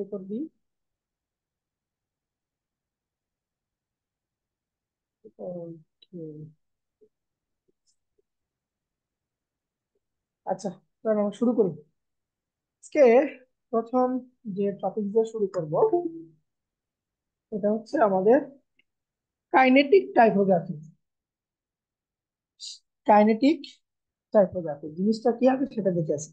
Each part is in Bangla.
রেকর্ড দিই। ওকে, আচ্ছা, তাহলে আমরা শুরু করি। আজকে প্রথম যে টপিক দিয়ে শুরু করব এটা হচ্ছে আমাদের কাইনেটিক টাইপোগ্রাফি। কাইনেটিক টাইপোগ্রাফি জিনিসটা কি আগে সেটা দেখে আসি।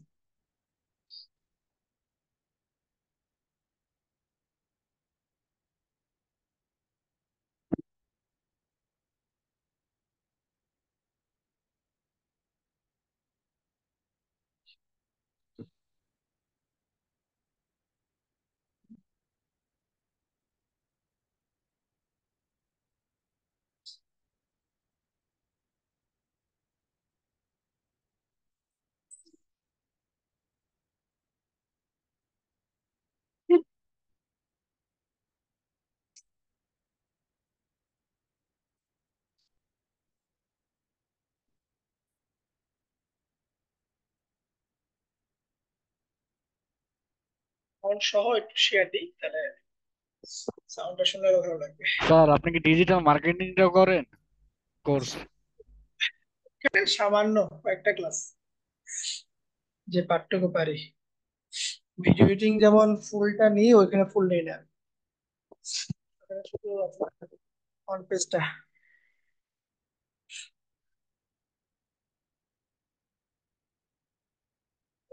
সাউন্ড সহ একটু শেয়ার দিই, তাহলে সাউন্ডটা শুনলে আরো ভালো লাগবে। স্যার আপনি কি ডিজিটাল মার্কেটিংটা করেন কোর্স? এখানে সামান্য কয়েকটা ক্লাস যে পাঠটুকু পারি। ভিডিও এডিটিং যেমন ফুলটা নিয়ে ওইখানে ফুল নেই না, ওখানে শুধু ফ্রন্ট পেজটা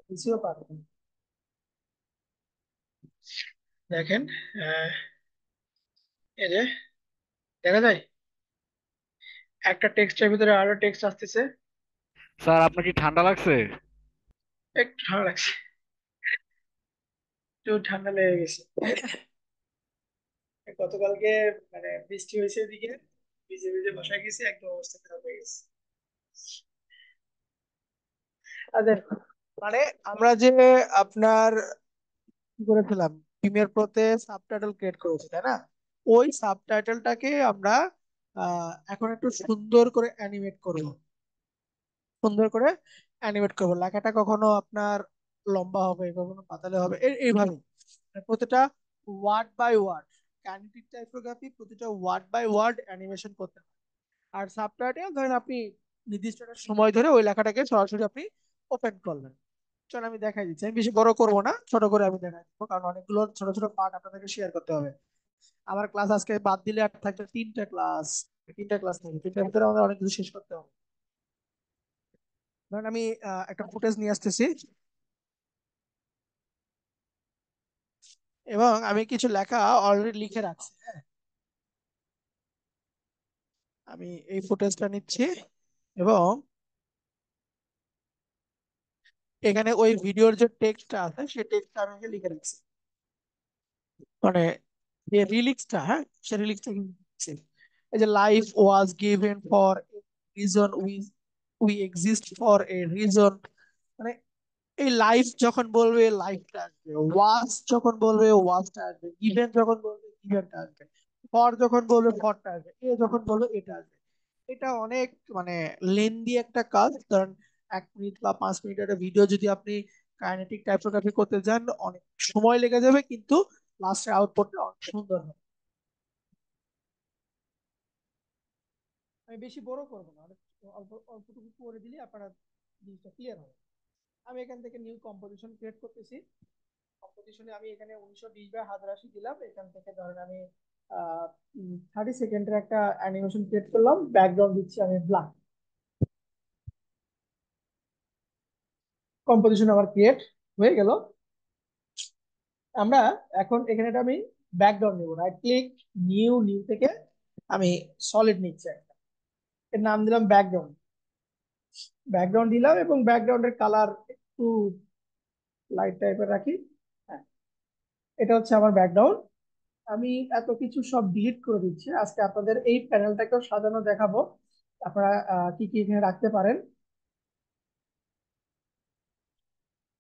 কিছুও পারবেন। দেখেন, আহ, এই যে দেখা যায় একটা টেক্সটের ভিতরে আরো টেক্সট আসতেছে। স্যার আপনার কি ঠান্ডা লাগছে? একটু ঠান্ডা লাগছে, একটু ঠান্ডা লেগে গেছে। গতকালকে মানে বৃষ্টি হয়েছে এদিকে, ভিজে ভিজে বাসায় গেছি, একদম অবস্থা খারাপ হয়ে গেছে। আর দেখুন, মানে আমরা যে আপনার কি করেছিলাম, প্রিমিয়ার প্রোতে সাবটাইটেল ক্রিয়েট করেছি তাই না? ওই সাবটাইটেলটাকে আমরা এখন একটু সুন্দর করে অ্যানিমেট করব। সুন্দর করে অ্যানিমেট করবো, লেখাটা কখনো আপনার লম্বা হবে, কখনো পাতালে হবে, এইভাবে প্রতিটা word by word. Kinetic typography প্রতিটা ওয়ার্ড বাই ওয়ার্ড অ্যানিমেশন করতে হবে। আর সাবটাইটেল ধরেন আপনি নির্দিষ্ট একটা সময় ধরে ওই লেখাটাকে সরাসরি আপনি ওপেন করলেন। চল আমি দেখাই দিচ্ছি, আমি বেশি বড় করবো না, ছোট করে আমি দেখাই দিবো, কারণ অনেকগুলো ছোট ছোট পার্ট আপনাদেরকে শেয়ার করতে হবে। আমার ক্লাস আজকে বাদ দিলে আর থাকবে তিনটা ক্লাস। তিনটা ক্লাস থাকবে, তিনটার ভিতরে আমাদের অনেক কিছু শেষ করতে হবে। ধরেন আমি একটা ফুটেজ নিয়ে আসতেছি এবং আমি কিছু লেখা অলরেডি লিখে রাখছি, হ্যাঁ। আমি এই ফুটেজটা নিচ্ছি এবং এখানে ওই ভিডিওর যে টেক্সটটা আছে সেই টেক্সটটা আমি এখানে লিখে রাখছি। মানে যে রিলিক্সটা, হ্যাঁ, সে রিলিক্সটা লিখছি। এই যে life was given for reason, we exist for a reason. মানে এই লাইফ যখন বলবে লাইফটা আসবে, ওয়াজ যখন বলবে ওয়াজটা আসবে, ইভেন্ট যখন বলবে ইভেন্টটা আসবে, ফর যখন বলবে ফরটা আসবে, এ যখন বলবে এটা আসবে। এটা অনেক মানে লেন্দি একটা কাজ, কারণ 1 মিনিট বা 5 মিনিটের একটা ভিডিও যদি আপনি কাইনেটিক টাইপোগ্রাফি করতে যান অনেক সময় লেগে যাবে, কিন্তু লাস্টের আউটপুটটা অনেক সুন্দর হবে। আমি বেশি বড় করবো না, অনেক অল্প অল্পটুকু করে দিলে আপনারা জিনিসটা ক্লিয়ার হবে। আমি এখান থেকে নিউ কম্পোজিশন ক্রিয়েট করতেছি। কম্পোজিশনে আমি এখানে 1920 বাই 1080 দিলাম। এখান থেকে ধরেন আমি 30 সেকেন্ডের একটা অ্যানিমেশন ক্রিয়েট করলাম, ব্যাকগ্রাউন্ড দিচ্ছি আমি ব্ল্যাক। কম্পোজিশন আমার ক্রিয়েট হয়ে গেল। আমরা এখন এখানে একটা আমি ব্যাকগ্রাউন্ড নিব, রাইট ক্লিক, নিউ, নিউ থেকে আমি সলিড নিচ্ছি একটা, এর নাম দিলাম ব্যাকগ্রাউন্ড। ব্যাকগ্রাউন্ড দিলাম এবং ব্যাকগ্রাউন্ডের কালার একটু লাইট টাইপের রাখি। হ্যাঁ, এটা হচ্ছে আমার ব্যাকগ্রাউন্ড। আমি এত কিছু সব ডিলিট করে দিচ্ছি, আজকে আপনাদের এই প্যানেলটাকেও সাজানো দেখাবো। আপনারা কি কি এখানে রাখতে পারেন।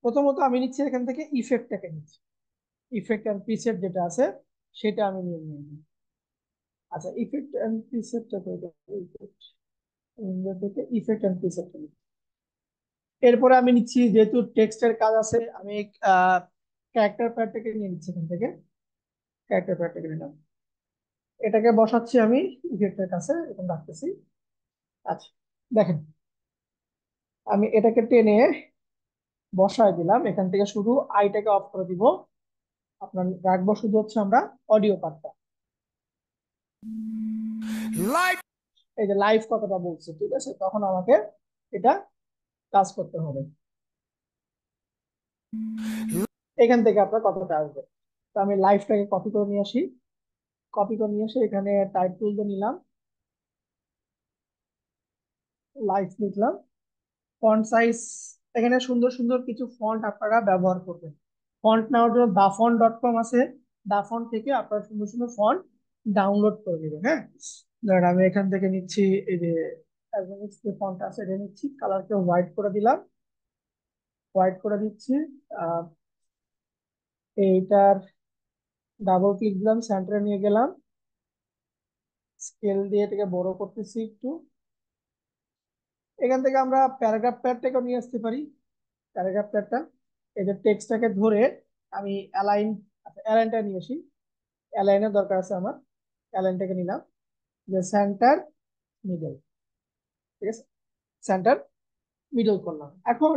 প্রথমত আমি নিচ্ছি এখান থেকে ইফেক্টটাকে নিচ্ছি, ইফেক্ট অ্যান্ড প্রিসেট যেটা আছে সেটা আমি নিয়ে নিই। আচ্ছা, ইফেক্ট অ্যান্ড প্রিসেটটা ইফেক্ট উইন্ডো থেকে ইফেক্ট অ্যান্ড প্রিসেটটা নিচ্ছি। এরপরে আমি নিচ্ছি, যেহেতু টেক্সটের কাজ আছে, আমি ক্যারেক্টার প্যাডটাকে নিয়ে নিচ্ছি এখান থেকে, ক্যারেক্টার প্যাডটাকে নিলাম, এটাকে বসাচ্ছি আমি ইফেক্টের কাছে এরকম রাখতেছি। আচ্ছা, দেখেন আমি এটাকে টেনে বসায় দিলাম, এখান থেকে শুধু আইটাকে অফ করে দিব, আপনার রাখবো শুধু হচ্ছে আমরা অডিও পার্টটা। এই যে লাইভ কথাটা বলছে, ঠিক আছে, তখন আমাকে এটা কাজ করতে হবে। এখান থেকে আপনার কথাটা আসবে। তো আমি লাইভটাকে কপি করে নিয়ে আসি, কপি করে নিয়ে এসে এখানে টাইপ টুলটা নিলাম, লাইভ লিখলাম, ফন্ট সাইজ, এখানে সুন্দর সুন্দর কিছু ফন্ট আপনারা ব্যবহার করবেন। ফন্ট নেওয়ার জন্য dafont.com আছে, দাফন থেকে আপনারা সুন্দর সুন্দর ফন্ট ডাউনলোড করে নেবেন। হ্যাঁ, ধরেন আমি এখান থেকে নিচ্ছি, এই যে অ্যাজনিক্স যে ফন্ট আছে এটা নিচ্ছি, কালারকে হোয়াইট করে দিলাম, হোয়াইট করে দিচ্ছি। আহ এইটার ডাবল ক্লিক দিলাম, সেন্টারে নিয়ে গেলাম, স্কেল দিয়ে এটাকে বড় করতেছি একটু। এখান থেকে আমরা প্যারাগ্রাফ প্যাডটাকেও নিয়ে আসতে পারি, প্যারাগ্রাফ প্যাডটা, এই যে টেক্সটটাকে ধরে আমি অ্যালাইন, আচ্ছা অ্যালাইনটা নিয়ে আসি, অ্যালাইনের দরকার আছে আমার, অ্যালাইনটাকে নিলাম, যে সেন্টার মিডল, ঠিক আছে, সেন্টার মিডল করলাম। এখন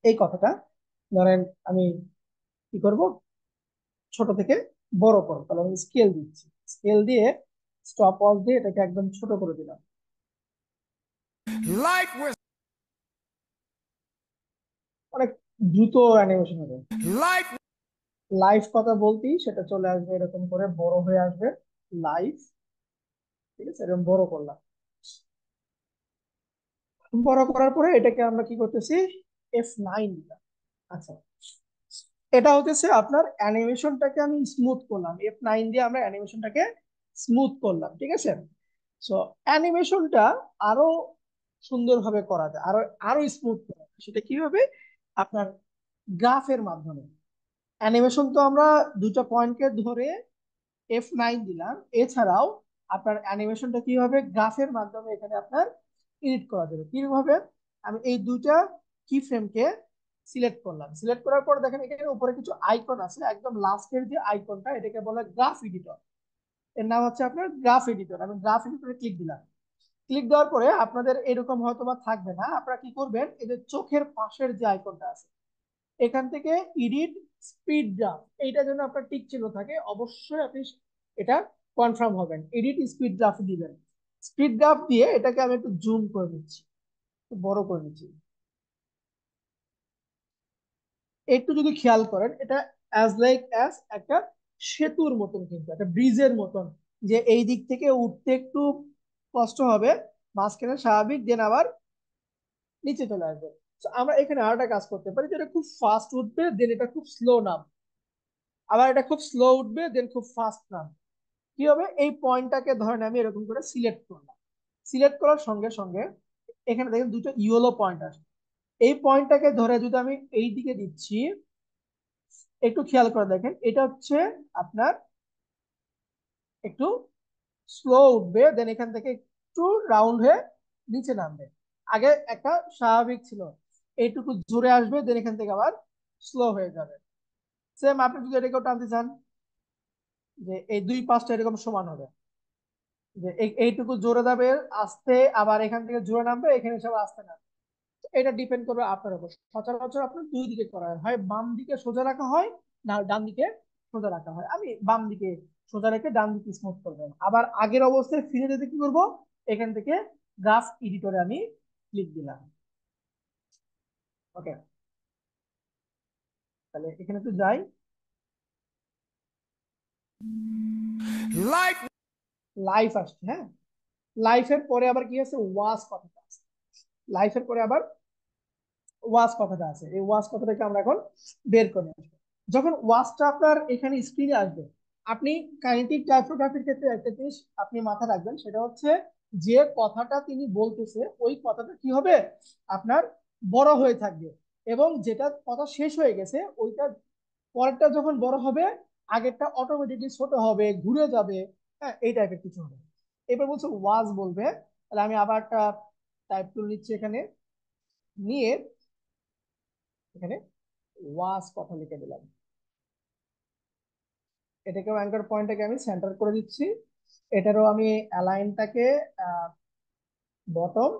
এই কথাটা ধরেন আমি কি করব, ছোট থেকে বড় করব, তাহলে আমি স্কেল দিচ্ছি, স্কেল দিয়ে স্টপ ওয়াচ দিয়ে এটাকে একদম ছোট করে দিলাম। অনেক দ্রুত অ্যানিমেশন হবে, লাইভ কথা বলতেই সেটা চলে আসবে এরকম করে বড় হয়ে আসবে, লাইভ, ঠিক আছে, এরকম বড় করলাম। বড় করার পরে এটাকে আমরা কি করতেছি, F9 দিলাম। আচ্ছা, এটা হতেছে আপনার অ্যানিমেশনটাকে আমি স্মুথ করলাম, F9 দিয়ে আমরা অ্যানিমেশনটাকে স্মুথ করলাম, ঠিক আছে। সো অ্যানিমেশনটা আরো সুন্দরভাবে করা যায়, আরো আরো স্মুথ করা যায়, সেটা কিভাবে, আপনার গ্রাফের মাধ্যমে। অ্যানিমেশন তো আমরা দুটো পয়েন্টকে ধরে F9 দিলাম, এছাড়াও আপনার অ্যানিমেশনটা কি হবে, গ্রাফের মাধ্যমে এখানে আপনার এডিট করা যাবে কিভাবে। আমি এই দুইটা কি ফ্রেমকে সিলেক্ট করলাম, সিলেক্ট করার পর দেখেন এখানে উপরে কিছু আইকন আছে, একদম লাস্টের যে আইকনটা এটাকে বলে গ্রাফ এডিটর, এর নাম হচ্ছে আপনার গ্রাফ এডিটর। আমি গ্রাফ এডিটরে ক্লিক দিলাম, ক্লিক দেওয়ার পরে আপনাদের এরকম হয়তো বা থাকবে না, আপনারা কি করবেন, এই যে চোখের পাশের যে আইকনটা আছে এখান থেকে এডিট স্পিড গ্রাফ, এইটা যেন আপনার টিক চিহ্ন থাকে, অবশ্যই আপনি এটা কনফার্ম হবেন, এডিট স্পিড গ্রাফ দিবেন। স্পিড গ্রাফ দিয়ে এটাকে আমি একটু জুম করে নিচ্ছি, একটু বড় করে নিচ্ছি। একটু যদি খেয়াল করেন এটা অ্যাজ লাইক অ্যাজ একটা সেতুর মতন, কিন্তু একটা ব্রিজের মতন, যে এই দিক থেকে উঠতে একটু কষ্ট হবে, মাঝখানে স্বাভাবিক, দেন আবার নিচে চলে আসবে। So, আমরা এখানে আর একটা কাজ করতে পারি, যেটা খুব ফাস্ট উঠবে দেন এটা খুব স্লো নাম, আবার এটা খুব স্লো উঠবে দেন খুব ফাস্ট নাম। কি হবে, এই পয়েন্টটাকে ধরেন আমি এরকম করে সিলেক্ট করলাম, সিলেক্ট করার সঙ্গে সঙ্গে এখানে দেখেন দুটো ইয়েলো পয়েন্ট আসবে, এই পয়েন্টটাকে ধরে যদি আমি এই দিকে দিচ্ছি, একটু খেয়াল করে দেখেন এটা হচ্ছে আপনার একটু স্লো উঠবে, দেন এখান থেকে একটু রাউন্ড হয়ে নিচে নামবে। আগে একটা স্বাভাবিক ছিল, এইটুকু জোরে আসবে দেন এখান থেকে আবার স্লো হয়ে যাবে। সেম আপনি যদি এটাকেও টানতে চান, যে এই দুই পাশটা এরকম সমান হবে, যে এইটুকু জোরে যাবে আস্তে, আবার এখান থেকে জোরে নামবে, এখানে সব আস্তে নামবে। তো এটা ডিপেন্ড করবে আপনার উপর, সচরাচর আপনার দুই দিকে করা হয়, হয় বাম দিকে সোজা রাখা হয়, না ডান দিকে সোজা রাখা হয়। আমি বাম দিকে সোজা রেখে ডান দিকে স্মুথ করবেন, আবার আগের অবস্থায় ফিরে যেতে কি করব, এখান থেকে গ্রাফ এডিটরে আমি ক্লিক দিলাম। ওকে, তাহলে এখানে তো যাই, লাইফ আসছে, হ্যাঁ, লাইফের পরে আবার কি আছে, ওয়াজ কথাটা আছে, লাইফের পরে আবার ওয়াজ কথাটা আছে, এই ওয়াজ কথাটাকে আমরা এখন বের করে আসবো। যখন ওয়াজটা আপনার এখানে স্ক্রিনে আসবে, আপনি কাইনেটিক টাইপোগ্রাফির ক্ষেত্রে একটা জিনিস আপনি মাথায় রাখবেন, সেটা হচ্ছে যে কথাটা তিনি বলতেছে ওই কথাটা কি হবে, আপনার বড় হয়ে থাকবে, এবং যেটা কথা শেষ হয়ে গেছে ওইটা পরেরটা যখন বড় হবে আগেরটা অটোমেটিকলি ছোট হবে, ঘুরে যাবে, হ্যাঁ, এই টাইপের কিছু হবে। এবার বলছে ওয়াজ বলবে, তাহলে আমি আবার একটা টাইপ টুল নিচ্ছি এখানে, নিয়ে এখানে ওয়াস কথা লিখে দিলাম। এটাকে অ্যাঙ্কার পয়েন্টটাকে আমি সেন্টার করে দিচ্ছি। এটারও আমি অ্যালাইনটাকে বটম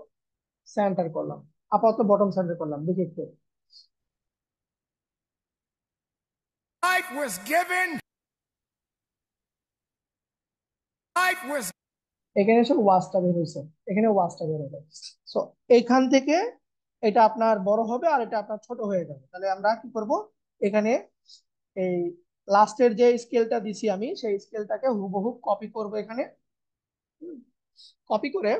সেন্টার করলাম। আপাতত বটম সেন্টার করলাম, দেখি একটু। Life was given. Life was এখানে এসে ওয়াসটা বের হয়েছে, এখানে ওয়াসটা বের হবে। সো এইখান থেকে এটা আপনার বড় হবে আর এটা আপনার ছোট হয়ে যাবে। তাহলে আমরা কি করব, এখানে এই লাস্টের যে স্কেলটা দিছি আমি, সেই স্কেলটাকে হুবহু কপি করব এখানে। কপি করে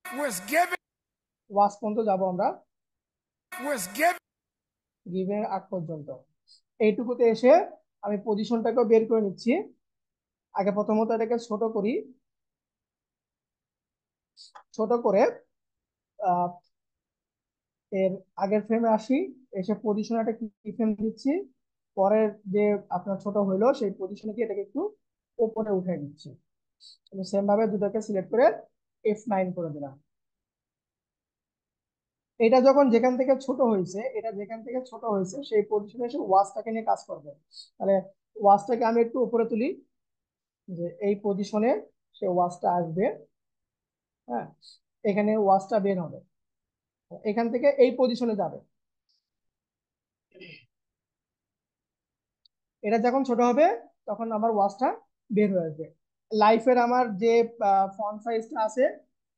was given. ওয়াস পর্যন্ত যাব আমরা, Was given. গিভেন আগ পর্যন্ত। এইটুকুতে এসে আমি পজিশনটাকেও বের করে নিচ্ছি। আগে প্রথমত এটাকে ছোট করি, ছোট করে আহ, এর আগের ফ্রেমে আসি, এসে পজিশনে একটা কি ফ্রেম দিচ্ছি। পরের যে আপনার ছোট হইলো সেই পজিশনে গিয়ে এটাকে একটু উপরে উঠে নিচ্ছি। সেম ভাবে দুটোকে সিলেক্ট করে F9 করে দিলাম। এটা যখন যেখান থেকে ছোট হয়েছে, এটা যেখান থেকে ছোট হয়েছে সেই পজিশনে এসে ওয়াসটাকে নিয়ে কাজ করবে। তাহলে ওয়াসটাকে আমি একটু উপরে তুলি, যে এই পজিশনে সে ওয়াসটা আসবে। হ্যাঁ, এখানে ওয়াসটা বের হবে, এখান থেকে এই পজিশনে যাবে। এটা যখন ছোট হবে তখন আমার ওয়াচটা বের হয়ে আসবে। লাইফের আমার যে ফন্ট সাইজটা আছে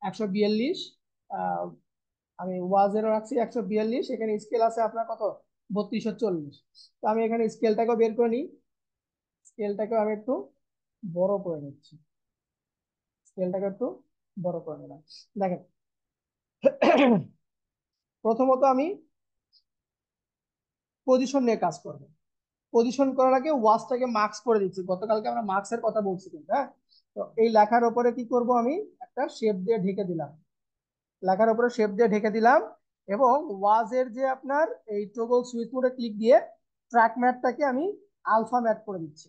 142, আমি ওয়াজেরও রাখছি 142। এখানে স্কেল আছে আপনার কত, 3240। তো আমি এখানে স্কেলটাকেও বের করে নিই, স্কেলটাকেও আমি একটু বড় করে নিচ্ছি, স্কেলটাকে একটু বড় করে নিলাম। দেখেন, প্রথমত আমি পজিশন নিয়ে কাজ করবো। পজিশন করার আগে ওয়াচটাকে মার্কস করে দিচ্ছি, গতকালকে আমরা মার্কসের কথা বলছি কিন্তু, হ্যাঁ। তো এই লেখার উপরে কি করব, আমি একটা শেপ দিয়ে ঢেকে দিলাম, লেখার উপরে শেপ দিয়ে ঢেকে দিলাম। এবং ওয়াজের যে আপনার এই টগল সুইচ মোডে ক্লিক দিয়ে ট্র্যাক ম্যাটটাকে আমি আলফা ম্যাট করে দিচ্ছি।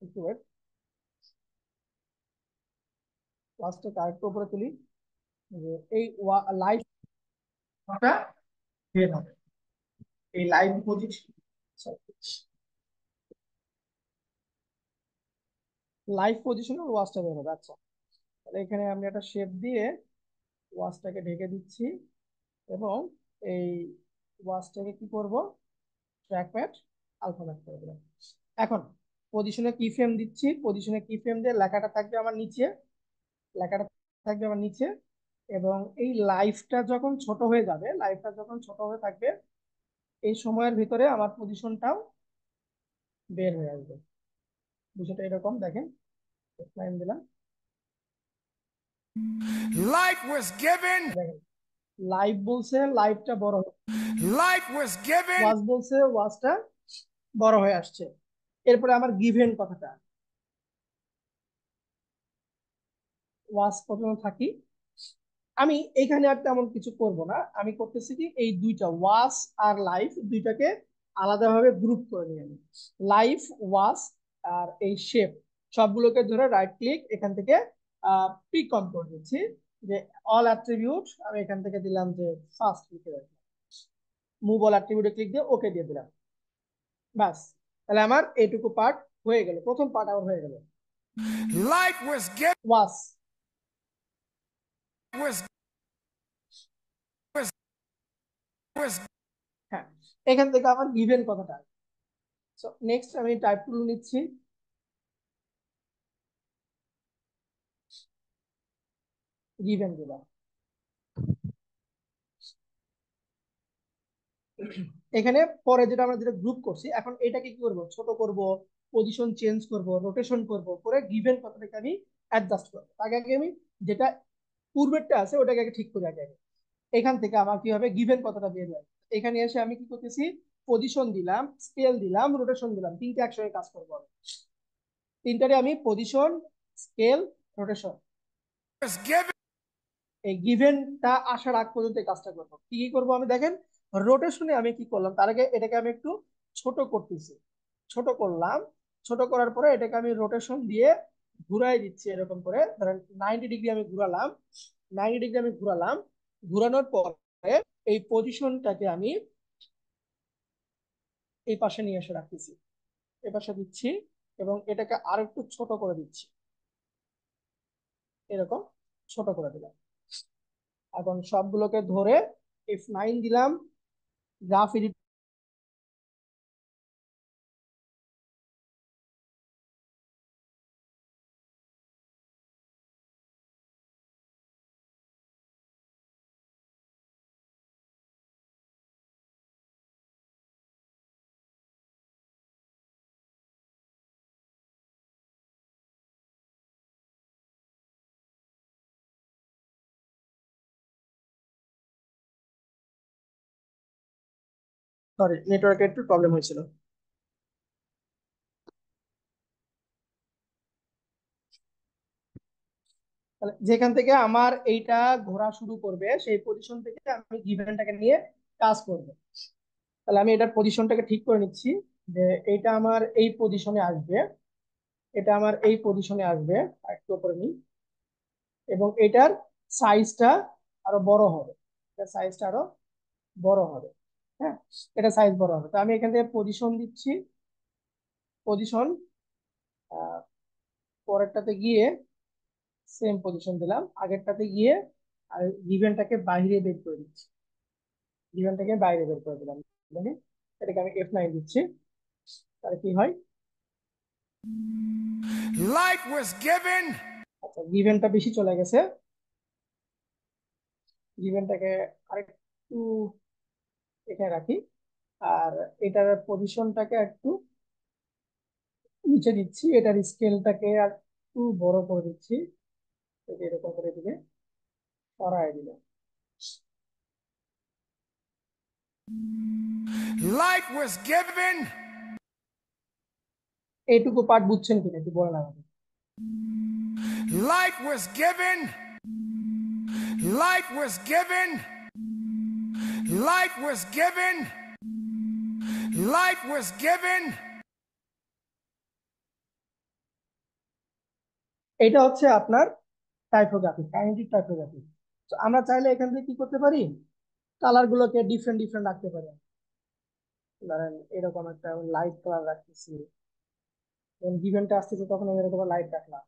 একটু ওয়েট, ওয়াজটাকে আরেকটু উপরে তুলি, যে এই লাইভ বের হবে, এই লাইভ পজিশন, লাইভ পজিশনে ওয়াজটা বের হবে। আচ্ছা, তাহলে এখানে আমি একটা শেপ দিয়ে ওয়াজটাকে ঢেকে দিচ্ছি এবং এই ওয়াচটাকে কি করব, ট্র্যাকপ্যাড আলফাবেট করে দিলাম। এখন পজিশনে কি ফ্রেম দিচ্ছি, পজিশনে কি ফ্রেম দিয়ে লেখাটা থাকবে আমার নিচে, লেখাটা থাকবে আমার নিচে। এবং এই লাইফটা যখন ছোট হয়ে যাবে, লাইফটা যখন ছোট হয়ে থাকবে, এই সময়ের ভিতরে আমার পজিশনটাও বের হয়ে আসবে। বিষয়টা এরকম দেখেন, লাইন দিলাম, Life was given. দেখেন লাইভ বলছে লাইভটা বড়, Life was given. ওয়াজ বলছে ওয়াজটা বড় হয়ে আসছে। এরপরে আমার গিভেন কথাটা, ওয়াজ পর্যন্ত থাকি। আমি এখানে আর তেমন কিছু করব না, আমি করতেছি কি এই দুইটা ওয়াস আর লাইভ দুইটাকে আলাদাভাবে গ্রুপ করে নিয়ে আমি লাইভ, ওয়াস আর এই শেপ সবগুলোকে ধরে রাইট ক্লিক এখান থেকে পিক অন করে দিচ্ছি, যে অল অ্যাট্রিবিউট আমি এখান থেকে দিলাম যে ফার্স্ট লিখে রাখলাম, মুভ অল অ্যাট্রিবিউটে ক্লিক দিয়ে ওকে দিয়ে দিলাম। বাস, তাহলে আমার এইটুকু পার্ট হয়ে গেল, প্রথম পার্ট আমার হয়ে গেল। Life was given. Was, Was was was হ্যাঁ, এখান থেকে আমার গিভেন কথাটা। সো নেক্সট আমি টাইপ টুল নিচ্ছি, গিভেন দিলাম। এখানে পরে যেটা আমরা যেটা গ্রুপ করছি, এখন এটাকে কি করব, ছোট করব, পজিশন চেঞ্জ করব, রোটেশন করব, করে গিভেন কথাটাকে আমি অ্যাডজাস্ট করবো। আগে আগে আমি যেটা পূর্বেরটা আছে ওটাকে আগে ঠিক করে আগে আগে এখান থেকে আমার কি হবে, গিভেন কথাটা বের হয়। এখানে এসে আমি কি করতেছি, পজিশন দিলাম, স্কেল দিলাম, রোটেশন দিলাম, তিনটে একসঙ্গে কাজ করবো আমি। তিনটারে আমি position, scale, rotation, was given. এই গিভেনটা আসার আগ পর্যন্ত এই কাজটা করবো। কি কি করবো আমি দেখেন, রোটেশনে আমি কি করলাম, তার আগে এটাকে আমি একটু ছোট করতেছি, ছোট করলাম, ছোট করার পরে এটাকে আমি রোটেশন দিয়ে ঘুরাই দিচ্ছি এরকম করে, ধরেন 90 ডিগ্রি আমি ঘুরালাম। 90 ডিগ্রি আমি ঘুরালাম, ঘুরানোর পরে এই পজিশনটাকে আমি এই পাশে নিয়ে এসে রাখতেছি, এই পাশে দিচ্ছি, এবং এটাকে আর একটু ছোট করে দিচ্ছি, এরকম ছোট করে দিলাম। এখন সবগুলোকে ধরে F9 দিলাম, গ্রাফ এডিট। সরি, নেটওয়ার্কের একটু প্রবলেম হয়েছিল। তাহলে যেখান থেকে আমার এইটা ঘোরা শুরু করবে সেই পজিশন থেকে আমি গিভেনটাকে নিয়ে কাজ করব। তাহলে আমি এটার পজিশনটাকে ঠিক করে নিচ্ছি, যে এইটা আমার এই পজিশনে আসবে, এটা আমার এই পজিশনে আসবে, আর একটু উপরে নিই, এবং এটার সাইজটা আরো বড় হবে, এটার সাইজটা আরো বড় হবে। হ্যাঁ, এটা সাইজ বড় হবে। তো আমি এখান থেকে পজিশন দিচ্ছি, পজিশন, পরেরটাতে গিয়ে সেম পজিশন দিলাম, আগেরটাতে গিয়ে আর গিভেনটাকে বাইরে বের করে দিচ্ছি, গিভেনটাকে বাইরে বের করে দিলাম, মানে এটাকে আমি F9 দিচ্ছি। তাহলে কি হয়, Life was given. আচ্ছা গিভেনটা বেশি চলে গেছে, গিভেনটাকে আরেকটু এখানে রাখি, আর এটার পজিশনটাকে একটু নিচে দিচ্ছি, এটার স্কেলটাকে আর একটু বড় করে দিচ্ছি, এটা এরকম করে দিলে সরাই দিলাম। Life was given. এইটুকু পার্ট বুঝছেন কিনা একটু বলেন আমাকে। Life was given. Life was given. Life was given. Life was given. এটা হচ্ছে আপনার টাইপোগ্রাফি, কাইনেটিক টাইপোগ্রাফি। তো আমরা চাইলে এখান থেকে কি করতে পারি, কালার গুলোকে ডিফারেন্ট ডিফারেন্ট রাখতে পারি। ধরেন এরকম একটা লাইট কালার রাখতেছি, যখন গিভেনটা আসতেছে তখন আমি এরকম লাইট রাখলাম।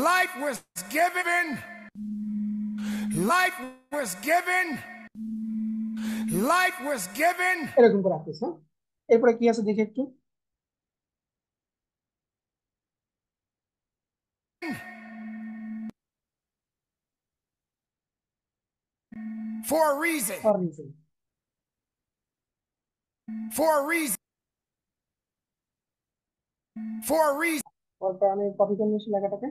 Life was given. Life was given. Life was given. এরকম করে রাখতেছি। হ্যাঁ? এরপরে কি আছে দেখি একটু, For a reason. For reason. For a reason. For a reason. তারপর আমি কপি করে নিয়েছি লেখাটাকে,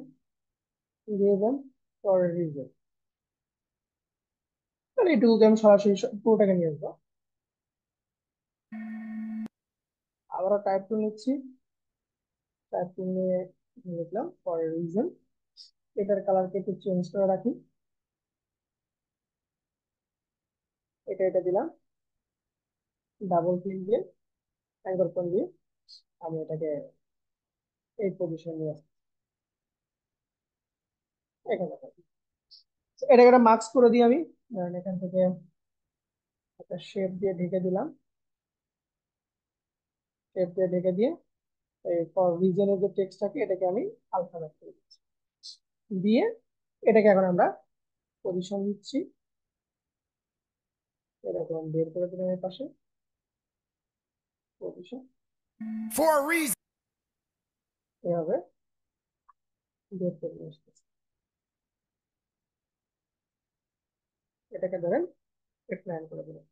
রিজন, ফর রিজন। তাহলে এটুকুকে আমি সরাসরি পুরোটাকে নিয়ে আসবো। আবারও টাইপ টু নিচ্ছি, টাইপ টু নিয়ে লিখলাম ফর রিজন। এটার কালারকে একটু চেঞ্জ করে রাখি, এটা দিলাম, ডাবল ক্লিক দিয়ে অ্যাঙ্গল কোণ দিয়ে আমি এটাকে এই পজিশন নিয়ে আসছি, এখানে রাখি। এটাকে একটা মার্কস করে দিই আমি, ধরেন এখান থেকে একটা শেপ দিয়ে ঢেকে দিলাম, শেপ দিয়ে ঢেকে দিয়ে এই ফর রিজনের যে টেক্সট থাকে এটাকে আমি আলফাবেট করে দিচ্ছি, দিয়ে এটাকে এখন আমরা পজিশন দিচ্ছি, এরকম বের করে দিলাম এর পাশে পজিশন, For a reason. এভাবে বের করে নিয়ে আসতেছি। এটাকে ধরেন F9 করে দিলাম।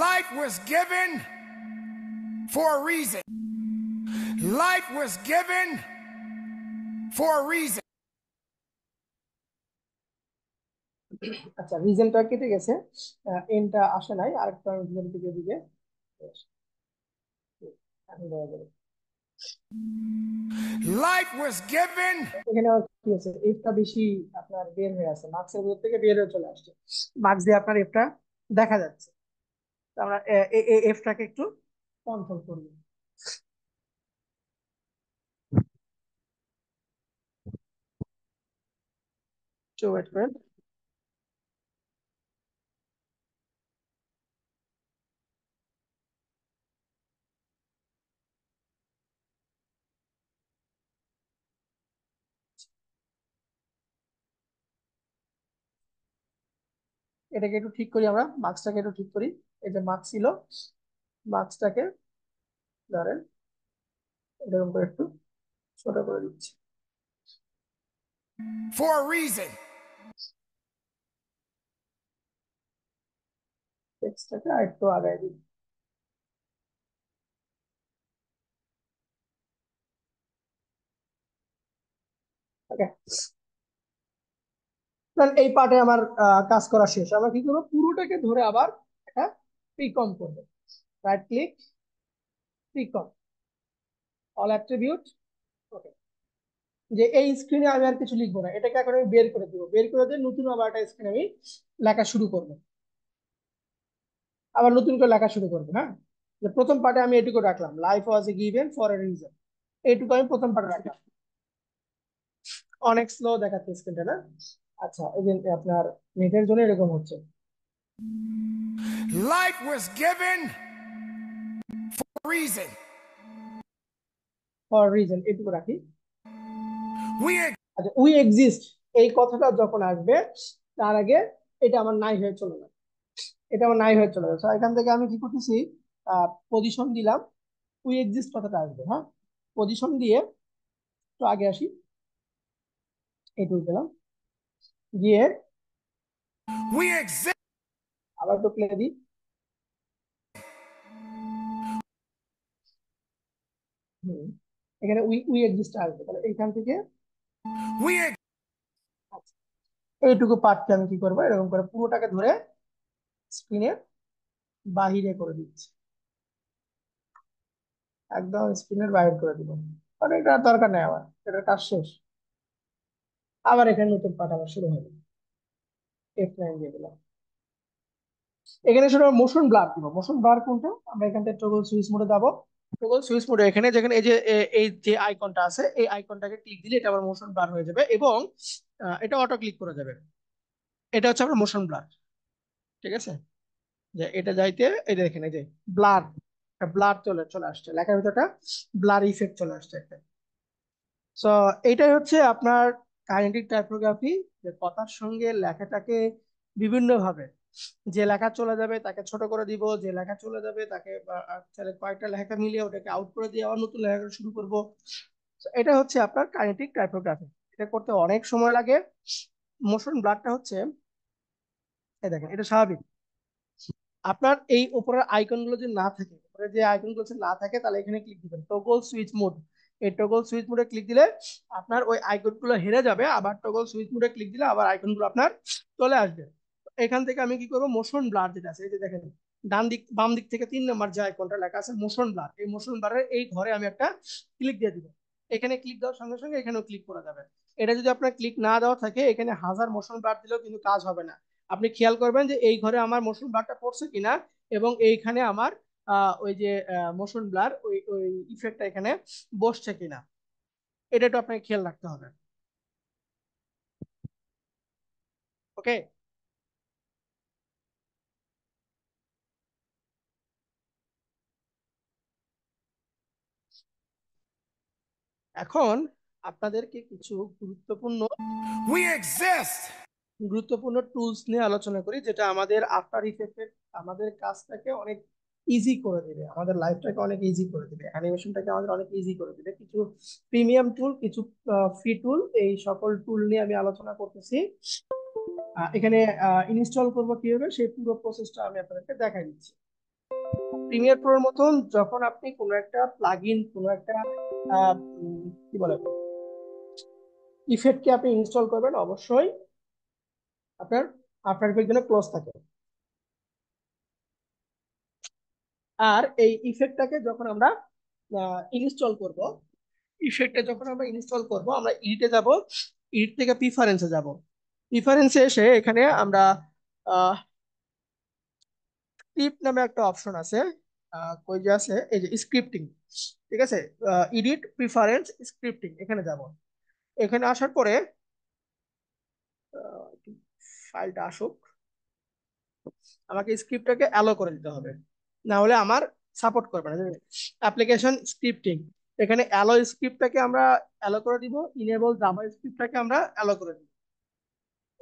Life was given. For a reason. Life was given. For a reason. আচ্ছা রিজনটা কেটে গেছে, এনটা আসে নাই, আরেকটা রিজন থেকে দিকে আমি দেওয়া যাবে। Life was given. এখানে আবার কি আছে, এফটা বেশি আপনার বের হয়ে আছে, মার্কসের ভিতর থেকে বের হয়ে চলে আসছে, মার্কস দিয়ে আপনার এফটা দেখা যাচ্ছে। তো আমরা এফটাকে একটু কন্ট্রোল করব। ওয়েট করেন। এটাকে একটু ঠিক করি, আমরা মার্কসটাকে একটু ঠিক করি। এই যে মার্কস ছিল, মার্কসটাকে ধরেন এরকম করে একটু ছোট করে দিচ্ছি। For a reason. টেক্সটটাকে আর একটু আগায় দিই। ওকে, এই পার্টে আমার কাজ করা শেষ। আমরা কি করবো, পুরোটাকে ধরে আবার একটা প্রিকম করবো। Right click, precomp, all attribute. Okay, যে এই স্ক্রিনে আমি আর কিছু লিখবো না, এটাকে এখন আমি বের করে দিব। বের করে দিয়ে নতুন আবার একটা স্ক্রিনে আমি লেখা শুরু করবো, আবার নতুন করে লেখা শুরু করবো। হ্যাঁ, যে প্রথম পার্টে আমি এটুকু রাখলাম, life was a given for a reason, এইটুকু আমি প্রথম পার্টে রাখলাম। অনেক স্লো দেখাচ্ছে স্ক্রিনটা না? আচ্ছা, এই যে আপনার নেটের জন্য এরকম হচ্ছে। Life was given for a reason. For reason এটুকু রাখি। We আচ্ছা, উই এক্সিস্ট এই কথাটা যখন আসবে তার আগে এটা আমার নাই হয়ে চলে যাবে, এটা আমার নাই হয়ে চলে যাবে। এখান থেকে আমি কি করতেছি, পজিশন দিলাম, উই এক্সিস্ট কথাটা আসবে। হ্যাঁ, পজিশন দিয়ে তো আগে আসি, এটুকু দিলাম, গিয়ে exist. আবার একটু প্লে দিই। হুম, এখানে উই উই এক্সিস্ট আসবে, তাহলে এইখান থেকে We আচ্ছা, এইটুকু পার্টকে আমি কি করবো, এরকম করে পুরোটাকে ধরে স্ক্রিনের বাহিরে করে দিচ্ছি, একদম স্ক্রিনের বাইরে করে দিব, কারণ এটা আর দরকার নেই, আমার এটার কাজ শেষ। আবার এখানে নতুন পার্ট আবার শুরু হবে, F9 দিয়ে দিলাম। এখানে শুধু মোশন ব্লার দিব। মোশন ব্লার কোনটা, আমরা এখান থেকে টগল সুইচ মোডে যাবো। টগল সুইচ মোডে এখানে যেখানে এই যে এই যে আইকনটা আছে, এই আইকনটাকে ক্লিক দিলে এটা আবার মোশন ব্লার হয়ে যাবে, এবং এটা অটো ক্লিক করে যাবে। এটা হচ্ছে আমরা মোশন ব্লার, ঠিক আছে? যে এটা যাইতে এটা দেখেন, এই যে ব্লার, ব্লার চলে চলে আসছে, লেখার ভিতরটা ব্লার ইফেক্ট চলে আসছে একটা। সো এইটাই হচ্ছে আপনার কাইনেটিক টাইপোগ্রাফি, যে কথার সঙ্গে লেখাটাকে বিভিন্ন ভাবে, যে লেখা চলে যাবে তাকে ছোট করে দিব, যে লেখা চলে যাবে তাকে তাহলে কয়েকটা লেখা মিলিয়ে ওটাকে আউট করে দিয়ে আবার নতুন লেখা শুরু করব। So, এটা হচ্ছে আপনার কাইনেটিক টাইপোগ্রাফি। এটা করতে অনেক সময় লাগে। মোশন ব্লারটা হচ্ছে, এই দেখেন এটা স্বাভাবিক। আপনার এই উপরের আইকন গুলো যদি না থাকে, উপরে যে আইকন গুলো না থাকে, তাহলে এখানে ক্লিক দিবেন টগল সুইচ মোড। এই টগল সুইচ মোডে ক্লিক দিলে আপনার ওই আইকন গুলো হেরে যাবে, আবার টগল সুইচ মোডে ক্লিক দিলে আবার আইকন গুলো আপনার চলে আসবে। এখান থেকে আমি কি করবো, মোশন ব্লার যেটা আছে, এই যে দেখেন ডান দিক বাম দিক থেকে 3 নম্বর যে আইকনটা লেখা আছে মোশন ব্লার, এই মোশন ব্লারের এই ঘরে আমি একটা ক্লিক দিয়ে দিব। এখানে ক্লিক দেওয়ার সঙ্গে সঙ্গে এখানেও ক্লিক করা যাবে। এটা যদি আপনার ক্লিক না দেওয়া থাকে, এখানে হাজার মোশন ব্লার দিলেও কিন্তু কাজ হবে না। আপনি খেয়াল করবেন যে এই ঘরে আমার মোশন ব্লারটা পড়ছে কিনা, এবং এইখানে আমার ওই যে মোশন ব্লার ওই ওই ইফেক্টটা এখানে বসছে কিনা, এটা তো আপনাকে খেয়াল রাখতে হবে। ওকে, এখন আপনাদেরকে কিছু গুরুত্বপূর্ণ we exist. গুরুত্বপূর্ণ টুলস নিয়ে আলোচনা করি, যেটা আমাদের আফটার ইফেক্টের আমাদের কাজটাকে অনেক ইজি করে দিবে, আমাদের লাইফটাকে অনেক ইজি করে দিবে, অ্যানিমেশনটাকে আমাদের অনেক ইজি করে দিবে। কিছু প্রিমিয়াম টুল, কিছু ফ্রি টুল, এই সকল টুল নিয়ে আমি আলোচনা করতেছি। এখানে ইনস্টল করবো কিভাবে সেই পুরো প্রসেসটা আমি আপনাদেরকে দেখাই দিচ্ছি। প্রিমিয়ার প্রোর মতন যখন আপনি কোনো একটা প্লাগইন, কোনো একটা কি বলে ইফেক্টকে আপনি ইনস্টল করবেন, অবশ্যই আপনার আফটার ইফেক্ট যেন ক্লোজ থাকে। আর এই ইফেক্টটাকে যখন আমরা ইনস্টল করব, ইফেক্টে যখন আমরা ইনস্টল করব আমরা ইডিটে যাব, ইডিট থেকে প্রিফারেন্সে যাব, প্রিফারেন্সে এসে এখানে আমরা স্ক্রিপ্ট নামে একটা অপশন আছে, কই যে আছে এই যে স্ক্রিপ্টিং, ঠিক আছে, এডিট প্রিফারেন্স স্ক্রিপ্টিং, এখানে যাব। এখানে আসার পরে ফাইলটা আসুক, আমাকে স্ক্রিপ্টটাকে অ্যালো করে দিতে হবে, না হলে আমার সাপোর্ট করবে না। অ্যাপ্লিকেশন স্ক্রিপ্টিং, এখানে অ্যালো স্ক্রিপ্টটাকে আমরা অ্যালো করে দিব, ইনেবল জাভা স্ক্রিপ্টটাকে আমরা অ্যালো করে দিব।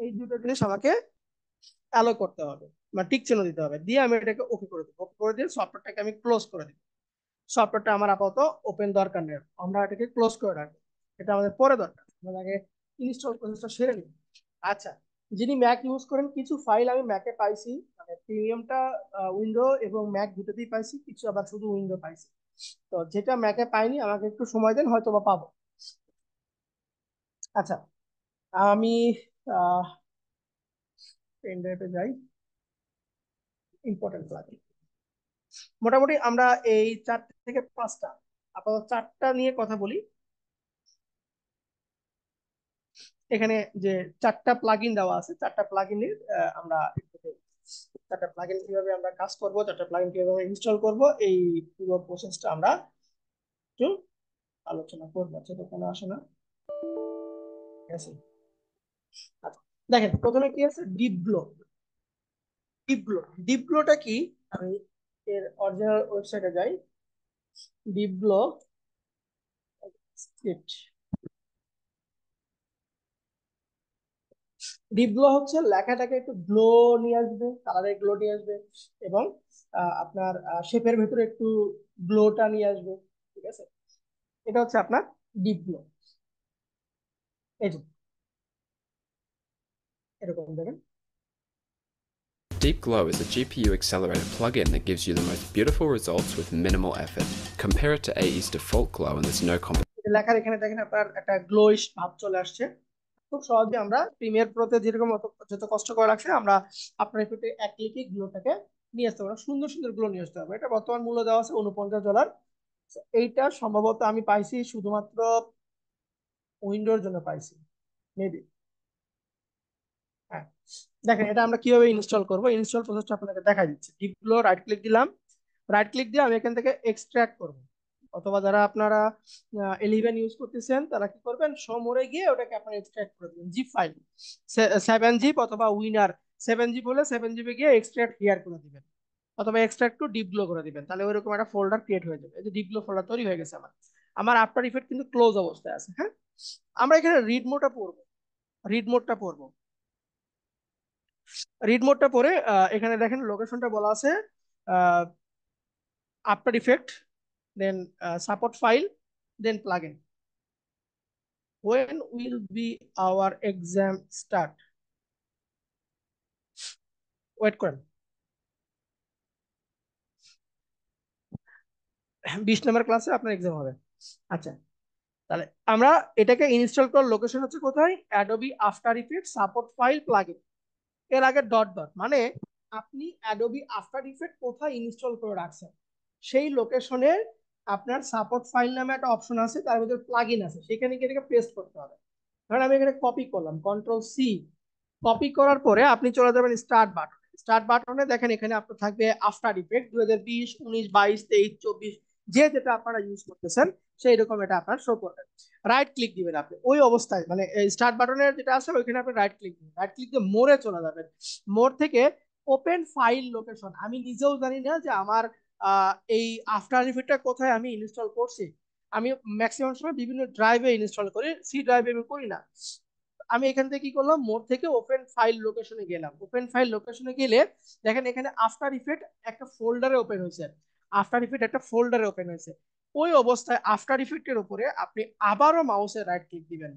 এই দুটো জিনিস আমাকে অ্যালো করতে হবে, মানে টিক চিহ্ন দিতে হবে, দিয়ে আমি এটাকে ওকে করে দিব, ওকে করে দিয়ে সফটওয়্যারটাকে আমি ক্লোজ করে দিব। সফটওয়্যারটা আমার আপাতত ওপেন দরকার নেই, আমরা এটাকে ক্লোজ করে রাখবো, এটা আমাদের পরে দরকার, আমরা আগে ইনস্টল প্রসেসটা সেরে নিব। আচ্ছা, যিনি ম্যাক ইউজ করেন, কিছু ফাইল আমি ম্যাকে পাইছি, মানে প্রিমিয়ামটা উইন্ডো এবং ম্যাক দুটোতেই পাইছি, কিছু আবার শুধু উইন্ডো পাইছি। তো যেটা ম্যাকে পাইনি আমাকে একটু সময় দেন, হয়তো বা পাবো। আচ্ছা, আমি পেন ড্রাইভে যাই, ইম্পর্টেন্ট লাগে। মোটামুটি আমরা এই 4 থেকে 5টা, আপাতত 4টা নিয়ে কথা বলি। এখানে যে 4টা প্লাগইন দেওয়া আছে, 4টা প্লাগইনের আমরা 4টা প্লাগইন কিভাবে আমরা কাজ করব, 4টা প্লাগইন কিভাবে ইনস্টল করব, এই পুরো প্রসেসটা আমরা একটু আলোচনা করবো। আচ্ছা, তো কেন আসে না? ঠিক আছে, আচ্ছা দেখেন প্রথমে কি আছে, ডিপগ্লো। ডিপগ্লো, ডিপগ্লোটা কি, আমি এর অরিজিনাল ওয়েবসাইটে যাই, ডিপগ্লো স্ক্রিপ্ট। ডিপ গ্লো হচ্ছে লেখাটাকে একটু গ্লো নিয়ে আসবে, কালারে গ্লো নিয়ে আসবে, এবং আপনার শেপের ভেতরে একটু গ্লোটা নিয়ে আসবে, ঠিক আছে, এটা হচ্ছে আপনার ডিপ গ্লো। এই যে এরকম দেখেন। Deep Glow is a GPU accelerator plugin that gives you the most beautiful results with minimal effort. Compare it to AE's default glow and there's no competition. লেখার এখানে দেখেন আপনার একটা গ্লোইশ ভাব চলে আসছে। খুব সহজে আমরা প্রিমিয়ার প্রোতে যেরকম যত কষ্ট করে রাখছে, আমরা আপনার একটু এক ক্লিকে গ্লোটাকে নিয়ে আসতে পারবো, সুন্দর সুন্দর গ্লো নিয়ে আসতে হবে। এটা বর্তমান মূল্য দেওয়া আছে $49। এইটা সম্ভবত আমি পাইছি শুধুমাত্র উইন্ডোর জন্য পাইছি, মেবি। হ্যাঁ, দেখেন এটা আমরা কিভাবে ইনস্টল করব, ইনস্টল প্রসেসটা আপনাদের দেখাই দিচ্ছি। ডিপগ্লো রাইট ক্লিক দিলাম, রাইট ক্লিক দিয়ে আমি এখান থেকে এক্সট্রাক্ট করব, অথবা যারা আপনারা 11 ইউজ করতেছেন তারা কি করবেন, সমরে গিয়ে ওটাকে আপনারা এক্সট্রাক্ট করে দিবেন, জিপ ফাইল 7 জিপ অথবা উইনার 7 জিপ হলে 7 জিপে গিয়ে এক্সট্রাক্ট হিয়ার করে দিবেন, অথবা এক্সট্রাক্ট টু ডিপগ্লো করে দিবেন, তাহলে ওইরকম একটা ফোল্ডার ক্রিয়েট হয়ে যাবে। এই যে ডিপগ্লো ফোল্ডার তৈরি হয়ে গেছে আমার। আমার আফটার ইফেক্ট কিন্তু ক্লোজ অবস্থায় আছে। হ্যাঁ, আমরা এখানে রিড মোডটা পড়বো, রিড মোডটা পড়বো, রিড মোডটা পরে এখানে দেখেন লোকেশনটা বলা আছে, after effect, then support file, then plugin. when will be our exam start? Wait করেন, 20 নম্বর ক্লাসে আপনার এক্সাম হবে। আচ্ছা, তাহলে আমরা এটাকে ইনস্টল করার লোকেশন হচ্ছে কোথায়, Adobe after effect support file plugin, এর আগে ডট ডট, মানে আপনি অ্যাডোবি আফটার ইফেক্ট কোথায় ইনস্টল করে রাখছেন সেই লোকেশনে আপনার সাপোর্ট ফাইল নামে একটা অপশন আছে, তার মধ্যে প্লাগইন আছে, সেখানে গিয়ে এটাকে পেস্ট করতে হবে। ধরেন আমি এখানে কপি করলাম, কন্ট্রোল-C, কপি করার পরে আপনি চলে যাবেন স্টার্ট বাটন, স্টার্ট বাটনে দেখেন এখানে আপনার থাকবে আফটার ইফেক্ট 2020, 19, 22, 23, 24, যে যেটা আপনারা ইউজ করতেছেন সেই রকম এটা আপনার শো করবে। রাইট ক্লিক দিবেন আপনি ওই অবস্থায়, মানে স্টার্ট বাটনের যেটা আছে ওইখানে আপনি রাইট ক্লিক দিবেন, রাইট ক্লিক দিয়ে মোরে চলে যাবেন, মোর থেকে ওপেন ফাইল লোকেশন। আমি নিজেও জানি না যে আমার এই আফটার ইফেক্টটা কোথায় আমি ইনস্টল করছি, আমি ম্যাক্সিমাম সময় বিভিন্ন ড্রাইভে ইনস্টল করি, সি ড্রাইভে আমি করি না। আমি এখান থেকে কি করলাম, মোড থেকে ওপেন ফাইল লোকেশনে গেলাম, ওপেন ফাইল লোকেশনে গেলে দেখেন এখানে আফটার ইফেক্ট একটা ফোল্ডারে ওপেন হয়েছে, আফটার ইফেক্ট একটা ফোল্ডারে ওপেন হয়েছে। ওই অবস্থায় আফটার ইফেক্টের উপরে আপনি আবারও মাউসে রাইট ক্লিক দিবেন,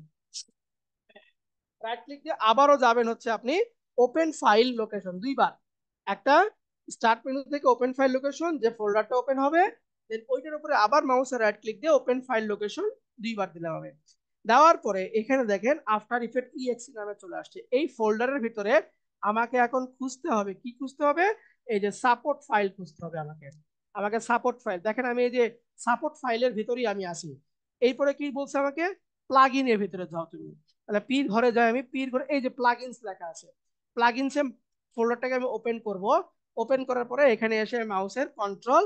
রাইট ক্লিক দিয়ে আবারও যাবেন হচ্ছে আপনি ওপেন ফাইল লোকেশন, দুইবার, একটা স্টার্ট মেনু থেকে ওপেন ফাইল লোকেশন যে ফোল্ডারটা ওপেন হবে, দেন ওইটার উপরে আবার মাউসে রাইট ক্লিক দিয়ে ওপেন ফাইল লোকেশন দুইবার দিলাম আমি। দেওয়ার পরে এখানে দেখেন আফটার ইফেক্ট ইএক্সি নামে চলে আসছে। এই ফোল্ডারের ভিতরে আমাকে এখন খুঁজতে হবে, কি খুঁজতে হবে, এই যে সাপোর্ট ফাইল খুঁজতে হবে আমাকে। আমাকে সাপোর্ট ফাইল দেখেন, আমি এই যে সাপোর্ট ফাইলের ভিতরেই আমি আসি। এরপরে কি বলছে আমাকে, প্লাগ ইনের ভিতরে যাও তুমি। তাহলে পির ঘরে যাই, আমি পির ঘরে এই যে প্লাগ ইনস লেখা আছে, প্লাগ ইনস ফোল্ডারটাকে আমি ওপেন করব। ওপেন করার পরে এখানে এসে মাউসের কন্ট্রোল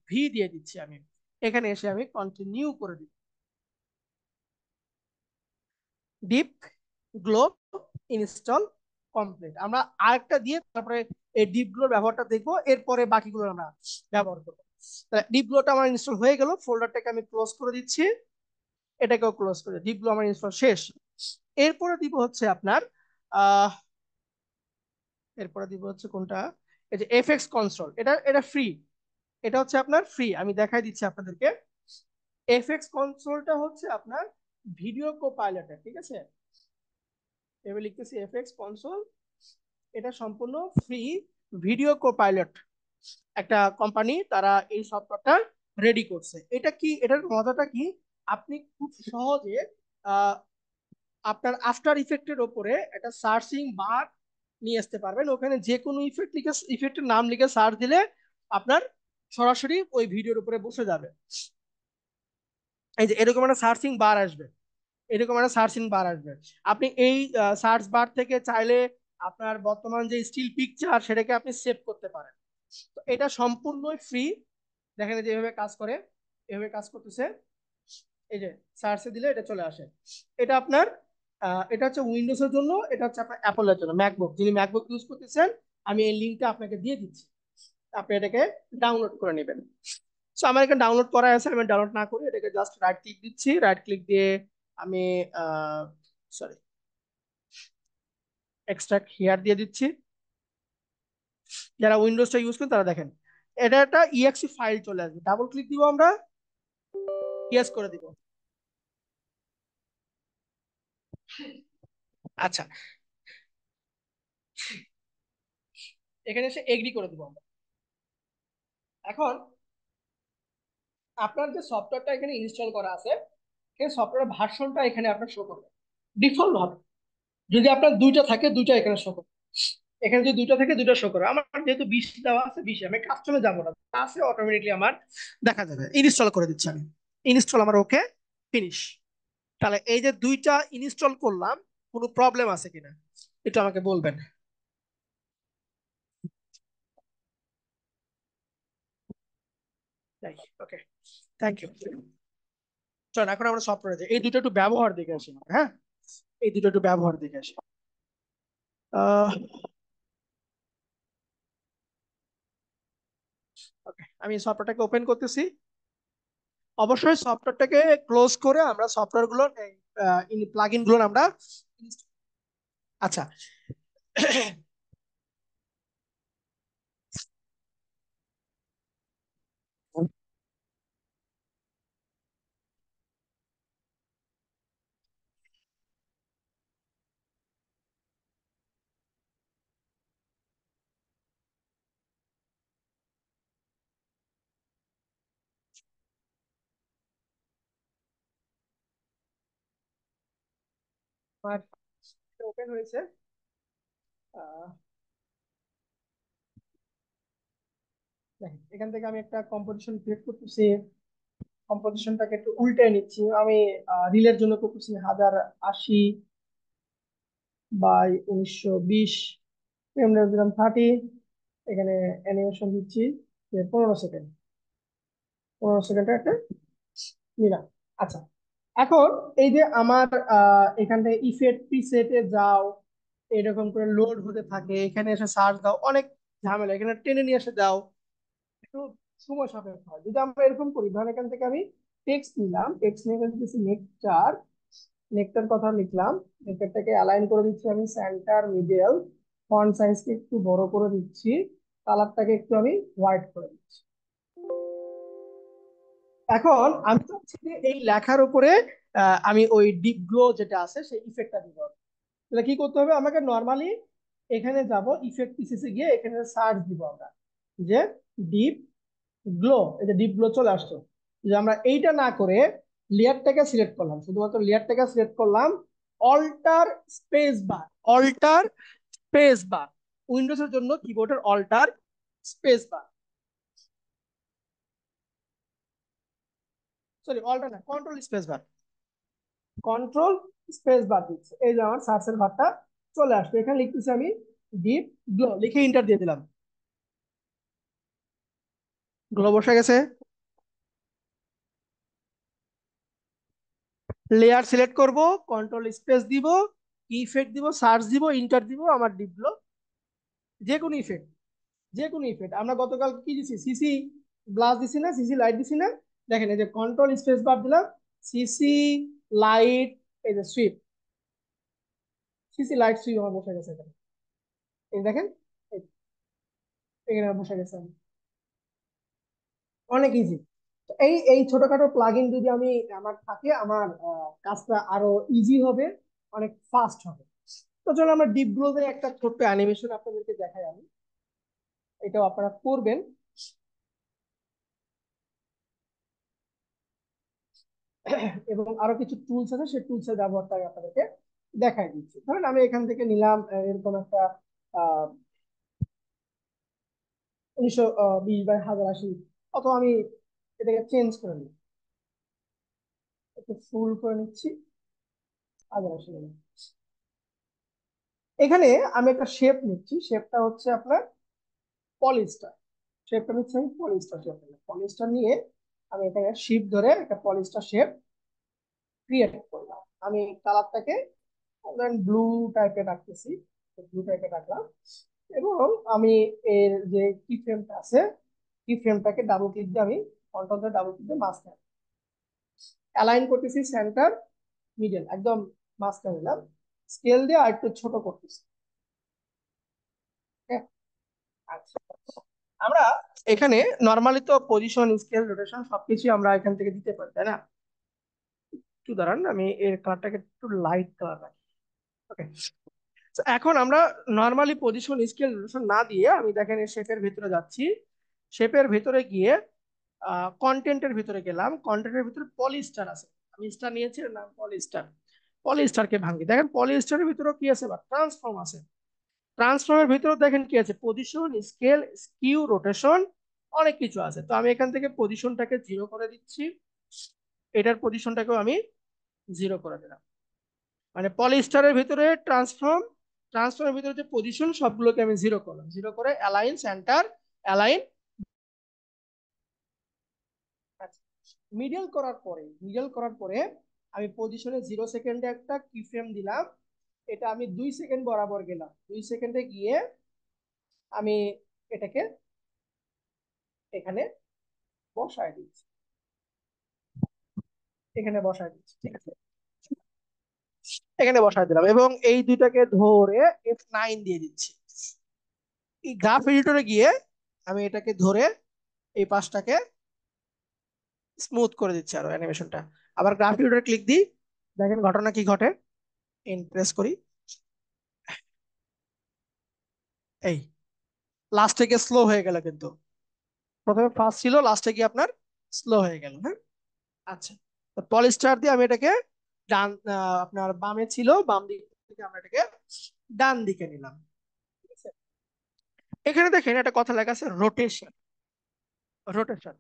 ভি দিয়ে দিচ্ছি আমি। এখানে এসে আমি কন্টিনিউ করে দিই। Deep glow install complete. আমরা আরেকটা দিয়ে তারপরে এই ডিপ গ্লোর ব্যবহারটা দেখবো, এরপরে বাকিগুলো আমরা ব্যবহার করবো। ডিপ গ্লোটা আমার ইনস্টল হয়ে গেল, ফোল্ডারটাকে আমি ক্লোজ করে দিচ্ছি, এটাকেও ক্লোজ করে, ডিপ গ্লো আমার ইনস্টল শেষ। এরপরে দিব হচ্ছে আপনার আহ এরপরে দিব হচ্ছে কোনটা, এই যে এফএক্স কনসোল, এটা এটা ফ্রি, এটা হচ্ছে আপনার ফ্রি, আমি দেখাই দিচ্ছি আপনাদেরকে। এফএক্স কনসোলটা হচ্ছে আপনার ভিডিও কো পাইলটের, ঠিক আছে, এবার লিখতেছি এফএক্স কনসোল, এটা সম্পূর্ণ ফ্রি ভিডিও কো পাইলট একটা কোম্পানি, তারা এই সফটওয়্যারটা রেডি করছে। এটা কি, এটার মজাটা কি, আপনি খুব সহজে আহ, আপনার আফটার ইফেক্টের ওপরে একটা সার্চিং বার নিয়ে আসতে পারবেন। ওখানে যে কোনো ইফেক্ট লিখে, ইফেক্টের নাম লিখে সার্চ দিলে আপনার সরাসরি ওই ভিডিওর উপরে বসে যাবে। এই যে এরকম একটা সার্চিং বার আসবে, এরকম একটা সার্চিং বার আসবে। আপনি এই সার্চ বার থেকে চাইলে আপনার বর্তমান যে স্টিল পিকচার সেটাকে আপনি সেভ করতে পারেন। তো এটা সম্পূর্ণই ফ্রি। দেখেন যে এভাবে কাজ করে, এভাবে কাজ করতেছে, এই যে সার্চে দিলে এটা চলে আসে। এটা আপনার এটা হচ্ছে উইন্ডোজ এর জন্য, এটা হচ্ছে আপনার অ্যাপলের জন্য, ম্যাকবুক, যিনি ম্যাকবুক ইউজ করতেছেন আমি এই লিঙ্কটা আপনাকে দিয়ে দিচ্ছি, আপনি এটাকে ডাউনলোড করে নেবেন। সো আমার এখানে ডাউনলোড করা আছে, আমি ডাউনলোড না করে এটাকে জাস্ট রাইট ক্লিক দিচ্ছি, রাইট ক্লিক দিয়ে আমি সরি এক্সট্রাক্ট হিয়ার দিয়ে দিচ্ছি। যারা উইন্ডোজটা ইউজ করেন তারা দেখেন এটা একটা ইএক্সি ফাইল চলে আসবে, ডাবল ক্লিক দিব আমরা, ইয়েস করে দিব। আচ্ছা, এখানে এসে এগ্রি করে দিব আমরা। এখন আপনার যে সফটওয়্যারটা এখানে ইনস্টল করা আছে, সেই সফটওয়্যার ভার্সনটা এখানে আপনার শো করবে ডিফল্ট ভাবে। যদি আপনার দুইটা থাকে দুইটা এখানে শো করবে, এখানে যদি দুইটা থাকে দুইটা শো করবে। আমার যেহেতু 20 দেওয়া আছে, 20 আমি কাস্টমে যাবো না, আছে অটোমেটিকলি আমার দেখা যাবে। ইনস্টল করে দিচ্ছি আমি, ইনস্টল আমার ওকে, ফিনিশ। তাহলে এই যে দুইটা ইনস্টল করলাম, কোনো প্রবলেম আছে কিনা একটু আমাকে বলবেন। ওকে, থ্যাংক ইউ। চল এখন আমরা সফটওয়্যারে যাই, এই দুটো একটু ব্যবহার দেখে আসি। হ্যাঁ, এই দুটো একটু ব্যবহার দেখে আসি। ওকে, আমি সফটওয়্যারটাকে ওপেন করতেছি। অবশ্যই সফটওয়্যারটাকে ক্লোজ করে আমরা সফটওয়্যার গুলো, প্লাগ ইন গুলো আমরা, আচ্ছা আমার ওপেন হয়েছে। আহ, দেখেন এখান থেকে আমি একটা কম্পোজিশন ক্রিয়েট করতেছি, কম্পোজিশনটাকে একটু উল্টে নিচ্ছি আমি। রিলের জন্য করতেছি 1080 বাই 1920, ফ্রেম রেট দিলাম 30, এখানে অ্যানিমেশন দিচ্ছি যে 15 সেকেন্ড, 15 সেকেন্ডের একটা নিলাম। আচ্ছা, এখন এই যে আমার এখান থেকে ইফেক্ট প্রিসেটে যাও, এরকম করে লোড হতে থাকে, এখানে এসে সার্চ দাও, অনেক ঝামেলা, এখানে টেনে নিয়ে এসে দাও, একটু সময় সাপেক্ষ হয়। যদি আমরা এরকম করি, ধরেন এখান থেকে আমি টেক্সট নিলাম, টেক্সট নিয়ে এখানে দিচ্ছি নেকটার, নেকটার কথা লিখলাম, নেকটারটাকে অ্যালাইন করে দিচ্ছি আমি সেন্টার মিডল, ফন্ট সাইজকে একটু বড় করে দিচ্ছি, কালারটাকে একটু আমি হোয়াইট করে দিচ্ছি। এখন আমি চাচ্ছি যে এই লেখার উপরে আমি ওই ডিপ গ্লো যেটা আছে সেই ইফেক্টটা দিব। তাহলে কি করতে হবে, আমাকে নর্মালি এখানে যাব, ইফেক্ট পিসিসে গিয়ে এখানে সার্চ দিব আমরা যে ডিপ গ্লো, এই যে ডিপ গ্লো চলে আসতো। যে আমরা এইটা না করে লেয়ারটাকে সিলেক্ট করলাম, শুধুমাত্র লেয়ারটাকে সিলেক্ট করলাম, alt space bar, alt space bar, উইন্ডোজের জন্য কিবোর্ডের alt space bar. Sorry alt না, control space bar, control space bar দিচ্ছে, এই যে আমার সার্চের বারটা চলে আসবে। এখানে লিখতেছি আমি ডিপ গ্লো, লিখে ইন্টার দিয়ে দিলাম, গ্লো বসে গেছে। লেয়ার সিলেক্ট করব, কন্ট্রোল স্পেস দিব, ইফেক্ট দিব, সার্চ দিব, ইন্টার দিব, আমার ডিপ গ্লো। যে কোনো ইফেক্ট, যে কোনো ইফেক্ট, আমরা গতকাল কি দিছি, সিসি ব্লাস দিছি না, সিসি লাইট দিছি না, দেখেন এই যে কন্ট্রোল স্পেস বার দিলাম, সিসি লাইট, এই যে সুইপ, সিসি লাইট সুইপ আমার বসে গেছে এখানে, এই দেখেন, এই- এখানে আমার বসে গেছে। অনেক ইজি। এই এই ছোটখাটো প্লাগইন যদি আমি আমার থাকে, আমার কাজটা আরো ইজি হবে, অনেক ফাস্ট হবে। তো চলো আমরা ডিপ গ্লোতে একটা ছোট্ট অ্যানিমেশন আপনাদেরকে দেখাই আমি, এটাও আপনারা করবেন। এবং আরো কিছু টুলস আছে, সেই টুলস এর ব্যবহারটা আমি আপনাদেরকে দেখাই দিচ্ছি। ধরেন আমি এখান থেকে নিলাম এরকম একটা আহ 1920 বাই 1080, অথবা আমি এটাকে চেঞ্জ করে নিই, একটু ফুল করে নিচ্ছি, 1080 নিলাম। এখানে আমি একটা শেপ নিচ্ছি, শেপটা হচ্ছে আপনার পলিস্টার, শেপটা নিচ্ছি আমি পলিস্টার শেপ, পলিস্টার নিয়ে আমি এখানে শিপ ধরে একটা পলিস্টার শেপ ক্রিয়েট করলাম। আমি কালারটাকে ব্লু টাইপের রাখতেছি, ব্লু টাইপের রাখলাম। এবং আমি এর যে কি ফ্রেমটা আছে, কি ফ্রেমটাকে ডাবল ক্লিক দিয়ে আমি কন্ট্রোল দিয়ে ডাবল ক্লিক দিয়ে মাঝখানে অ্যালাইন করতেছি, সেন্টার মিডল একদম মাঝখানে নিলাম, স্কেল দিয়ে আর একটু ছোট করতেছি। হ্যাঁ, আচ্ছা, আমরা এখানে নর্মালি তো পজিশন, স্কেল, রোটেশন সবকিছু আমরা এখান থেকে দিতে পারি, তাই না? একটু দাঁড়ান, আমি এর কালারটাকে একটু লাইট কালার রাখি। ওকে, এখন আমরা নর্মালি পজিশন, স্কেল, রোটেশন না দিয়ে আমি দেখেন শেপের ভিতরে যাচ্ছি, শেপের ভিতরে গিয়ে কন্টেন্টের ভিতরে গেলাম, কন্টেন্টের ভিতরে পলিস্টার আছে, আমি স্টার নিয়েছি, এর নাম পলিস্টার। পলিস্টারকে ভাঙি, দেখেন পলিস্টারের ভিতরে কি আছে, বা ট্রান্সফর্ম আছে, ট্রান্সফর্মের ভিতরে দেখেন কি আছে, পজিশন, স্কেল, স্কিউ, রোটেশন, অনেক কিছু আছে। তো আমি এখান থেকে পজিশনটাকে 0 করে দিচ্ছি, এটার পজিশনটাকেও আমি 0 করে দিলাম। মানে পলিস্টারের ভিতরে ট্রান্সফর্ম, ট্রান্সফর্মের ভিতরে যে পজিশন সবগুলোকে আমি 0 করলাম, 0 করে অ্যালাইন সেন্টার, অ্যালাইন। মিডল করার পরে আমি পজিশনে 0 সেকেন্ডে একটা কি ফ্রেম দিলাম, এটা আমি 2 সেকেন্ড বরাবর গেলাম, 2 সেকেন্ডে গিয়ে আমি এটাকে এখানে বসায় দিচ্ছি, এখানে বসায় দিচ্ছি, ঠিক আছে, এখানে বসায় দিলাম এবং এই দুইটাকে ধরে F9 দিয়ে দিচ্ছি। এই গ্রাফ এডিটরে গিয়ে আমি এটাকে ধরে এই পাশটাকে স্মুথ করে দিচ্ছি আরো অ্যানিমেশনটা। আবার গ্রাফ এডিটরে ক্লিক দিই, দেখেন ঘটনা কি ঘটে, প্রেস করি, এই লাস্টে গিয়ে স্লো হয়ে গেল, কিন্তু প্রথমে ফাস্ট ছিল, লাস্টে গিয়ে আপনার স্লো হয়ে গেল। হ্যাঁ, আচ্ছা, তো পলিস্টার দিয়ে আমি এটাকে ডান, আপনার বামে ছিল, বাম দিক থেকে আমরা এটাকে ডান দিকে নিলাম, ঠিক আছে? এখানে দেখেন একটা কথা লেখা আছে রোটেশন, রোটেশন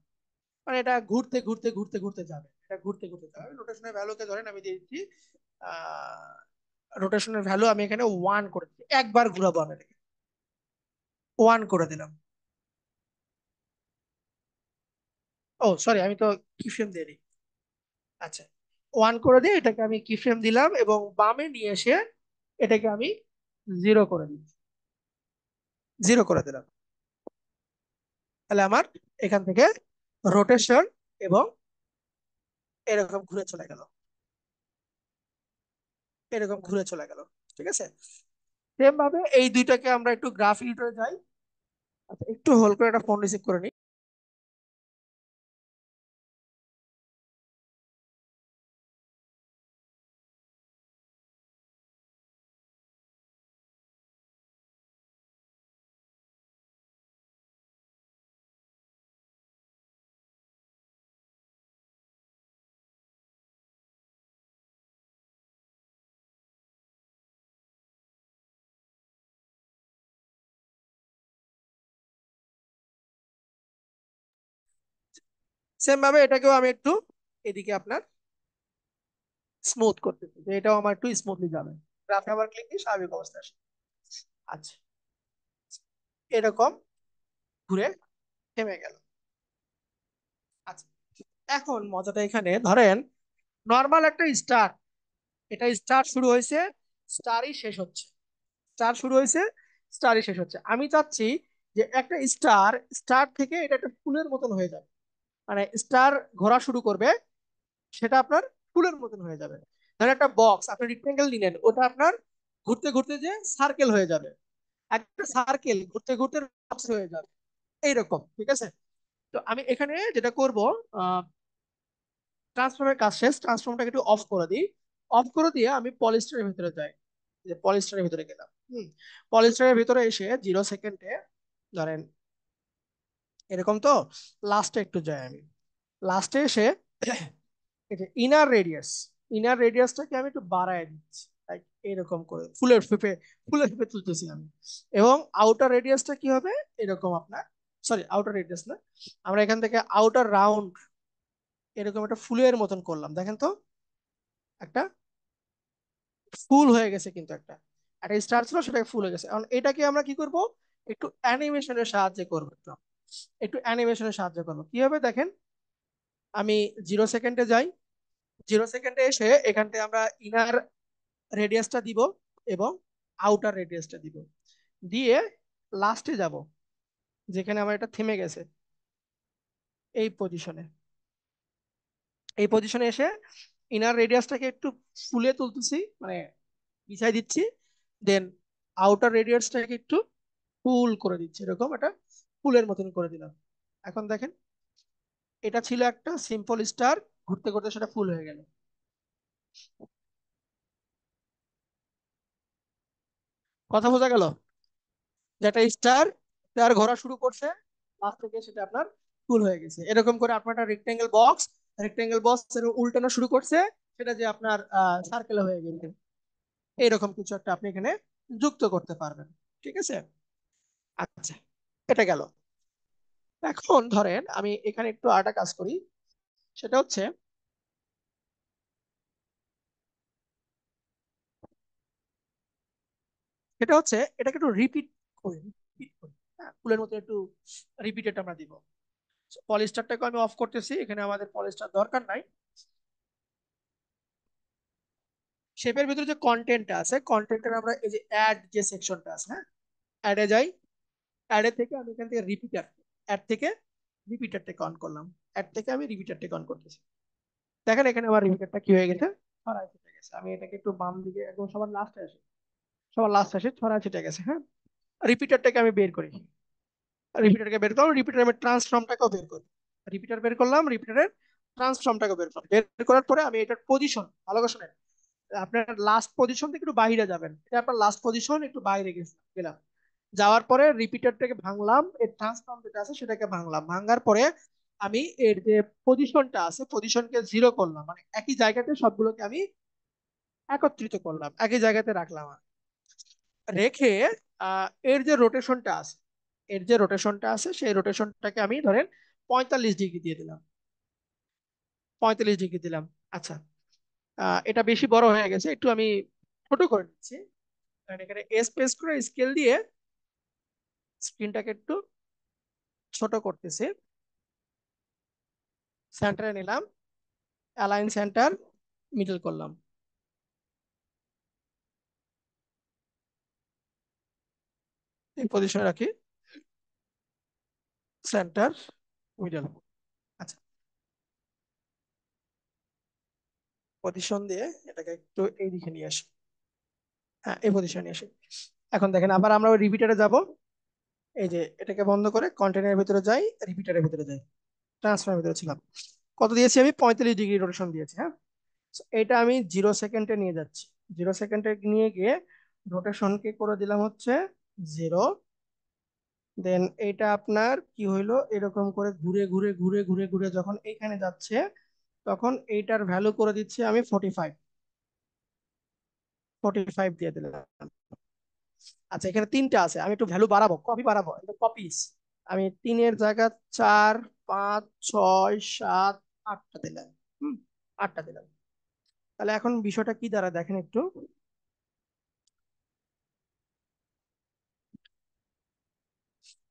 মানে এটা ঘুরতে ঘুরতে ঘুরতে ঘুরতে যাবে, এটা ঘুরতে ঘুরতে যাবে। রোটেশনের ভ্যালুকে ধরেন আমি দিয়ে দিচ্ছি, রোটেশনের ভ্যালু আমি এখানে 1 করে দিচ্ছি, একবার ঘুরাবো আমি এটাকে, 1 করে দিলাম। ও সরি, আমি তো কি ফ্রেম দিয়ে দিই, আচ্ছা, 1 করে দিয়ে এটাকে আমি কি ফ্রেম দিলাম এবং বামে নিয়ে এসে এটাকে আমি 0 করে দিচ্ছি, 0 করে দিলাম। তাহলে আমার এখান থেকে রোটেশন এবং এরকম ঘুরে চলে গেল, এরকম ঘুরে চলে গেল, ঠিক আছে? সেম ভাবে এই দুইটাকে আমরা একটু গ্রাফ এডিটরে যাই। আচ্ছা, একটু হোল্ড করে একটা ফোন রিসিভ করে নিই। সেম ভাবে এটাকেও আমি একটু এদিকে আপনার স্মুথ করতেছি, যে এটাও আমার একটু স্মুথলি যাবে। গ্রাফে আবার ক্লিক দিয়ে স্বাভাবিক অবস্থায় আসে। আচ্ছা, এরকম ঘুরে থেমে গেল। আচ্ছা, এখন মজাটা এখানে ধরেন নর্মাল একটা স্টার, এটা স্টার শুরু হয়েছে, স্টারই শেষ হচ্ছে, স্টার শুরু হয়েছে, স্টারই শেষ হচ্ছে। আমি চাচ্ছি যে একটা স্টার, স্টার থেকে এটা একটা ফুলের মতন হয়ে যাবে, মানে স্টার ঘোরা শুরু করবে, সেটা আপনার ফুলের মতন হয়ে যাবে। ধরেন একটা বক্স আপনি রেক্টেঙ্গেল নিলেন, ওটা আপনার ঘুরতে ঘুরতে যে সার্কেল হয়ে যাবে, একটা সার্কেল ঘুরতে ঘুরতে বক্স হয়ে যাবে, এইরকম। ঠিক আছে, তো আমি এখানে যেটা করব, ট্রান্সফর্মের কাজ শেষ, ট্রান্সফর্মটাকে একটু অফ করে দিই। অফ করে দিয়ে আমি পলিস্টারের ভিতরে যাই, যে পলিস্টারের ভিতরে গেলাম। পলিস্টারের ভিতরে এসে 0 সেকেন্ডে ধরেন এরকম, তো লাস্টে একটু যাই আমি, লাস্টে এসে এই যে ইনার রেডিয়াস, ইনার রেডিয়াসটাকে আমি একটু বাড়ায় দিচ্ছি, লাইক এরকম করে ফুলের ফেপে, ফুলের ফেপে তুলতেছি আমি। এবং আউটার রেডিয়াসটা কি হবে, এরকম আপনার, সরি আউটার রেডিয়াস না, আমরা এখান থেকে আউটার রাউন্ড এরকম একটা ফুলের মতন করলাম, দেখেন তো একটা ফুল হয়ে গেছে, কিন্তু একটা একটা স্টার ছিল সেটাকে ফুল হয়ে গেছে। এখন এটাকে আমরা কি করব, একটু অ্যানিমেশনের সাহায্যে করবো, একটু একটু অ্যানিমেশনের সাহায্যে করবো। কি হবে দেখেন, আমি 0 সেকেন্ডে যাই, 0 সেকেন্ডে এসে এখান থেকে আমরা ইনার রেডিয়াসটা দিব এবং আউটার রেডিয়াসটা দিব, দিয়ে লাস্টে যাব যেখানে আমার এটা থেমে গেছে, এই পজিশনে, এই পজিশনে এসে ইনার রেডিয়াসটাকে একটু ফুলে তুলতেছি, মানে বিছাই দিচ্ছি, দেন আউটার রেডিয়াসটাকে একটু ফুল করে দিচ্ছি, এরকম একটা ফুলের মতন করে দিলাম। এখন দেখেন, এটা ছিল একটা সিম্পল স্টার, ঘুরতে ঘুরতে সেটা ফুল হয়ে গেল। কথা বোঝা গেল, যে একটা স্টার, স্টার ঘোরা শুরু করছে, লাস্ট থেকে সেটা আপনার ফুল হয়ে গেছে। এরকম করে আপনার একটা রেক্টেঙ্গেল বক্স, রেক্টেঙ্গেল বক্স উল্টানো শুরু করছে, সেটা যে আপনার সার্কেল হয়ে গেছে, এইরকম কিছু একটা আপনি এখানে যুক্ত করতে পারবেন। ঠিক আছে, আচ্ছা, এটা গেল। এখন ধরেন আমি এখানে একটু আরেকটা কাজ করি, সেটা হচ্ছে, সেটা হচ্ছে এটাকে একটু রিপিট করি, রিপিট করি, হ্যাঁ ফুলের মতো একটু রিপিটেড আমরা দিব। পলিস্টারটাকে আমি অফ করতেছি, এখানে আমাদের পলিস্টার দরকার নাই। শেপের ভিতরে যে কন্টেন্টটা আছে, কন্টেন্টের আমরা এই যে অ্যাড যে সেকশনটা আছে, হ্যাঁ অ্যাডে যাই, অ্যাডে থেকে আমি এখান থেকে রিপিটার, অ্যাড থেকে রিপিটারটাকে অন করলাম, অ্যাড থেকে আমি রিপিটারটাকে অন করতেছি। দেখেন এখানে আমার রিপিটারটা কি হয়ে গেছে, ছড়ায় ছিটে গেছে। আমি এটাকে একটু বাম দিকে একদম সবার লাস্টে আসি, সবার লাস্ট আসে, ছড়ায় ছিটে গেছে। হ্যাঁ, রিপিটারটাকে আমি বের করি, রিপিটারকে বের করলাম, রিপিটার আমি ট্রান্সফর্মটাকেও বের করি, রিপিটার বের করলাম, রিপিটারের ট্রান্সফর্মটাকে বের করলাম। বের করার পরে আমি এটার পজিশন ভালো করে শোনেন, আপনার লাস্ট পজিশন থেকে একটু বাইরে যাবেন, এটা আপনার লাস্ট পজিশন, একটু বাইরে গেলাম, যাওয়ার পরে রিপিটারটাকে ভাঙলাম, এর ট্রান্সফর্ম যেটা আছে সেটাকে ভাঙলাম, ভাঙার পরে আমি এর যে পজিশনটা আছে পজিশনকে 0 করলাম, মানে একই জায়গাতে সবগুলোকে আমি একত্রিত করলাম, একই জায়গাতে রাখলাম, রেখে এর যে রোটেশনটা আছে, এর যে রোটেশনটা আছে সেই রোটেশনটাকে আমি ধরেন 45 ডিগ্রি দিয়ে দিলাম, 45 ডিগ্রি দিলাম। আচ্ছা, এটা বেশি বড় হয়ে গেছে, একটু আমি ছোট করে নিচ্ছি, কারণ এখানে স্পেস করে স্কেল দিয়ে স্ক্রিনটাকে একটু ছোট করতেছি, সেন্টারে নিলাম, অ্যালাইন সেন্টার, মিডল করলাম, এই পজিশনে রাখি, সেন্টার, মিডল। আচ্ছা, পজিশন দিয়ে এটাকে একটু এই দিকে নিয়ে আসি, হ্যাঁ এই পজিশনে নিয়ে আসি। এখন দেখেন আবার আমরা ওই রিপিটারে যাব, এই যে এটাকে বন্ধ করে কন্টেনারের ভিতরে যাই, রিপিটারের ভিতরে যাই, ট্রান্সফারের ভিতরে ছিলাম, কত দিয়েছি আমি 45 ডিগ্রি রোটেশন দিয়েছি। হ্যাঁ, So, এটা আমি 0 সেকেন্ডে নিয়ে যাচ্ছি, 0 সেকেন্ডে নিয়ে গিয়ে রোটেশনকে করে দিলাম হচ্ছে 0। দেন এটা আপনার কি হইলো, এরকম করে ঘুরে ঘুরে ঘুরে ঘুরে ঘুরে যখন এইখানে যাচ্ছে, তখন এইটার ভ্যালু করে দিচ্ছি আমি 45, 45 দিয়ে দিলাম। আচ্ছা, এখানে তিনটা আছে, আমি একটু ভ্যালু বাড়াবো, কপি বাড়াবো, এটা কপিস, আমি 3-এর জায়গা 4, 5, 6, 7, 8টা দিলাম। হুম, 8টা দিলাম। তাহলে এখন বিষয়টা কি দাঁড়ায় দেখেন একটু।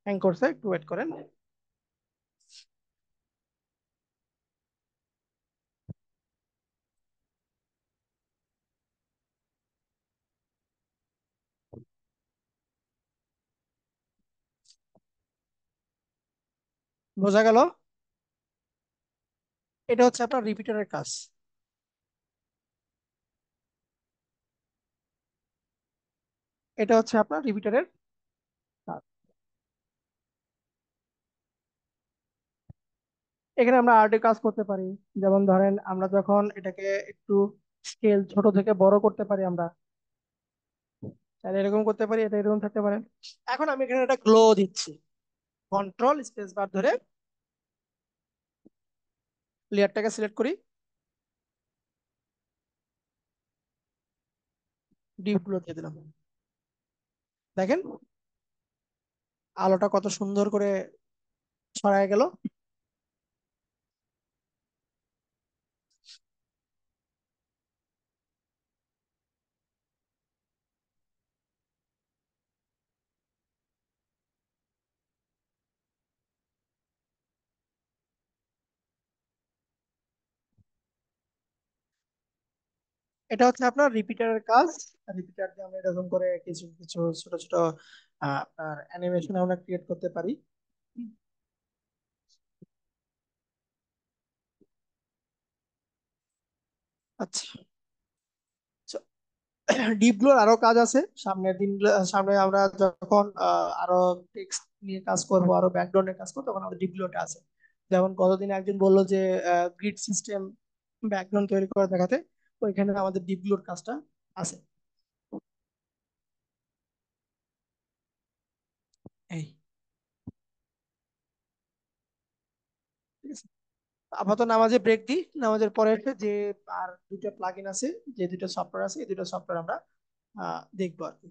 হ্যাং করছে, একটু ওয়েট করেন। বোঝা গেল? এটা হচ্ছে আপনার রিপিটারের কাজ। এটা হচ্ছে আপনার রিপিটারের কাজ। এখানে আমরা আর্টে কাজ করতে পারি। যেমন ধরেন আমরা যখন এটাকে একটু স্কেল ছোট থেকে বড় করতে পারি আমরা, চাইলে এরকম করতে পারি, এটা এরকম থাকতে পারে। এখন আমি এখানে একটা গ্লো দিচ্ছি, কন্ট্রোল স্পেস বার ধরে লেয়ারটাকে সিলেক্ট করি, ডিপ গ্লো দিয়ে দিলাম। দেখেন আলোটা কত সুন্দর করে ছড়ায় গেল। এটা হচ্ছে আপনার রিপিটারের কাজ। রিপিটার দিয়ে আমরা এরকম করে কিছু কিছু ছোট ছোট আপনার অ্যানিমেশন আমরা ক্রিয়েট করতে পারি। আচ্ছা, ডিপ গ্লোর আরো কাজ আছে সামনের দিন। সামনে আমরা যখন আরো টেক্সট নিয়ে কাজ করব, আরো ব্যাকগ্রাউন্ডে কাজ করবো, তখন আমাদের ডিপ গ্লোটা আছে। যেমন কতদিন একজন বললো যে গ্রিড সিস্টেম ব্যাকগ্রাউন্ড তৈরি করে দেখাতে, ওইখানে আমাদের ডিপ গ্লোর কাজটা আছে। এই, ঠিক আছে। আপাতত নামাজে ব্রেক দিই, নামাজের পরে এসে যে আর দুইটা প্লাগইন আছে, যে দুইটা সফটওয়্যার আছে, এই দুটো সফটওয়্যার আমরা দেখবো আর কি।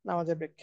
নামাজের ব্রেক।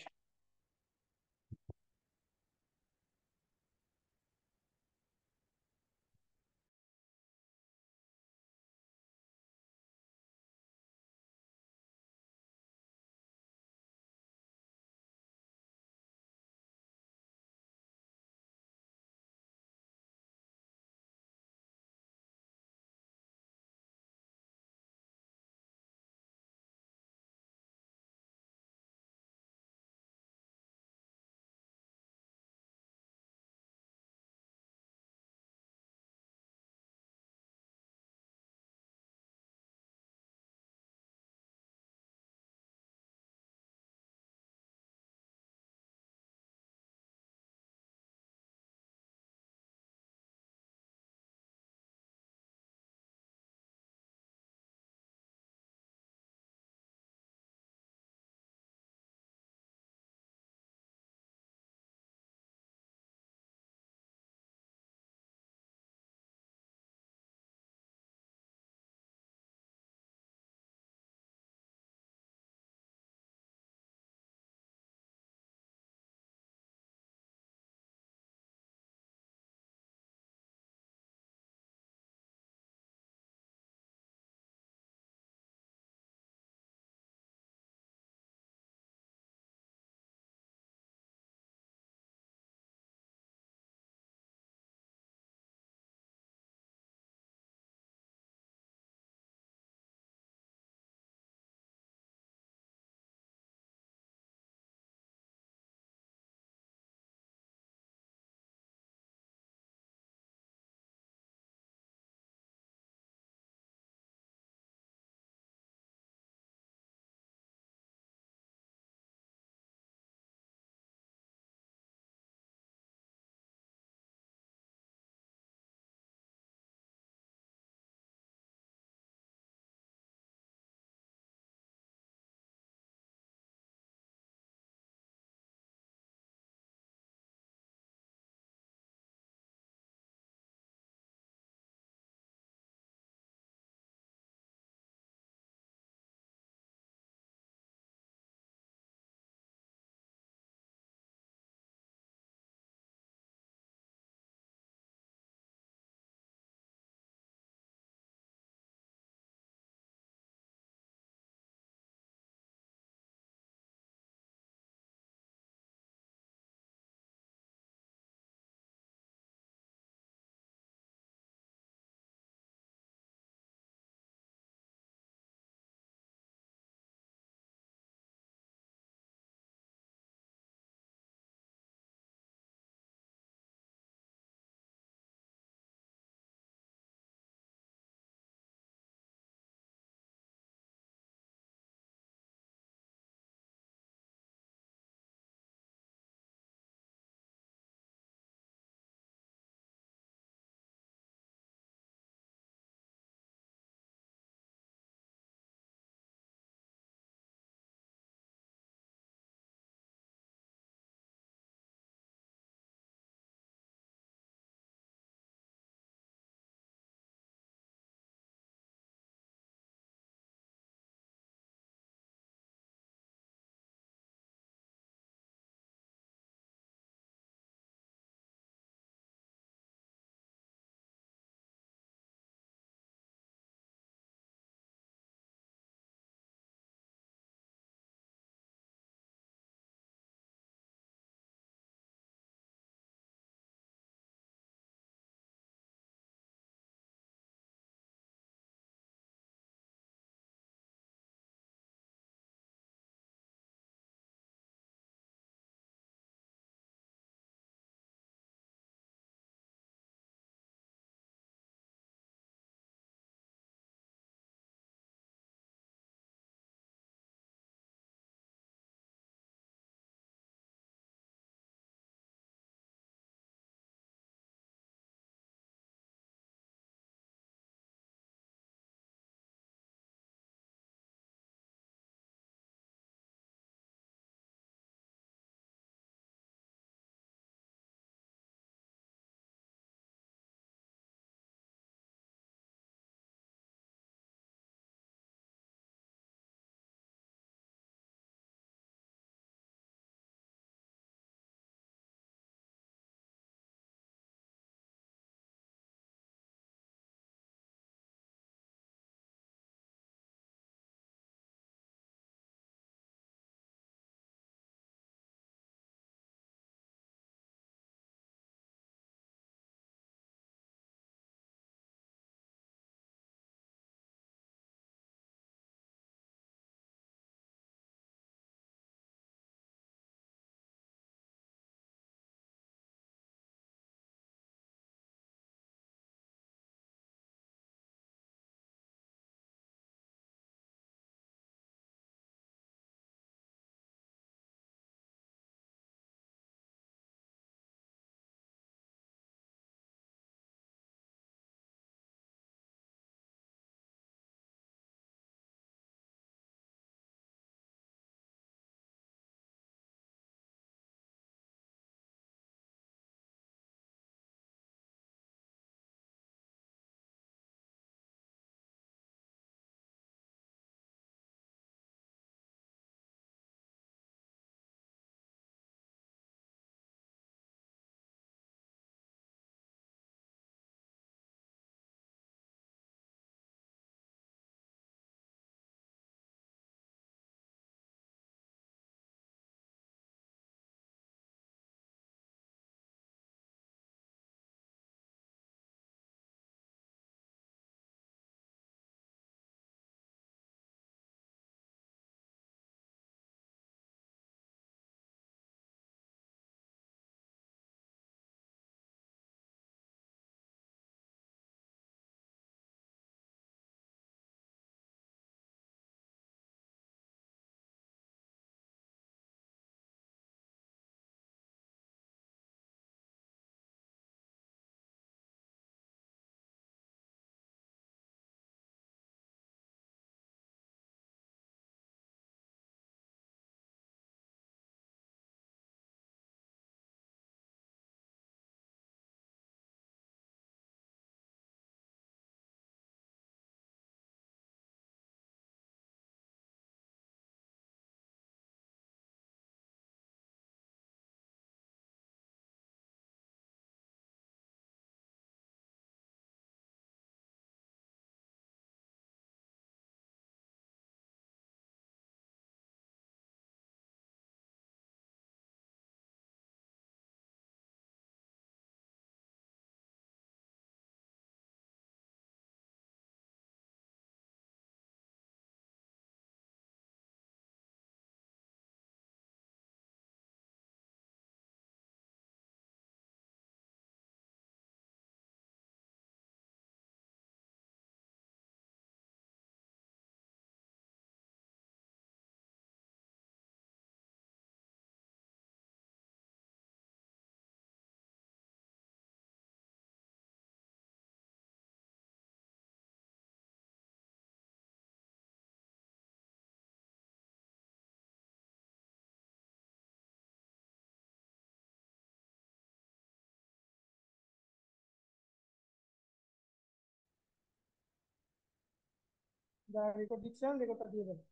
যারা রেকর্ড দিচ্ছেন রেকর্ডটা দিয়ে দেবেন।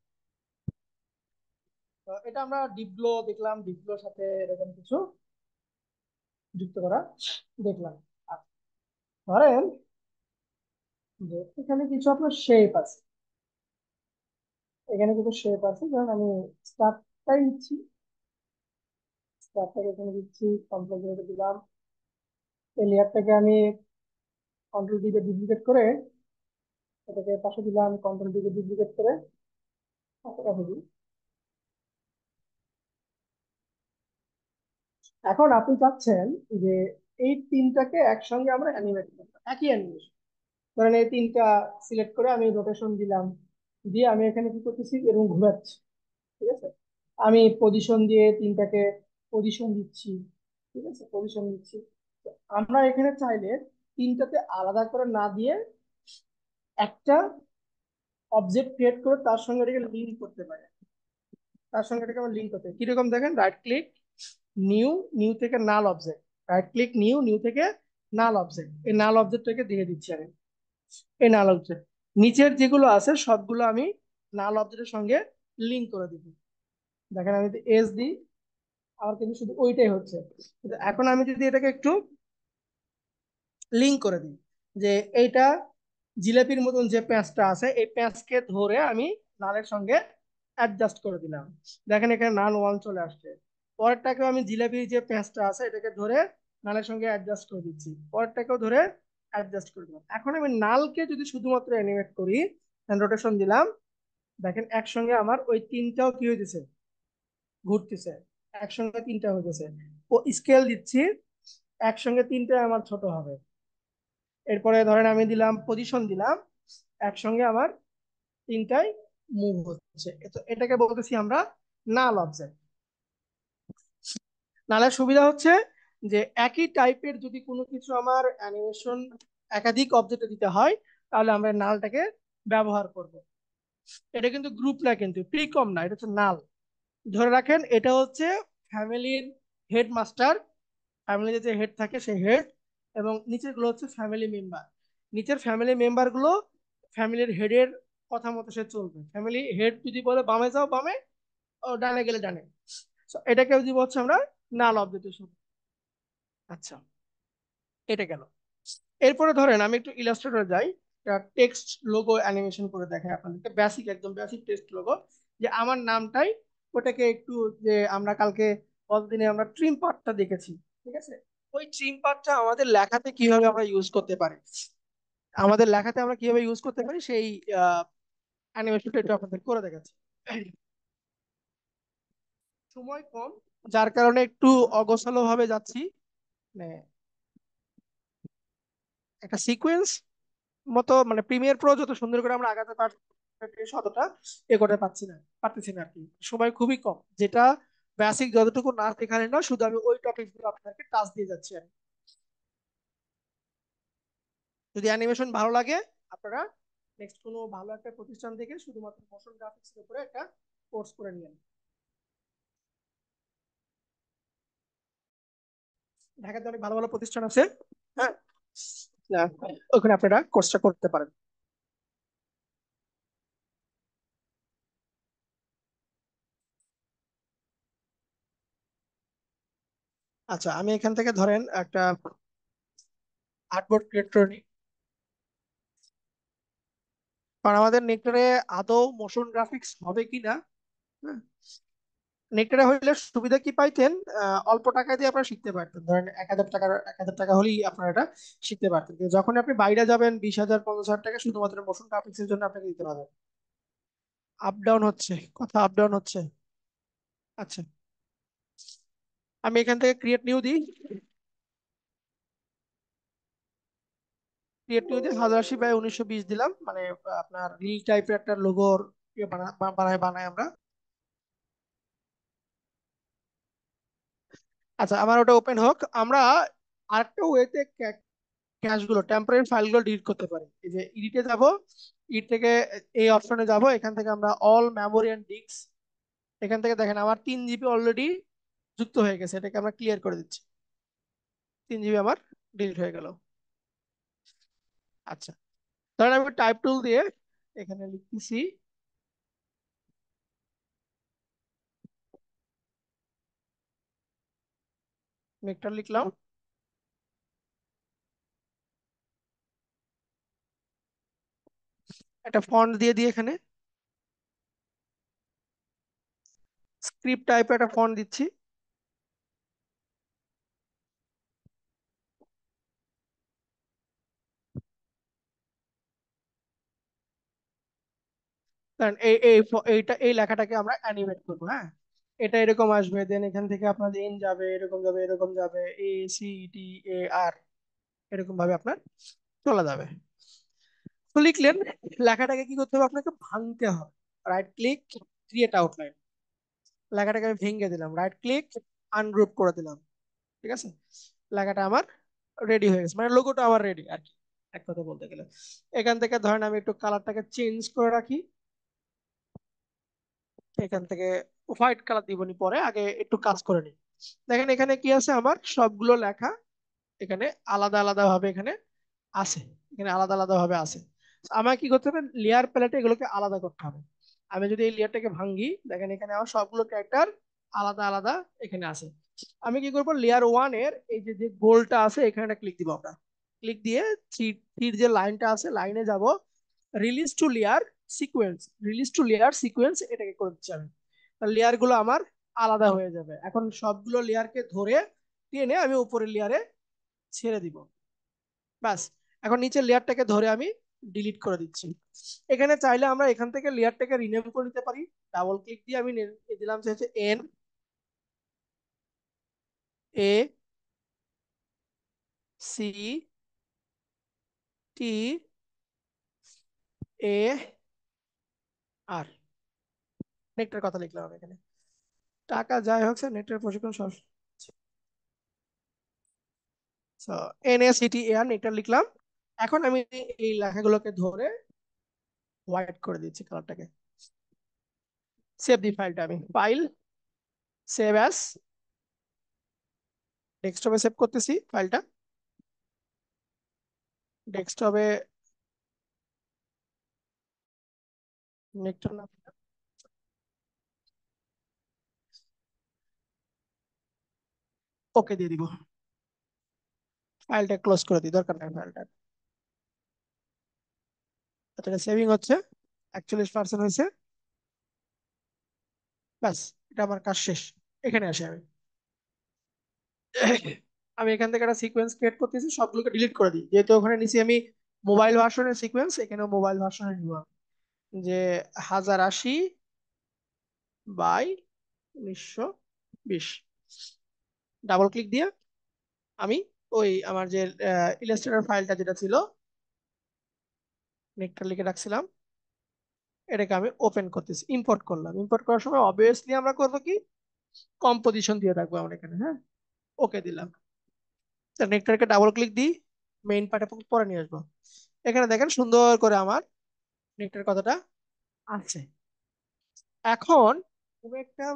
তো এটা আমরা ডিপগ্লো দেখলাম, ডিপগ্লোর সাথে এরকম কিছু যুক্ত করা দেখলাম। আর ধরেন যে এখানে কিছু আপনার শেপ আছে, এখানে কিছু শেপ আছে, যেমন আমি স্টার্টটাই দিচ্ছি, স্টার্টটাকে এখানে দিচ্ছি, কন্ট্রোল করে দিলাম। এই লেয়ারটাকে আমি কন্ট্রোল দিকে ডুপ্লিকেট করে এটাকে পাশে দিলাম, কন্ট্রোল দিকে ডুপ্লিকেট করে পাশে দিই। এখন আপনি চাচ্ছেন যে এই তিনটাকে একসঙ্গে আমরা অ্যানিমেট করবো, একই অ্যানিমেশন। ধরেন এই তিনটা সিলেক্ট করে আমি রোটেশন দিলাম, দিয়ে আমি এখানে কি করতেছি, এরকম ঘুরাচ্ছি, ঠিক আছে। আমি পজিশন দিয়ে তিনটাকে পজিশন দিচ্ছি, ঠিক আছে, পজিশন দিচ্ছি। তো আমরা এখানে চাইলে তিনটাতে আলাদা করে না দিয়ে একটা অবজেক্ট ক্রিয়েট করে তার সঙ্গে এটাকে লিঙ্ক করতে পারি। তার সঙ্গে এটাকে আমরা লিঙ্ক করতে পারি কিরকম দেখেন, রাইট ক্লিক নিউ, নিউ থেকে নাল object, right click new, new থেকে নাল অবজেক্ট, এই নাল অবজেক্টটাকে দিয়ে দিচ্ছি আমি। এই নাল অবজেক্ট নিচের যেগুলো আছে সবগুলো আমি নাল অবজেক্টের সঙ্গে লিঙ্ক করে দিব। দেখেন আমি যদি এস দিই, আমার কিন্তু শুধু ওইটাই হচ্ছে। কিন্তু এখন আমি যদি এটাকে একটু লিঙ্ক করে দিই, যে এইটা জিলাপির মতন যে প্যাঁচটা আছে এই প্যাঁচকে ধরে আমি নালের সঙ্গে অ্যাডজাস্ট করে দিলাম, দেখেন এখানে নাল ওয়ান চলে আসছে। পরেরটাকেও আমি জিলাপির যে প্যাঁচটা আছে এটাকে ধরে নালের সঙ্গে অ্যাডজাস্ট করে দিচ্ছি, পরেরটাকেও ধরে অ্যাডজাস্ট করে দিলাম। এখন আমি নালকে যদি শুধুমাত্র অ্যানিমেট করি, রোটেশন দিলাম, দেখেন একসঙ্গে আমার ওই তিনটাও কি হইতেছে, ঘুরতেছে, একসঙ্গে তিনটা হইতেছে। ও স্কেল দিচ্ছি, একসঙ্গে তিনটা আমার ছোট হবে। এরপরে ধরেন আমি দিলাম পজিশন দিলাম, একসঙ্গে আমার তিনটাই মুভ হচ্ছে। তো এটাকে বলতেছি আমরা নাল অবজেক্ট। নালের সুবিধা হচ্ছে যে একই টাইপের যদি কোনো কিছু আমার অ্যানিমেশন একাধিক অবজেক্টে দিতে হয়, তাহলে আমরা নালটাকে ব্যবহার করব। এটা কিন্তু গ্রুপ না, কিন্তু প্রিকম না, এটা হচ্ছে নাল। ধরে রাখেন এটা হচ্ছে ফ্যামিলির হেডমাস্টার, ফ্যামিলিতে যে হেড থাকে সেই হেড, এবং নিচের গুলো হচ্ছে ফ্যামিলি মেম্বার। নিচের ফ্যামিলি মেম্বার গুলো ফ্যামিলির হেডের কথা মতো সে চলবে। ফ্যামিলি হেড যদি বলে বামে যাও বামে, ও ডানে গেলে ডানে। So এটাকে দিব হচ্ছে আমরা নাল অবজেক্টের। আচ্ছা, এটা গেল। এরপরে ধরেন আমি একটু ইলাস্ট্রেটরে যাই, টেক্সট লোগো অ্যানিমেশন করে দেখাই আপনাদেরকে, বেসিক একদম বেসিক টেক্সট লোগো। যে আমার নামটাই ওটাকে একটু, যে আমরা কালকে গতদিনে আমরা ট্রিম পার্টটা দেখেছি, ঠিক আছে, ওই ট্রিম পার্টটা আমাদের লেখাতে কিভাবে আমরা ইউজ করতে পারি, আমাদের লেখাতে আমরা কিভাবে ইউজ করতে পারি সেই অ্যানিমেশনটা একটু আপনাদের করে দেখাচ্ছি। সময় কম, যার কারণে একটু অগোছালো ভাবে যাচ্ছি, মানে একটা সিকোয়েন্স মতো, মানে প্রিমিয়ার প্রো যত সুন্দর করে আমরা আগাতে পারছি ততটা এ করতে পারতেছি না আর কি, সময় খুবই কম। যেটা বেসিক যতটুকু না শেখালে না, শুধু আমি ওই টপিক গুলো আপনাদেরকে টাচ দিয়ে যাচ্ছি আর কি। যদি অ্যানিমেশন ভালো লাগে, আপনারা নেক্সট কোনো ভালো একটা প্রতিষ্ঠান থেকে শুধুমাত্র মোশন গ্রাফিক্স এর উপরে একটা কোর্স করে নিন। ঢাকাতে অনেক ভালো ভালো প্রতিষ্ঠান আছে, হ্যাঁ, না, ওখানে আপনারা কোর্সটা করতে পারেন। আচ্ছা, আমি এখান থেকে ধরেন একটা আর্টবোর্ড ক্রিয়েট করে নিই, কারণ আমাদের নেটে আদৌ মোশন গ্রাফিক্স হবে কিনা। হ্যাঁ, নেটে হইলে সুবিধা কি পাইতেন, অল্প টাকা দিয়ে আপনারা শিখতে পারতেন, ধরেন 1,000 টাকা হলেই আপনারা এটা শিখতে পারতেন। কিন্তু যখন আপনি বাইরে যাবেন 20,000 50,000 টাকা শুধুমাত্র মোশন গ্রাফিক্স এর জন্য আপনাকে দিতে হবে। আপ ডাউন হচ্ছে, কথা আপ ডাউন হচ্ছে। আচ্ছা, আমি এখান থেকে ক্রিয়েট নিউ দিই, ক্রিয়েট নিউ দিয়ে 1080 বাই 1920 দিলাম, মানে আপনার রিল টাইপের একটা লোগোর বানায় বানায় আমরা। আচ্ছা, আমার ওটা ওপেন হোক, আমরা আরেকটা ওয়েতে ক্যাশগুলো টেম্পোরারি ফাইলগুলো ডিলিট করতে পারি। এই যে এডিটে যাব, এডিট থেকে এই অপশনে যাব, এখান থেকে আমরা অল মেমোরি এন্ড ডিস্ক, এখান থেকে দেখেন আমার 3 জিবি অলরেডি যুক্ত হয়ে গেছে, এটাকে আমরা ক্লিয়ার করে দিচ্ছি, 3 জিবি আমার ডিলিট হয়ে গেল। আচ্ছা, ধরেন আমি টাইপ টুল দিয়ে এখানে লিখতেছি নেকটার লিখলাম। একটা ফন্ট দিয়ে দিই এখানে, স্ক্রিপ্ট টাইপের একটা ফন্ট দিচ্ছি। কারণ এই লেখাটাকে আমরা অ্যানিমেট করবো, হ্যাঁ। এটা এরকম আসবে, দেন এখান থেকে আপনার এন যাবে, এরকম যাবে, এরকম যাবে, ACTAR, এরকম ভাবে আপনার চলা যাবে। তো লিখলেন, লেখাটাকে কি করতে হবে, আপনাকে ভাঙতে হবে। রাইট ক্লিক, ক্রিয়েট আউটলাইন, লেখাটাকে আমি ভেঙে দিলাম, রাইট ক্লিক, আনগ্রুপ করে দিলাম, ঠিক আছে। লেখাটা আমার রেডি হয়ে গেছে, মানে লোগোটা আমার রেডি আর কি, এক কথা বলতে গেলে। এখান থেকে ধরেন আমি একটু কালারটাকে চেঞ্জ করে রাখি, এখান থেকে হোয়াইট কালার দিবনি, পরে আগে একটু কাজ করে নিই। দেখেন এখানে কি আছে, আমার সবগুলো লেখা এখানে আলাদা আলাদা ভাবে এখানে আছে, এখানে আলাদা আলাদা ভাবে আছে। আমার কি করতে হবে, লেয়ার প্যালেটে এগুলোকে আলাদা করতে হবে। আমি যদি এই লেয়ারটাকে ভাঙি, দেখেন এখানে আমার সবগুলো ক্যারেক্টার আলাদা আলাদা এখানে আছে। আমি কি করবো, লেয়ার ওয়ান এর এই যে যে গোলটা আছে এখানে ক্লিক দিব আমরা, ক্লিক দিয়ে থ্রির যে লাইনটা আছে লাইনে যাব, release to layer sequence, release to layer sequence এটাকে করে দিচ্ছি আমি। লেয়ার গুলো আমার আলাদা হয়ে যাবে। এখন সবগুলো লেয়ারকে ধরে টেনে আমি উপরের লেয়ারে ছেড়ে দিব, ব্যাস। এখন নিচের লেয়ারটাকে ধরে আমি ডিলিট করে দিচ্ছি। এখানে চাইলে আমরা এখান থেকে লেয়ারটাকে রিনেম করে নিতে পারি। ডাবল ক্লিক দিয়ে আমি দিলাম হচ্ছে NACTAR, নেটের কথা লিখলাম আমি এখানে, টাকা যাই হোক স্যার, নেটের প্রশিক্ষণ সব। NACTAR, নেটটা লিখলাম। এখন আমি এই লেখাগুলোকে ধরে হোয়াইট করে দিচ্ছি কালারটাকে। সেভ দি ফাইলটা, আমি ফাইল, সেভ অ্যাস, ডেস্কটপে সেভ করতেছি ফাইলটা, ডেস্কটপে নেকটার নাম, ওকে দিয়ে দিব, ফাইলটা ক্লোজ করে দিই, দরকার নাই ফাইলটা। আচ্ছা, সেভিং হচ্ছে, 41% হয়েছে, ব্যাস। এটা আমার কাজ শেষ। এখানে আসি আমি, আমি এখান থেকে একটা সিকোয়েন্স ক্রিয়েট করতেছি, সবগুলোকে ডিলিট করে দিই, যেহেতু ওখানে নিচে আমি মোবাইল ভার্সনের সিকোয়েন্স, এখানেও মোবাইল ভার্সনের নিব আমি। যে 1080 বাই 1920, ডাবল ক্লিক দিয়ে আমি ওই আমার যে ইলাস্ট্রেটর ফাইলটা যেটা ছিল, নেকটা লিখে রাখছিলাম, এটাকে আমি ওপেন করতেছি, ইম্পোর্ট করলাম। ইম্পোর্ট করার সময় অবভিয়াসলি আমরা করবো কি, কম্পোজিশন দিয়ে রাখবো আমরা এখানে, হ্যাঁ। ওকে দিলাম, নেকটাকে ডাবল ক্লিক দিই, মেইন পার্টে পরে নিয়ে আসবো। এখানে দেখেন সুন্দর করে আমার নেকটার কথাটা আছে। এখন কোন একটা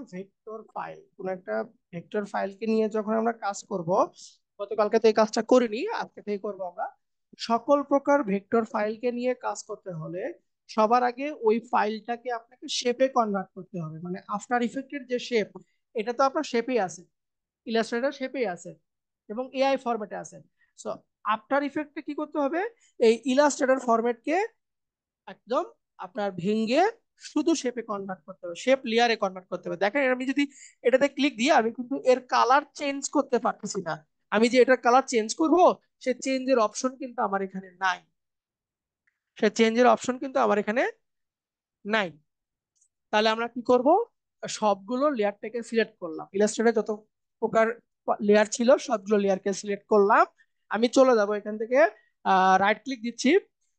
ভেক্টর ফাইলকে নিয়ে যখন আমরা কাজ করব, গতকালকে তো এই কাজটা করিনি, আজকে থেকে করবো আমরা। সকল প্রকার ভেক্টর ফাইলকে নিয়ে কাজ করতে হলে সবার আগে ওই ফাইলটাকে আপনাকে শেপে কনভার্ট করতে হবে। মানে আফটার ইফেক্টের যে শেপ, এটা তো আপনার শেপেই আছে, ইলাস্ট্রেটর শেপেই আছে এবং এআই ফরম্যাটে আছে। সো আফটার ইফেক্টে কি করতে হবে, এই ইলাস্ট্রেটর ফরম্যাটকে একদম আপনার ভেঙে শুধু শেপে কনভার্ট করতে হবে, শেপ লেয়ারে কনভার্ট করতে হবে। দেখেন আমি যদি এটাতে ক্লিক দিই, আমি কিন্তু এর কালার চেঞ্জ করতে পারতেছি না। আমি যে এটার কালার চেঞ্জ করব, সে চেঞ্জের অপশন কিন্তু আমার এখানে নাই, সে চেঞ্জের অপশন কিন্তু আমার এখানে নাই। তাহলে আমরা কি করব, সবগুলো লেয়ারটাকে সিলেক্ট করলাম, ইলাস্ট্রেটরে যত প্রকার লেয়ার ছিল সবগুলো লেয়ারকে সিলেক্ট করলাম। আমি চলে যাব এখান থেকে, রাইট ক্লিক দিচ্ছি,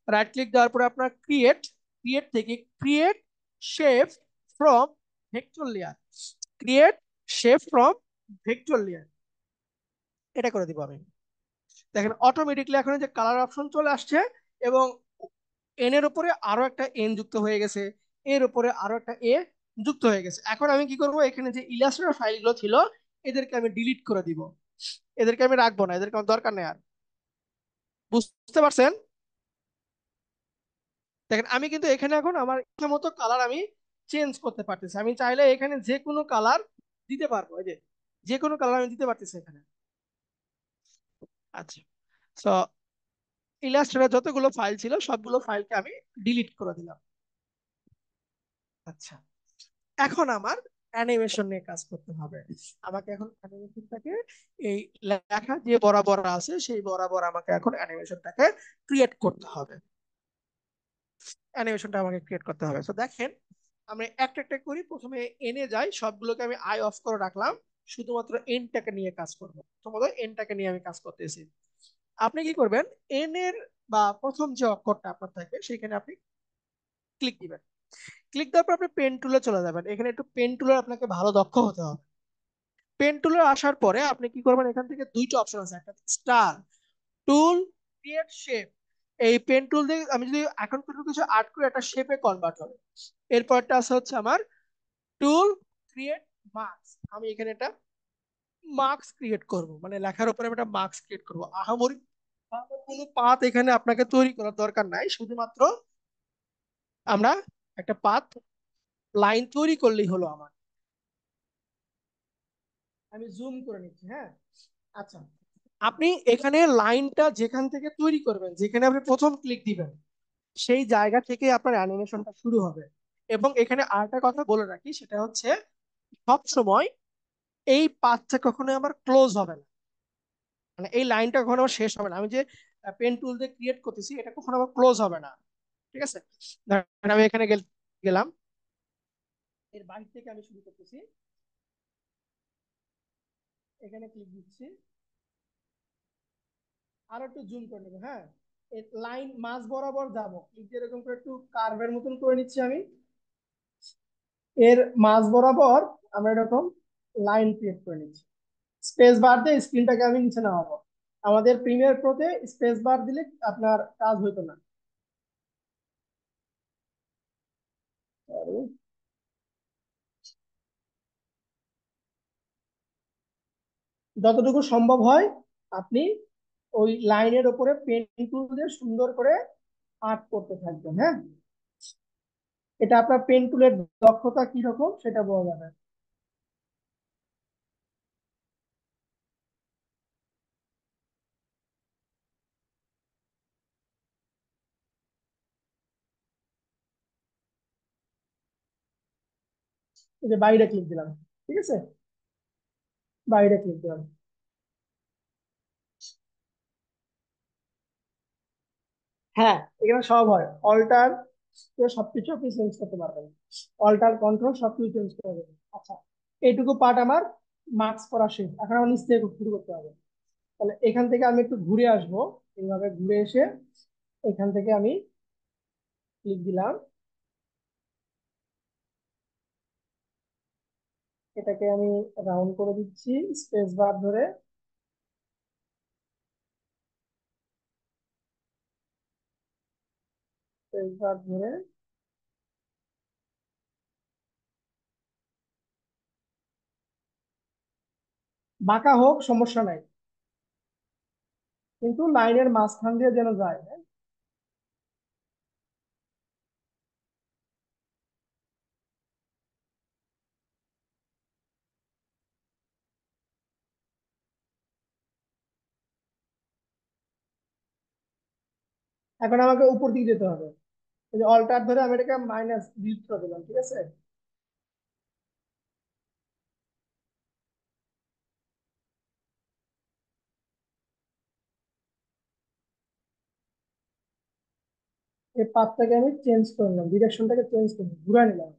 রাইট ক্লিক দেওয়ার পরে আপনার ক্রিয়েট, ক্রিয়েট থেকে create shape from vector layer, create shape from vector layer, এটা করে দিব আমি। দেখেন অটোমেটিকলি এখন যে কালার অপশন চলে আসছে, এবং এন এর উপরে আরো একটা এন যুক্ত হয়ে গেছে, এর উপরে আরো একটা এ যুক্ত হয়ে গেছে। এখন আমি কি করব, এখানে যে ইলাস্ট্রেটর ফাইলগুলো ছিল এদেরকে আমি ডিলিট করে দিব, এদেরকে আমি রাখবো না, এদেরকে আমার দরকার নেই আর। বুঝতে পারছেন? দেখেন আমি কিন্তু এখানে এখন আমার ইচ্ছা মতো কালার আমি চেঞ্জ করতে পারতেছি। আমি চাইলে এখানে যে কোনো কালার দিতে পারবো, এই যে কোনো কালার আমি দিতে পারতেছি এখানে। আচ্ছা, তো ইলাস্ট্রেটর যতগুলো ফাইল ছিল সবগুলো ফাইলকে আমি ডিলিট করে দিলাম। আচ্ছা, এখন আমার অ্যানিমেশন নিয়ে কাজ করতে হবে। আমাকে এখন অ্যানিমেশনটাকে, এই লেখা যে বরাবর আছে সেই বরাবর আমাকে এখন অ্যানিমেশনটাকে ক্রিয়েট করতে হবে। অ্যানিমেশনটা আমাকে ক্রিয়েট করতে হবে। তো দেখেন আমরা একটা একটা করি। প্রথমে এনে যাই, সবগুলোকে আমি আই অফ করে রাখলাম, শুধুমাত্র এনটাকে নিয়ে কাজ করবো। প্রথমত এনটাকে নিয়ে আমি কাজ করতেছি। আপনি কি করবেন, এন এর বা প্রথম যে অক্ষরটা আপনার থাকবে সেখানে আপনি ক্লিক দিবেন। ক্লিক দেওয়ার পর আপনি পেন টুলে চলে যাবেন। এখানে একটু পেন টুলের আপনাকে ভালো দক্ষ হতে হবে। পেন টুলে আসার পরে আপনি কি করবেন, এখান থেকে দুইটা অপশন আছে, একটা স্টার টুল, ক্রিয়েট শেপ। এই পেন টুল দিয়ে আমি যদি এখন কোনো কিছু আর্ট করে একটা শেপে কনভার্ট হবে। এরপরটা আছে হচ্ছে আমার টুল, ক্রিয়েট মার্কস। আমি এখানে একটা মার্কস ক্রিয়েট করব, মানে লেখার উপরে আমি একটা মার্কস ক্রিয়েট করব। আহামরি কোনো পাথ এখানে আপনাকে তৈরি করার দরকার নাই, শুধুমাত্র আমরা একটা পাথ লাইন তৈরি করলেই হলো আমার। আমি জুম করে নিচ্ছি, হ্যাঁ। আচ্ছা, আপনি এখানে লাইনটা যেখান থেকে তৈরি করবেন, যেখানে আপনি প্রথম ক্লিক দিবেন, সেই জায়গা থেকে আপনার অ্যানিমেশনটা শুরু হবে। এবং এখানে আরেকটা কথা বলে রাখি, সেটা হচ্ছে সব সময় এই পাথটা কখনো আমার ক্লোজ হবে না, মানে এই লাইনটা কখনো আমার শেষ হবে না। আমি যে পেন টুল দিয়ে ক্রিয়েট করতেছি এটা কখনো আমার ক্লোজ হবে না, ঠিক আছে। ধরেন আমি এখানে গেলাম, এর বাইরে থেকে আমি শুরু করতেছি, এখানে ক্লিক দিচ্ছি, আরো একটু জুম করে নেবো, হ্যাঁ। লাইন মাঝ বরাবর যাবো, ক্লিক দিয়ে এরকম করে একটু কার্ভের মতন করে নিচ্ছি আমি। এর মাঝ বরাবর আমরা এরকম লাইন ক্রিয়েট করে নিচ্ছি। স্পেস বার দিয়ে স্ক্রিনটাকে আমি নিচে নামাবো। আমাদের প্রিমিয়ার প্রোতে স্পেস বার দিলে আপনার কাজ হইতো না। Sorry। যতটুকু সম্ভব হয় আপনি ওই লাইনের উপরে পেন টুল দিয়ে সুন্দর করে আর্ট করতে থাকবেন, হ্যাঁ। এটা আপনার পেন টুলের দক্ষতা কিরকম সেটা বোঝা যাবে। এই যে বাইরে ক্লিক দিলাম, ঠিক আছে, বাইরে ক্লিক দিলাম। হ্যাঁ, এখানে সব হয়। অল্টার সবকিছু আপনি চেঞ্জ করতে পারবেন, অল্টার কন্ট্রোল সবকিছু চেঞ্জ করে দেবেন। আচ্ছা, এইটুকু পার্ট আমার মার্কস করা শেষ। এখন আমার নিচ থেকে শুরু করতে হবে। তাহলে এখান থেকে আমি একটু ঘুরে আসবো, এইভাবে ঘুরে এসে এখান থেকে আমি ক্লিক দিলাম। এটাকে আমি রাউন্ড করে দিচ্ছি স্পেস বার ধরে। স্পেস বার ধরে বাঁকা হোক সমস্যা নাই, কিন্তু লাইনের মাঝখান দিয়ে যেন যায়, হ্যাঁ? এখন আমাকে উপর দিকে যেতে হবে। এই যে অল্টার ধরে আমি এটাকে মাইনাস ডিলিট করে দিলাম, ঠিক আছে। এই পাথটাকে আমি চেঞ্জ করলাম, ডিরেকশনটাকে চেঞ্জ করলাম, ঘুরে নিলাম।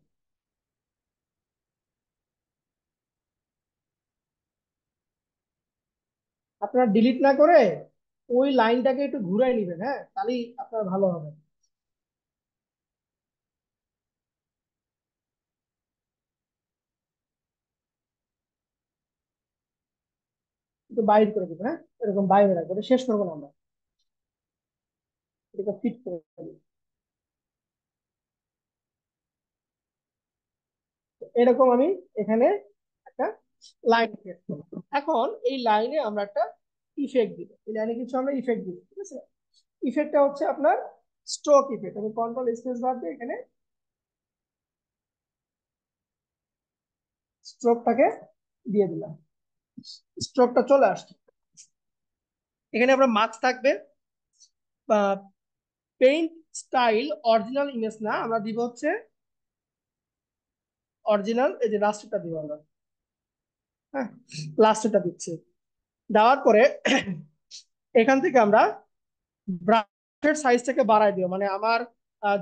আপনারা ডিলিট না করে ওই লাইনটাকে একটু ঘুরাই নিবেন, হ্যাঁ, তাহলেই আপনার ভালো হবে। একটু বাইর করে দিবেন, হ্যাঁ, এরকম বাইরে রাখবো, এটা শেষ করবো না আমরা, এটাকে ফিট করে দিই। তো এরকম আমি এখানে একটা লাইন ক্রিয়েট করবো। এখন এই লাইনে আমরা একটা ইফেক্ট দিব, এই লাইনে কিছু আমরা ইফেক্ট দিব, ঠিক আছে। ইফেক্টটা হচ্ছে আপনার স্ট্রোক ইফেক্ট, আমি কন্ট্রোল স্পেস বার দিয়ে এখানে স্ট্রোকটাকে দিয়ে দিলাম, স্ট্রোকটা চলে আসছে। এখানে আমরা মার্কস থাকবে, পেইন্ট স্টাইল অরিজিনাল ইমেজ না, আমরা দিব হচ্ছে অরিজিনাল, এই যে লাস্টটা দিব আমরা, হ্যাঁ লাস্টটা দিচ্ছি। দেওয়ার পরে এখান থেকে আমরা ব্রাশের সাইজটাকে বাড়াই দিও, মানে আমার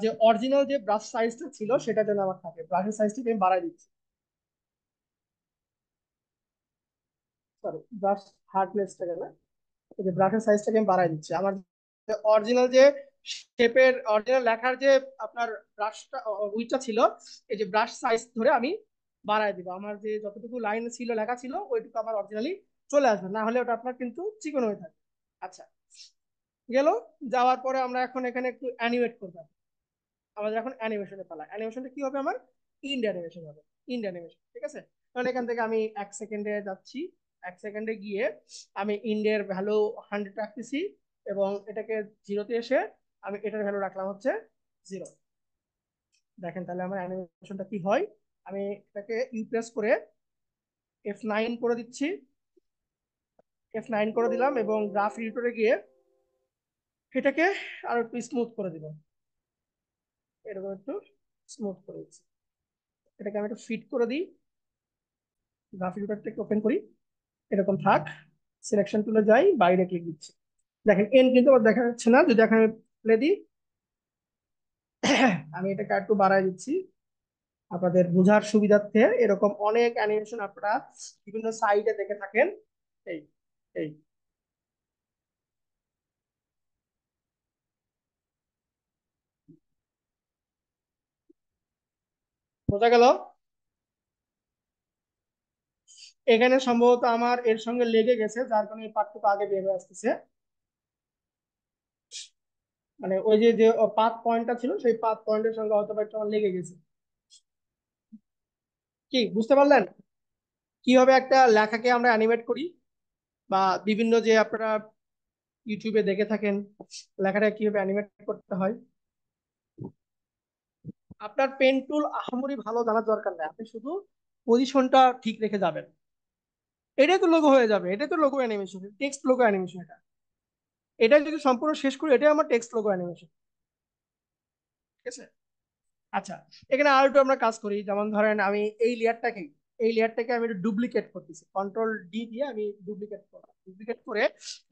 যে অরিজিনাল যে ব্রাশ সাইজটা ছিল সেটা যেন আমার থাকে, ব্রাশের সাইজটাকে আমি বাড়াই দিচ্ছি, সরি ব্রাশ হার্ডনেসটাকে না, এই যে ব্রাশের সাইজটাকে আমি বাড়াই দিচ্ছি। আমার অরিজিনাল যে শেপের অরিজিনাল লেখার যে আপনার ব্রাশটা উইটা ছিল, এই যে ব্রাশ সাইজ ধরে আমি বাড়াই দিব, আমার যে যতটুকু লাইন ছিল লেখা ছিল ওইটুকু আমার অরিজিনালি চলে আসবে, না হলে ওটা আপনার কিন্তু চিকন হয়ে থাকে। আচ্ছা গেল, যাওয়ার পরে আমরা এখন এখানে একটু অ্যানিমেট করবো, আমাদের এখন অ্যানিমেশনে পালা। অ্যানিমেশনটা কি হবে আমার, ইন্ড অ্যানিমেশন হবে, ইন্ড অ্যানিমেশন, ঠিক আছে। কারণ এখান থেকে আমি 1 সেকেন্ডে যাচ্ছি, 1 সেকেন্ডে গিয়ে আমি ইন্ডের ভ্যালু 100 রাখতেছি, এবং এটাকে 0-তে এসে আমি এটার ভ্যালু রাখলাম হচ্ছে 0। দেখেন তাহলে আমার অ্যানিমেশনটা কি হয়, আমি এটাকে প্রেস করে F9 করে দিচ্ছি, F9 করে দিলাম, এবং গ্রাফ এডিটরে গিয়ে এটাকে আরো একটু স্মুথ করে দিব, এরকম একটু স্মুথ করে দিচ্ছি। এটাকে আমি একটু ফিট করে দিই, গ্রাফ এডিটরটাকে ওপেন করি, এরকম থাক। সিলেকশন টুলে যাই, বাইরে ক্লিক দিচ্ছি, দেখেন এন কিন্তু আবার দেখা যাচ্ছে না, যদি এখানে প্লে দিই আমি এটাকে একটু বাড়াই দিচ্ছি আপনাদের বোঝার সুবিধার্থে। এরকম অনেক অ্যানিমেশন আপনারা বিভিন্ন সাইটে দেখে থাকেন। এই এই বোঝা গেল? এখানে সম্ভবত আমার এর সঙ্গে লেগে গেছে, যার কারণে এই পার্টটুকু আগে বের হয়ে আসতেছে, মানে ওই যে যে পাথ পয়েন্টটা ছিল সেই পাথ পয়েন্টের সঙ্গে হয়তো বা একটু আমার লেগে গেছে। কি বুঝতে পারলেন কিভাবে একটা লেখাকে আমরা অ্যানিমেট করি, বা বিভিন্ন যে আপনারা ইউটিউবে দেখে থাকেন লেখাটা কিভাবে অ্যানিমেট করতে হয়? আপনার পেন টুল আহামরি ভালো জানার দরকার নেই, আপনি শুধু পজিশনটা ঠিক রেখে যাবেন, এটাই তো লোগো হয়ে যাবে, এটাই তো logo animation, text logo animation. এটা এটা যদি সম্পূর্ণ শেষ করি এটাই আমার টেক্সট লোগো অ্যানিমেশন, ঠিক আছে। আচ্ছা এখানে আর একটু আমরা কাজ করি, যেমন ধরেন আমি এই লেয়ারটাকে আমি একটু ডুপ্লিকেট করতেছি, কন্ট্রোল ডি দিয়ে আমি ডুপ্লিকেট করলাম, ডুপ্লিকেট করে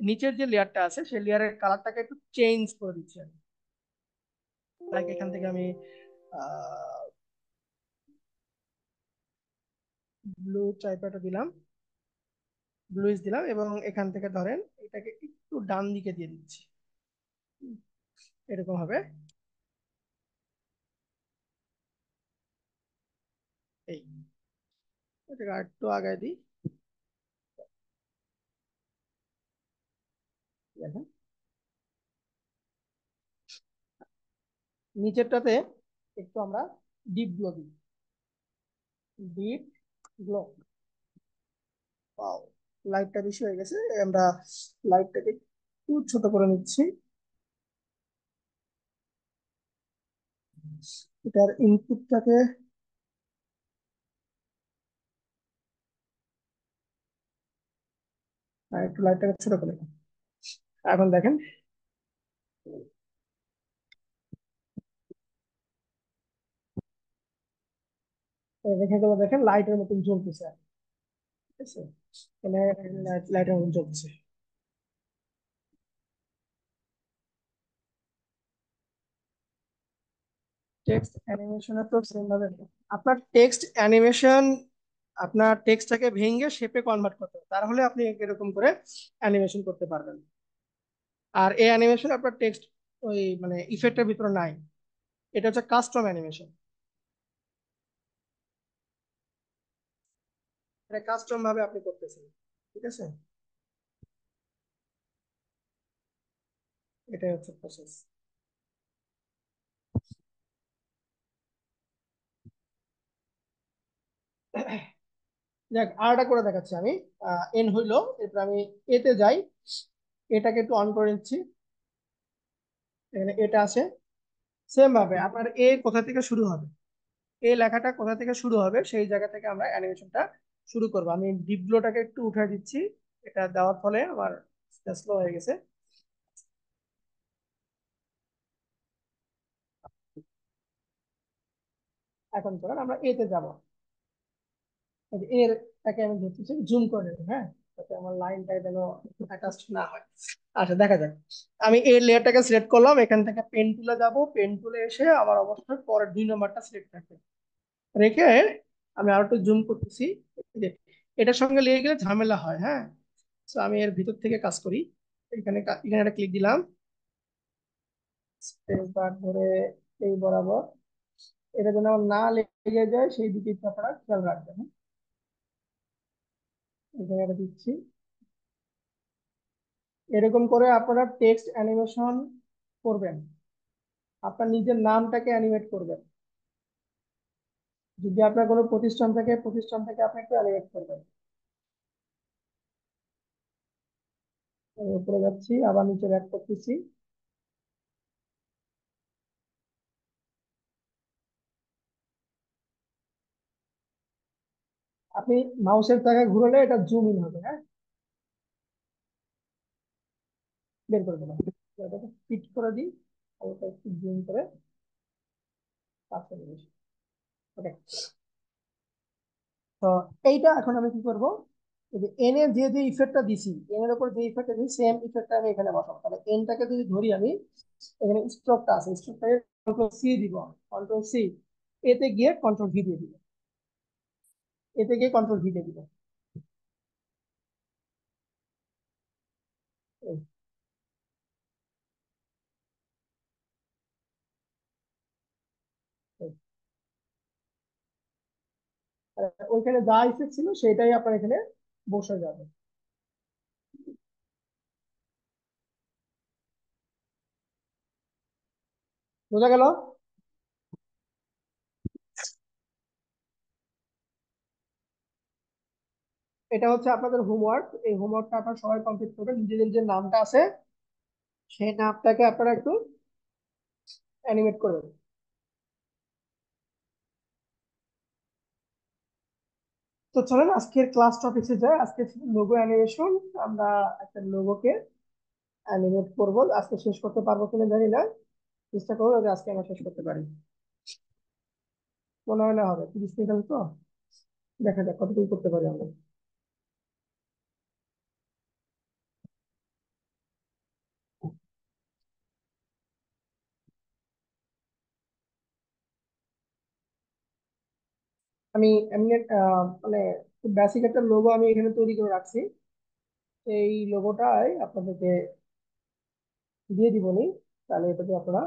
নিচের যে লেয়ারটা আছে সেই লেয়ারের কালারটাকে একটু চেঞ্জ করে দিচ্ছি আমি। লাইক এখান থেকে আমি ব্লু টাইপের দিলাম, ব্লুইস দিলাম, এবং এখান থেকে ধরেন এটাকে একটু ডান দিকে দিয়ে দিচ্ছি, এরকম হবে। এই এটাকে আর একটু আগায় দিই, দেখেন নিচেরটাতে একটু আমরা ডিপ গ্লো দিই, ডিপ গ্লো। পাও লাইটটা বেশি হয়ে গেছে, আমরা লাইটটাকে একটু ছোট করে নিচ্ছি, এটার ইনপুটটাকে একটু লাইটটাকে ছোট করে নিই। এখন দেখেন দেখে গেল, দেখেন লাইটের মতন জ্বলতেছে, ঠিক আছে, এখানে লাইটের মতন জ্বলছে। টেক্সট অ্যানিমেশনে তো সেম ভাবে আপনার টেক্সট অ্যানিমেশন, আপনার টেক্সটটাকে ভেঙে শেপে কনভার্ট করতে হবে, তাহলে আপনি এরকম করে অ্যানিমেশন করতে পারবেন। আর এই অ্যানিমেশন আপনার টেক্সট ওই মানে ইফেক্টের ভিতরে নাই, এটা হচ্ছে কাস্টম অ্যানিমেশন, এটা কাস্টম ভাবে আপনি করতেছেন, ঠিক আছে, এটাই হচ্ছে প্রসেস। যাক আরটা করে দেখাচ্ছি আমি। এন হইলো, এরপর আমি এতে যাই, এটাকে একটু অন করে নিচ্ছি, এখানে এটা আছে, সেম ভাবে আপনার এ কোথা থেকে শুরু হবে, এই লেখাটা কোথা থেকে শুরু হবে সেই জায়গা থেকে আমরা অ্যানিমেশনটা শুরু করব। আমি ডিপ গ্লোটাকে একটু উঠাই দিচ্ছি, এটা দেওয়ার ফলে আমার স্লো হয়ে গেছে। এখন চলেন আমরা এতে যাব। এর তাকে আমি ধরতেছি, জুম করে নেব, হ্যাঁ, যাতে আমার লাইনটা যেন অ্যাটাচ না হয়। আচ্ছা দেখা যাক, আমি এই লেয়ারটাকে সিলেক্ট করলাম, এখান থেকে পেন টুলে যাব, পেন টুলে এসে আমার অবশ্যই পরের 2 নম্বরটা সিলেক্ট থাকবে, রেখে আমি আরো একটু জুম করতেছি। এই যে, এটার সঙ্গে লেগে গেলে ঝামেলা হয়, হ্যাঁ। তো আমি এর ভিতর থেকে কাজ করি, এখানে এখানে একটা ক্লিক দিলাম, স্পেস বার ধরে এই বরাবর, এটা যেন আমার না লেগে যায় সেই দিকে একটু আপনারা খেয়াল রাখবেন, হ্যাঁ? এখানে এটা দিচ্ছি। এরকম করে আপনারা টেক্সট অ্যানিমেশন করবেন, আপনার নিজের নামটাকে অ্যানিমেট করবেন। যদি আপনার কোনো প্রতিষ্ঠান থাকে, প্রতিষ্ঠান থেকে আপনি একটু অ্যানিমেট করবেন। আমি উপরে যাচ্ছি, আবার নিচে ব্যাক করতেছি। আপনি মাউসের জায়গায় ঘুরলে এটা জুম ইন হবে, হ্যাঁ, বের করে দেবেন। এটাকে ফিট করে দিই, হালকা একটু জুম করে পাঁচটা জিনিস। ওকে, তো এইটা এখন আমি কি করব, এই যে এন এর যে যে ইফেক্টটা দিছি, এন এর উপর যে ইফেক্টটা দিছি সেম ইফেক্টটা আমি এখানে বসাবো। তাহলে এনটাকে যদি ধরি আমি, এখানে স্ট্রোকটা আছে, স্ট্রোকটাকে কন্ট্রোল সি দিব, কন্ট্রোল সি, এতে গিয়ে কন্ট্রোল ভি দিয়ে দিব, এতে গিয়ে কন্ট্রোল ভি দিয়ে দিব। এই, এই। আর ওইখানে যা ইফেক্ট ছিল সেটাই আপনার এখানে বসে যাবে। বোঝা গেল? এটা হচ্ছে আপনাদের হোমওয়ার্ক, এই হোমওয়ার্কটা আপনারা সবাই কমপ্লিট করবেন। নিজেদের যে নামটা আছে সেই নামটাকে আপনারা একটু অ্যানিমেট করবেন। তো চলেন আজকের ক্লাস টপিকে যাই। আজকে ছিল লোগো অ্যানিমেশন। আমরা একটা লোগোকে অ্যানিমেট করব, আজকে শেষ করতে পারবো কিনা জানি না, চেষ্টা করবো যাতে আজকে আমরা শেষ করতে পারি। মনে হয় না হবে, 30 মিনিট হবে তো, দেখা যাক কতটুকু করতে পারি আমরা। আমি এমনি মানে খুব বেসিক একটা লোগো আমি এখানে তৈরি করে রাখছি, এই লোগোটাই আপনাদেরকে দিয়ে দিব নি, তাহলে এটাতে আপনারা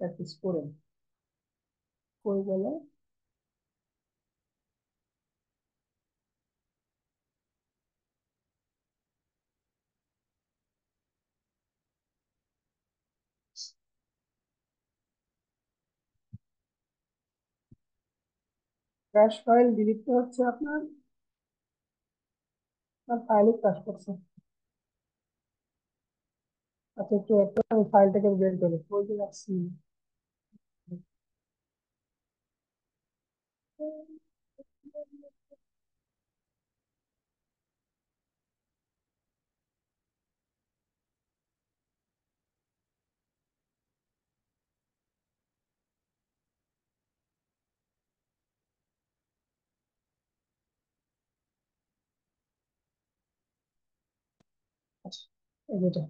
প্র্যাকটিস করেন। করে গেলে ক্র্যাশ ফাইল ডিলিট হচ্ছে আপনার, ফাইলে ক্র্যাশ করছে। আচ্ছা একটু একটা আমি ফাইলটাকে বের করি, ওই যে রাখছি। আচ্ছা, এই যেটা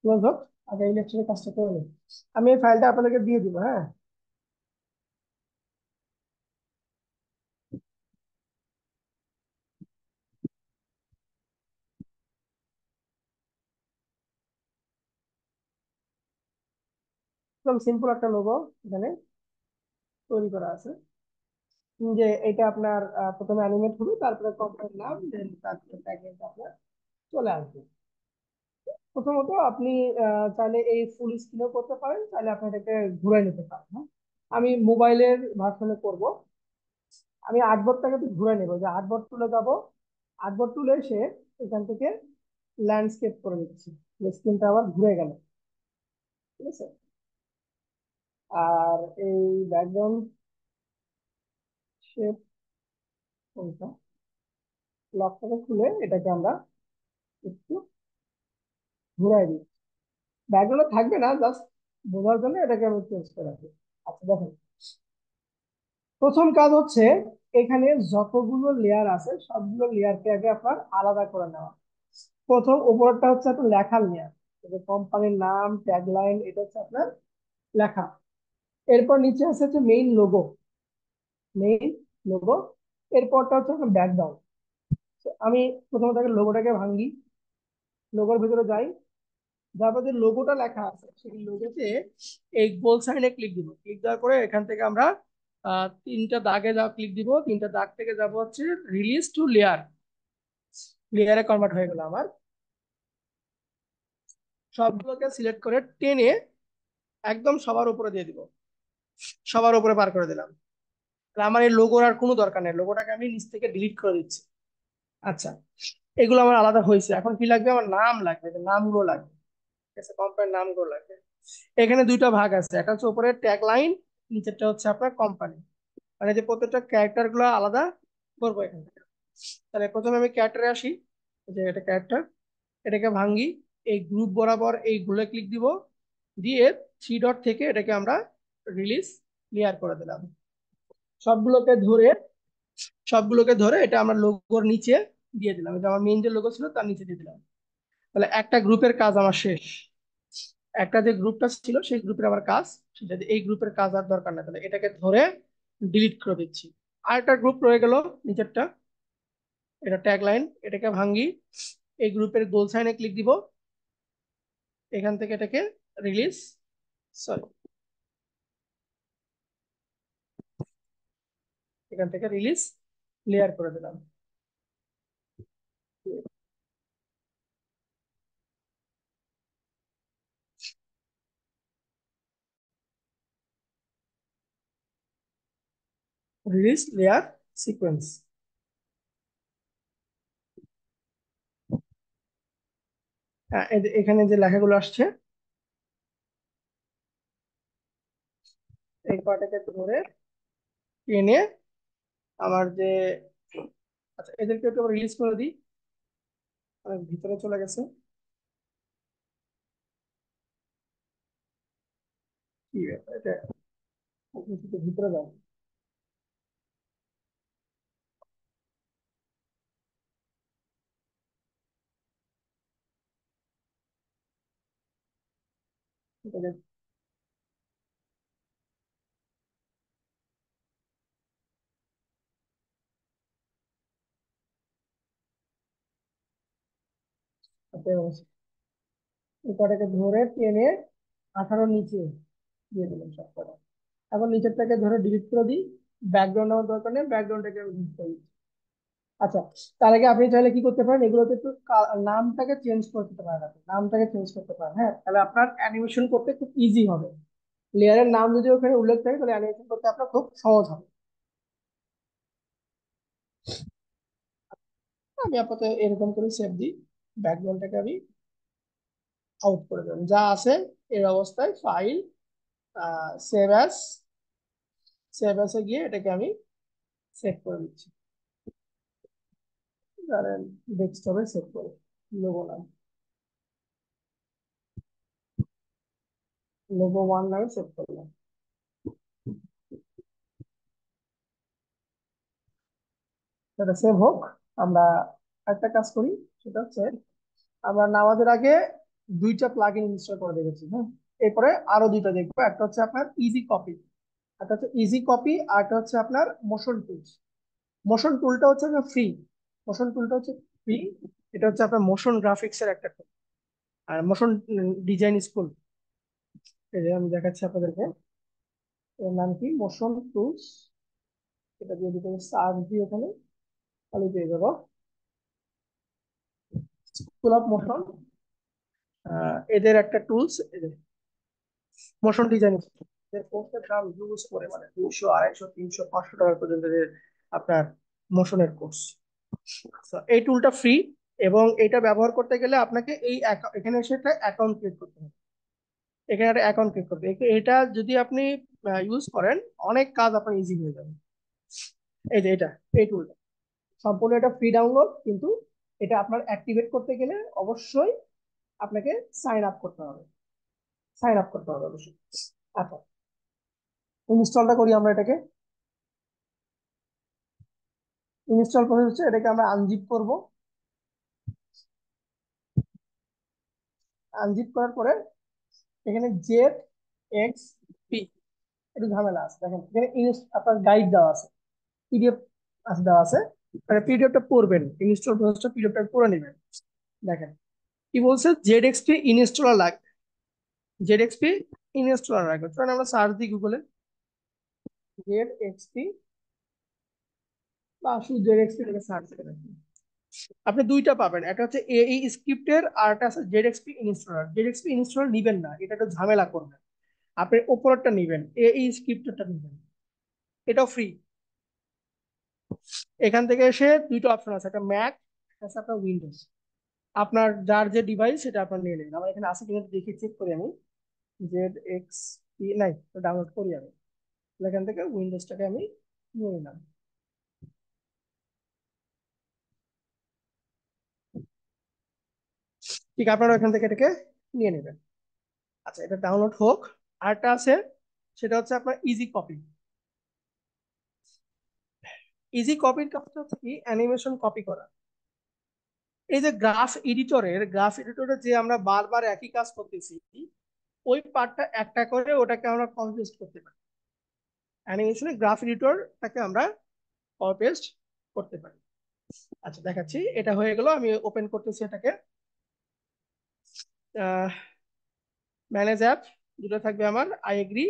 ক্লোজ হোক, আগে এই লেকচারের কাজটা করে নিই। আমি এই ফাইলটা আপনাদেরকে দিয়ে দিব, হ্যাঁ। একদম সিম্পল একটা লোগো এখানে তৈরি করা আছে, যে এটা আপনার প্রথমে অ্যানিমেট হবে, তারপরে কোম্পানির নাম, দেন তারপরে প্যাকেজ আপনার চলে আসবে। প্রথমত আপনি চাইলে এই ফুল স্ক্রিনও করতে পারেন, চাইলে আপনি এটাকে ঘুরে নিতে পারেন। হ্যাঁ, আমি মোবাইলের ভার্সনে করব। আমি আর্টবোর্ডটাকে একটু ঘুরে নেবো, যে আর্টবোর্ড তুলে যাবো, আর্টবোর্ড তুলে এসে এখান থেকে ল্যান্ডস্কেপ করে দিচ্ছি, স্ক্রিনটা আবার ঘুরে গেল। ঠিক আছে, আর এই ব্যাকগ্রাউন্ড শেপ কোনটা, লকটাকে খুলে এটাকে আমরা একটু ঘুরাই দিই। ব্যাকগ্রাউন্ডে থাকবে না, জাস্ট বোঝার জন্য এটাকে আমি চেঞ্জ করে রাখি। আচ্ছা দেখেন, প্রথম কাজ হচ্ছে এখানে যতগুলো লেয়ার আছে সবগুলো লেয়ারকে আগে আপনার আলাদা করে নেওয়া। প্রথম উপরটা হচ্ছে আপনার লেখার লেয়ার, কোম্পানির নাম, ট্যাগলাইন, এটা হচ্ছে আপনার লেখা। এরপর নিচে আছে হচ্ছে মেইন লোগো, মেইন লোগো। এরপরটা হচ্ছে আপনার ব্যাকগ্রাউন্ড। আমি প্রথমত আগে লোগোটাকে ভাঙি, লোগোর ভিতরে যাই, তারপর যে লোগোটা লেখা আছে সেই লোগোতে এই গোল সাইনে ক্লিক দিব। ক্লিক দেওয়ার পরে এখান থেকে আমরা তিনটা দাগে যা ক্লিক দিব, তিনটা দাগ থেকে যাব হচ্ছে রিলিজ টু লেয়ার, লেয়ারে কনভার্ট হয়ে গেল আমার। সবগুলোকে সিলেক্ট করে টেনে একদম সবার উপরে দিয়ে দিব, সবার উপরে পার করে দিলাম। তাহলে আমার এই লোগোর আর কোনো দরকার নেই, লোগোটাকে আমি নিচ থেকে ডিলিট করে দিচ্ছি। আচ্ছা, এগুলো আমার আলাদা হয়েছে। এখন কি লাগবে, আমার নাম লাগবে, যে নামগুলো লাগবে। ঠিক আছে, কোম্পানির নামগুলো লাগবে। এখানে দুইটা ভাগ আছে, একটা হচ্ছে উপরে ট্যাগ লাইন, নিচেরটা হচ্ছে আপনার কোম্পানি। মানে যে প্রত্যেকটা ক্যারেক্টার গুলো আলাদা করবো এখান থেকে। তাহলে প্রথমে আমি ক্যারেক্টারে আসি, যে এটা ক্যারেক্টার, এটাকে ভাঙ্গি, এই গ্রুপ বরাবর এই গুলো ক্লিক দিব, দিয়ে থ্রি ডট থেকে এটাকে আমরা রিলিজ লেয়ার করে দিলাম। সবগুলোকে ধরে সবগুলোকে ধরে এটা আমরা লোগোর নিচে দিয়ে দিলাম, এটা আমার মেইন যে লোগো ছিল তার নিচে দিয়ে দিলাম। তাহলে একটা গ্রুপের কাজ আমার শেষ। একটা যে গ্রুপটা ছিল সেই গ্রুপের আমার কাজ, সেটা এই গ্রুপের কাজ আর দরকার না, তাহলে এটাকে ধরে ডিলিট করে দিচ্ছি। আর একটা গ্রুপ রয়ে গেল নিচেরটা, এটা ট্যাগ লাইন, এটাকে ভাঙ্গি, এই গ্রুপের গোল সাইনে ক্লিক দিব, এখান থেকে এটাকে রিলিজ, সরি, এখান থেকে রিলিজ লেয়ার করে দিলাম। Release layer sequence. এখানে যে লেখাগুলো আসছে এই পার্টটাকে ধরে টেনে আমার যে, আচ্ছা এদেরকে একটু রিলিজ করে দিই, ভিতরে চলে গেছে। কি ব্যাপার এটা, ভিতরে যাও। এটাকে এই কটাকে ধরে টেনে 18 নিচে দিয়ে দিলাম সব কটা। এখন নিচেরটাকে ধরে ডিলিট করে দিই, ব্যাকগ্রাউন্ড আমার দরকার নেই, ব্যাকগ্রাউন্ডটাকে ডিলিট করে দিই। আচ্ছা, তার আগে আপনি চাইলে কি করতে পারেন, এগুলোতে একটু নামটাকে চেঞ্জ করতে পারেন, আপনি নামটাকে চেঞ্জ করতে পারেন। হ্যাঁ, তাহলে আপনার অ্যানিমেশন করতে খুব ইজি হবে। লেয়ারের নাম যদি ওখানে উল্লেখ থাকে তাহলে অ্যানিমেশন করতে আপনার খুব সহজ হবে। আমি আপাতত এরকম করে সেভ দিই, ব্যাকগ্রাউন্ডটাকে আমি আউট করে দেবেন, যা আছে এর অবস্থায় file, save as, save as গিয়ে এটাকে আমি সেভ করে দিচ্ছি। ধরেন ডেস্কটপে সেভ করে লোগো নাম, লোগো 1 নামে সেভ করলাম। সেটা সেভ হোক, আমরা একটা কাজ করি, সেটা হচ্ছে আমরা নামাজের আগে দুইটা প্লাগইন ইনস্টল করে রেখেছি। হ্যাঁ, এরপরে আরো দুইটা দেখবো, একটা হচ্ছে আপনার ইজি কপি, একটা হচ্ছে ইজি কপি, আর একটা হচ্ছে আপনার মোশন টুলস। মোশন টুলটা হচ্ছে ফ্রি, মোশন টুলটা হচ্ছে ফ্রি, এটা হচ্ছে আপনার মোশন গ্রাফিক্স এর একটা tool। আর মোশন ডিজাইন স্কুল, এই যে আমি দেখাচ্ছি আপনাদেরকে, এর নাম কি, মোশন টুলস। এটা দিয়ে দিতে সার্চ দিয়ে ওখানে খালি পেয়ে যাবো স্কুল অফ মোশন এদের একটা টুলস, মোশন ডিজাইন এদের কোর্সের দাম ইউজ করে মানে 200 250 300 500 টাকা পর্যন্ত এদের আপনার মোশনের কোর্স। এই টুলটা ফ্রি, এবং এটা ব্যবহার করতে গেলে আপনাকে এখানে এসে একটা অ্যাকাউন্ট ক্রিয়েট করতে হবে। এখানে একটা অ্যাকাউন্ট ক্রিয়েট করতে হবে। এটা যদি আপনি ইউজ করেন, অনেক কাজ আপনার ইজি হয়ে যাবে। এই যে এই টুলটা সম্পূর্ণ এটা ফ্রি ডাউনলোড, কিন্তু এটা আপনার অ্যাক্টিভেট করতে গেলে অবশ্যই আপনাকে সাইন আপ করতে হবে। সাইন আপ করতে হবে অবশ্যই। আচ্ছা, ইনস্টলটা করি আমরা এটাকে। ইনস্টল প্রসেস হচ্ছে, এটাকে আমরা আনজিপ করব। আনজিপ করার পরে এখানে জেড এক্স পি, একটু ঝামেলা আছে। দেখেন এখানে আপনার গাইড দেওয়া আছে, পিডিএফ আছে দেওয়া আছে, মানে পিডিএফটা পড়বেন, ইনস্টল প্রসেসটা পিডিএফটা পড়ে নেবেন। দেখেন কি বলছে, জেড এক্সপি ইনস্টলার লাগবে। জেড এক্সপি ইনস্টলার লাগবে, চলেন আমরা সার্চ দিই গুগলে, জেড এক্সপি বা শুধু জেড এক্সপি থেকে সার্চ করেন। আপনি দুইটা পাবেন, একটা হচ্ছে এই স্ক্রিপ্টের, আর একটা আছে Z XP installer. Z XP installer নিবেন না, এটা একটু ঝামেলা করবে। আপনি উপরেরটা নিবেন, এই স্ক্রিপ্টরটা নিবেন, এটাও ফ্রি। এখান থেকে এসে দুইটা অপশন আছে, একটা ম্যাক, আছে আপনার উইন্ডোজ। আপনার যার যে ডিভাইস সেটা আপনার নিয়ে নেবেন। আমার এখানে আছে কিনা দেখে চেক করি আমি। জেড এক্স পি নাই, ডাউনলোড করি আমি। এখান থেকে উইন্ডোজটাকে আমি নিয়ে নিলাম। ঠিক আপনারা এখান থেকে এটাকে নিয়ে নেবেন। আচ্ছা, এটা ডাউনলোড হোক। আরেকটা আছে, সেটা হচ্ছে আপনার ইজি কপি। ইজি কপির কাজটা হচ্ছে কি, অ্যানিমেশন কপি করা। এই যে গ্রাফ এডিটরে যে আমরা বারবার একই কাজ করতেছি, ওই পার্টটা একটা করে ওটাকে আমরা কপি পেস্ট করতে পারি। অ্যানিমেশনে গ্রাফ এডিটরটাকে আমরা কপি পেস্ট করতে পারি। আচ্ছা দেখাচ্ছি, এটা হয়ে গেল, আমি ওপেন করতেছি এটাকে। ম্যানেজ অ্যাপ দুটো থাকবে আমার, আই এগ্রি,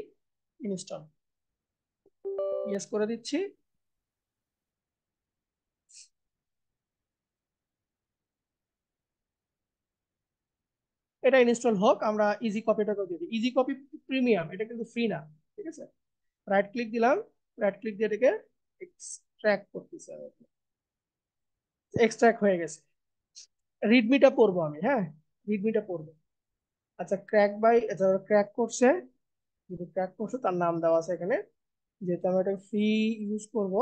ইনস্টল, ইয়েস করে দিচ্ছি। এটা ইনস্টল হোক, আমরা ইজি কপিটা করে দিই। ইজি কপি প্রিমিয়াম, এটা কিন্তু ফ্রি না, ঠিক আছে। রাইট ক্লিক দিলাম, রাইট ক্লিক দিয়ে এটাকে এক্সট্রাক্ট করতেছি। এক্সট্রাক্ট হয়ে গেছে। রিডমিটা পড়বো আমি, হ্যাঁ, রিডমিটা পড়বো। আচ্ছা, আচ্ছা ক্র্যাক করছে, যদি ক্র্যাক করছে তার নাম দেওয়া আছে এখানে, যেহেতু আমরা এটা ফ্রি ইউজ করব।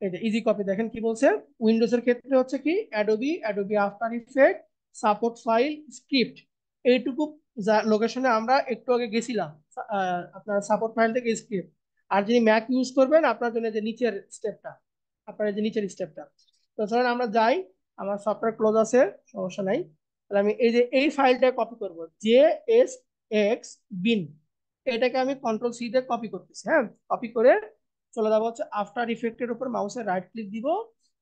এই যে ইজি কপি, দেখেন কি বলছে। উইন্ডোজ এর ক্ষেত্রে হচ্ছে কি, Adobe after effect, support file, script, এইটুকু যা লোকেশনে আমরা একটু আগে গেছিলাম, আপনার সাপোর্ট ফাইল থেকে স্ক্রিপ্ট। আর যিনি ম্যাক ইউজ করবেন, আপনার জন্য যে নিচের স্টেপটা, আপনার যে নিচের স্টেপটা। তো ধরেন আমরা যাই, আমার সফটওয়্যার ক্লোজ আছে, সমস্যা নাই। তাহলে আমি এই যে এই ফাইলটা কপি করব, জে এস এক্স বিন, এটাকে আমি কন্ট্রোল সি দিয়ে কপি করতেছি। হ্যাঁ, কপি করে চলে যাবো হচ্ছে আফটার ইফেক্টের উপর, মাউসের রাইট ক্লিক দিব,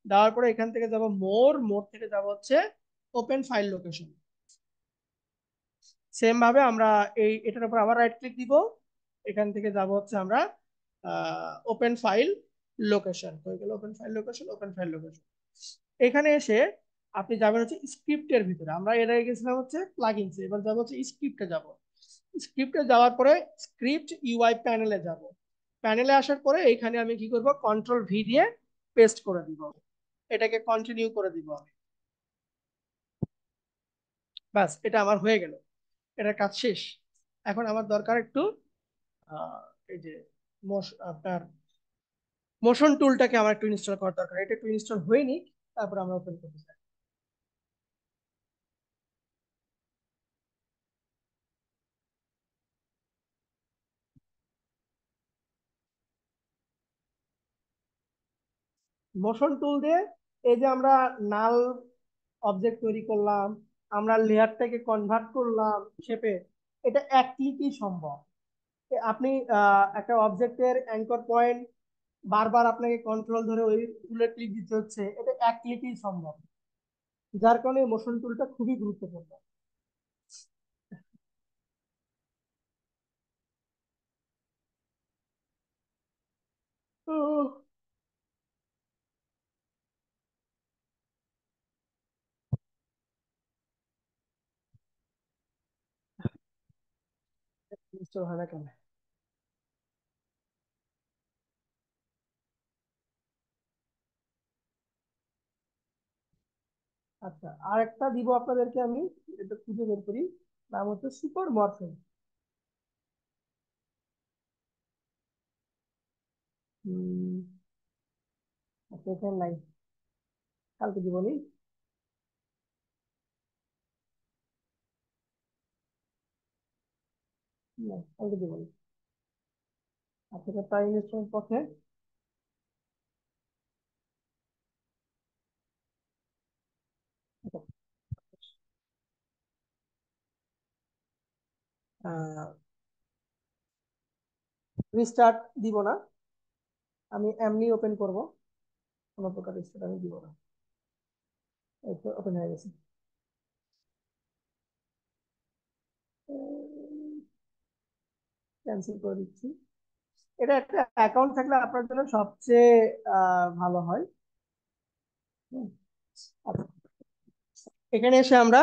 দেওয়ার পরে এখান থেকে যাব মোর থেকে যাব হচ্ছে ওপেন ফাইল লোকেশন। সেম ভাবে আমরা এটার উপর আবার রাইট ক্লিক দিব, এখান থেকে যাব হচ্ছে আমরা ওপেন ফাইল লোকেশন, হয়ে গেল open file location, open file location. এখানে এসে আপনি যাবেন হচ্ছে স্ক্রিপ্টের ভিতরে। আমরা এর আগে গেছিলাম হচ্ছে প্লাগইনসে, এবার যাবো হচ্ছে স্ক্রিপ্টে যাব। স্ক্রিপ্টে যাওয়ার পরে স্ক্রিপ্ট ইউআই প্যানেলে যাব। প্যানেলে আসার পরে এখানে আমি কি করব, কন্ট্রোল ভি দিয়ে পেস্ট করে দিব, এটাকে কন্টিনিউ করে দিব আমি। বাস, এটা আমার হয়ে গেল, এটার কাজ শেষ। এখন আমার দরকার একটু আহ, এই যে আপনার মোশন টুলটাকে আমার একটু ইনস্টল করার দরকার। এটা একটু ইনস্টল হয়নি, তারপর আমরা ওপেন করতে চাই। মোশন টুল দিয়ে এই যে আমরা নাল অবজেক্ট তৈরি করলাম, আমরা লেয়ারটাকে কনভার্ট করলাম শেপে, এটা এক ক্লিকই সম্ভব। আপনি একটা অবজেক্টের অ্যাঙ্কর পয়েন্ট বারবার আপনাকে কন্ট্রোল ধরে ওই টুলে ক্লিক দিতে হচ্ছে, এটা এক ক্লিকই সম্ভব। যার কারণে মোশন টুলটা খুবই গুরুত্বপূর্ণ। উহ, স্টোর হয় না কেন? আচ্ছা, আর একটা দিব আপনাদেরকে আমি, এটা খুঁজে বের করি। নাম হচ্ছে সুপার মরফিন। আচ্ছা, এখানে নাই, কালকে দিব নি। না, কালকে দিব নি। আচ্ছা, এটা প্রাইম মিনিস্টারের পথে। রিস্টার্ট দিব না, আমি এমনি ওপেন করব, কোনো প্রকার রিস্টার্ট আমি দিব না। এই তো ওপেন হয়ে গেছে। ক্যান্সেল করে দিচ্ছি। এটা একটা অ্যাকাউন্ট থাকলে আপনার জন্য সবচেয়ে ভালো হয়। হুম, আচ্ছা, এখানে এসে আমরা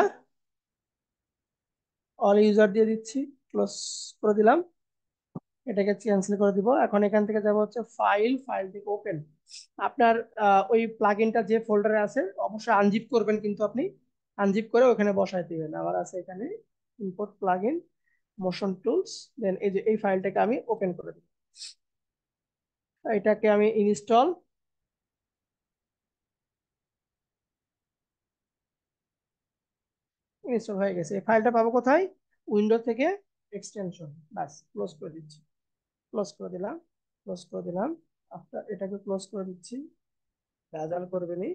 অল ইউজার দিয়ে দিচ্ছি, ক্লোজ করে দিলাম, এটাকে ক্যান্সেল করে দিব। এখন এখান থেকে যাব হচ্ছে ফাইল, ফাইল থেকে ওপেন। আপনার ওই প্লাগইনটা যে ফোল্ডারে আছে অবশ্যই আনজিপ করবেন, কিন্তু আপনি আনজিপ করে ওখানে বসায় দিবেন। আমার আছে এখানে ইম্পোর্ট প্লাগইন মোশন টুলস, দেন এই যে এই ফাইলটাকে আমি ওপেন করে দিই, এটাকে আমি ইনস্টল। ইনস্টল হয়ে গেছে। এই ফাইলটা পাবো কোথায়? উইন্ডো থেকে এক্সটেনশন, বাস ক্লোজ করে দিচ্ছি, ক্লোজ করে দিলাম, ক্লোজ করে দিলাম। আপনার এটাকে ক্লোজ করে দিচ্ছি, ভেজাল করবেনি,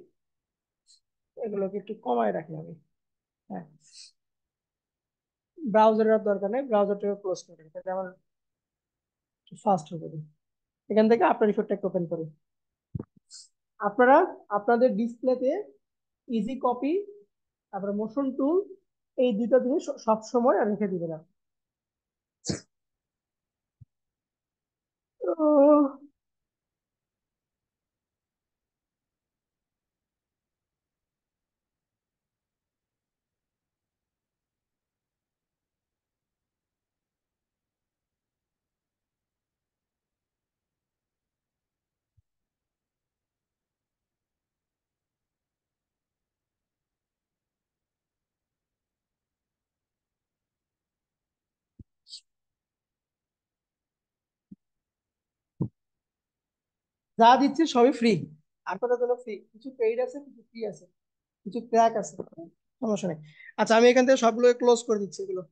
এগুলোকে একটু কমায় রাখি আমি। হ্যাঁ, ব্রাউজারের দরকার নেই, ব্রাউজারটাকে ক্লোজ করে দিই, তাহলে আমার ফাস্ট হবে। এখান থেকে আপনার রিপোর্টটাকে ওপেন করি। আপনারা আপনাদের ডিসপ্লেতে ইজি কপি, তারপরে মোশন টুল, এই দুটো জিনিস সব সময় রেখে দিবেন। তো যা দিচ্ছে সবই ফ্রি, আপনাদের জন্য ফ্রি। কিছু পেইড আছে, কিছু ফ্রি আছে, কিছু ক্র্যাক আছে, সমস্যা নেই। আচ্ছা, আমি এখান থেকে সবগুলো ক্লোজ করে দিচ্ছি এগুলো।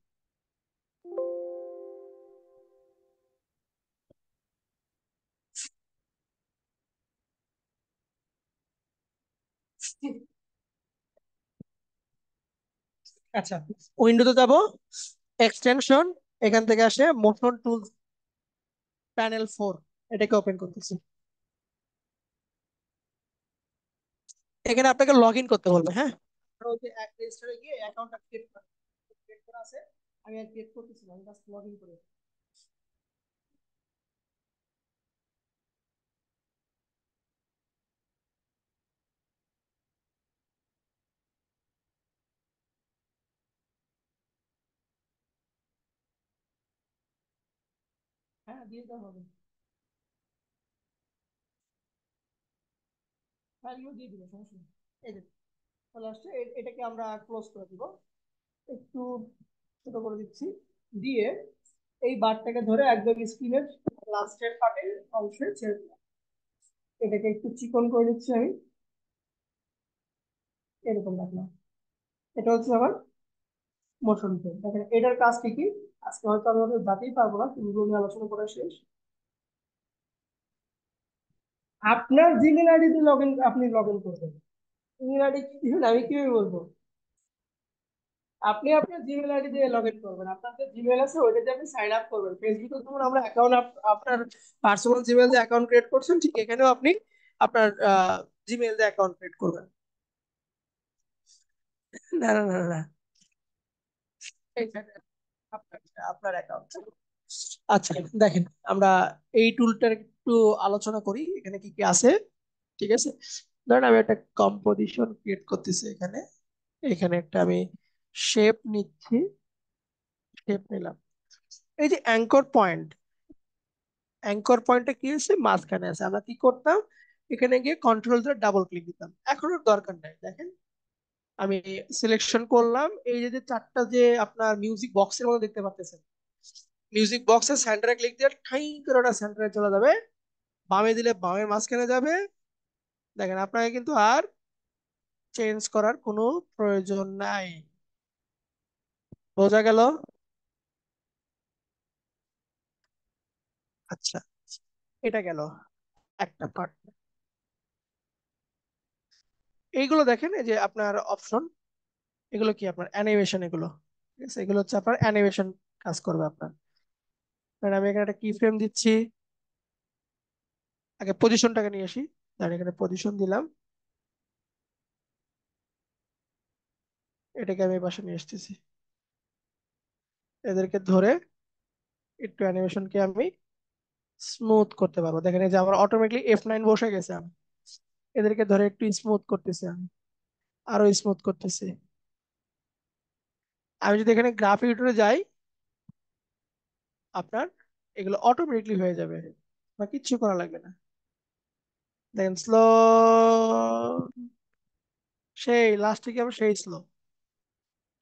আচ্ছা, উইন্ডোতে যাব, এক্সটেনশন, এখান থেকে আসে মোশন টুলস প্যানেল 4, এটাকে ওপেন করতেছি। এখানে আপনাকে লগ ইন করতে বলবে। হ্যাঁ, ওই যে রেজিস্টারে গিয়ে অ্যাকাউন্টটা ক্রিয়েট করা আছে, আমি আর ক্রিয়েট করতেছি না, আমি জাস্ট লগ ইন করে। হ্যাঁ, দিয়ে দেওয়া হবে, ফাইলগুলো দিয়ে দিবে, সমস্যা নেই। এই যে চলে আসছে, এটাকে আমরা ক্লোজ করে দিব, একটু ছোট করে দিচ্ছি, দিয়ে এই বারটাকে ধরে একদম স্ক্রিনের লাস্টের পার্টে অংশে ছেড়ে দিলাম। এটাকে একটু চিকন করে দিচ্ছি আমি, এরকম রাখলাম। এটা হচ্ছে আমার মোশন টুল। দেখেন এটার কাজ কি কি, আজকে হয়তো আমি ওদের বাতেই পারবো না, কিন্তু নিয়ে আলোচনা করা শেষ। আপনার জিমেল আইডি দিয়ে লগ ইন, আপনি লগ ইন করবেন। ইমেল আইডি কি দিবেন আমি কিভাবে বলবো? আপনি আপনার জিমেল আইডি দিয়ে লগ ইন করবেন, আপনার যে জিমেল আছে ওইটা দিয়ে আপনি সাইন আপ করবেন। ফেসবুকে যেমন আমরা অ্যাকাউন্ট, আপনার পার্সোনাল জিমেল দিয়ে অ্যাকাউন্ট ক্রিয়েট করছেন, ঠিক এখানেও আপনি আপনার জিমেল দিয়ে অ্যাকাউন্ট ক্রিয়েট করবেন। না না না না, এইখানে আপনার আপনার অ্যাকাউন্ট। আচ্ছা, দেখেন আমরা এই টুলটার একটু আলোচনা করি, এখানে কি কি আছে। ঠিক আছে, ধরেন আমি একটা কম্পোজিশন ক্রিয়েট করতেছি এখানে, এখানে একটা আমি শেপ নিচ্ছি, শেপ নিলাম। এই যে অ্যাঙ্কর পয়েন্টটা কি আছে, মাঝখানে আছে। আমরা কি করতাম, এখানে গিয়ে কন্ট্রোল ধরে ডাবল ক্লিক দিতাম। এখন আর দরকার নাই, দেখেন আমি সিলেকশন করলাম, এই যে যে চারটা যে আপনার মিউজিক বক্সের মধ্যে দেখতে পাচ্ছেন, মিউজিক বক্সের সেন্টারে ক্লিক দিয়ে ঠাই করে ওটা সেন্টারে চলে যাবে, বামে দিলে বামের মাঝখানে যাবে। দেখেন আপনাকে কিন্তু আর চেঞ্জ করার কোনো প্রয়োজন নাই। বোঝা গেল? আচ্ছা, এটা গেল একটা পার্ট। এইগুলো দেখেন, এই যে আপনার অপশন, এগুলো কি আপনার অ্যানিমেশন, এগুলো ঠিক আছে, এগুলো হচ্ছে আপনার অ্যানিমেশন কাজ করবে আপনার। কারণ আমি এখানে একটা কি ফ্রেম দিচ্ছি, আগে পজিশনটাকে নিয়ে আসি। ধরেন এখানে পজিশন দিলাম, এটাকে আমি এই পাশে নিয়ে আসতেছি, এদেরকে ধরে একটু অ্যানিমেশনকে আমি স্মুথ করতে পারবো। দেখেন এই যে আমার অটোমেটিকলি F9 বসে গেছে, আমি এদেরকে ধরে একটু স্মুথ করতেছি, আমি আরো স্মুথ করতেছি। আমি যদি এখানে গ্রাফ এডিটরে যাই, আপনার এগুলো অটোমেটিকলি হয়ে যাবে, বা কিচ্ছু করা লাগবে না। দেখেন স্লো, সেই লাস্টে কি আবার সেই স্লো,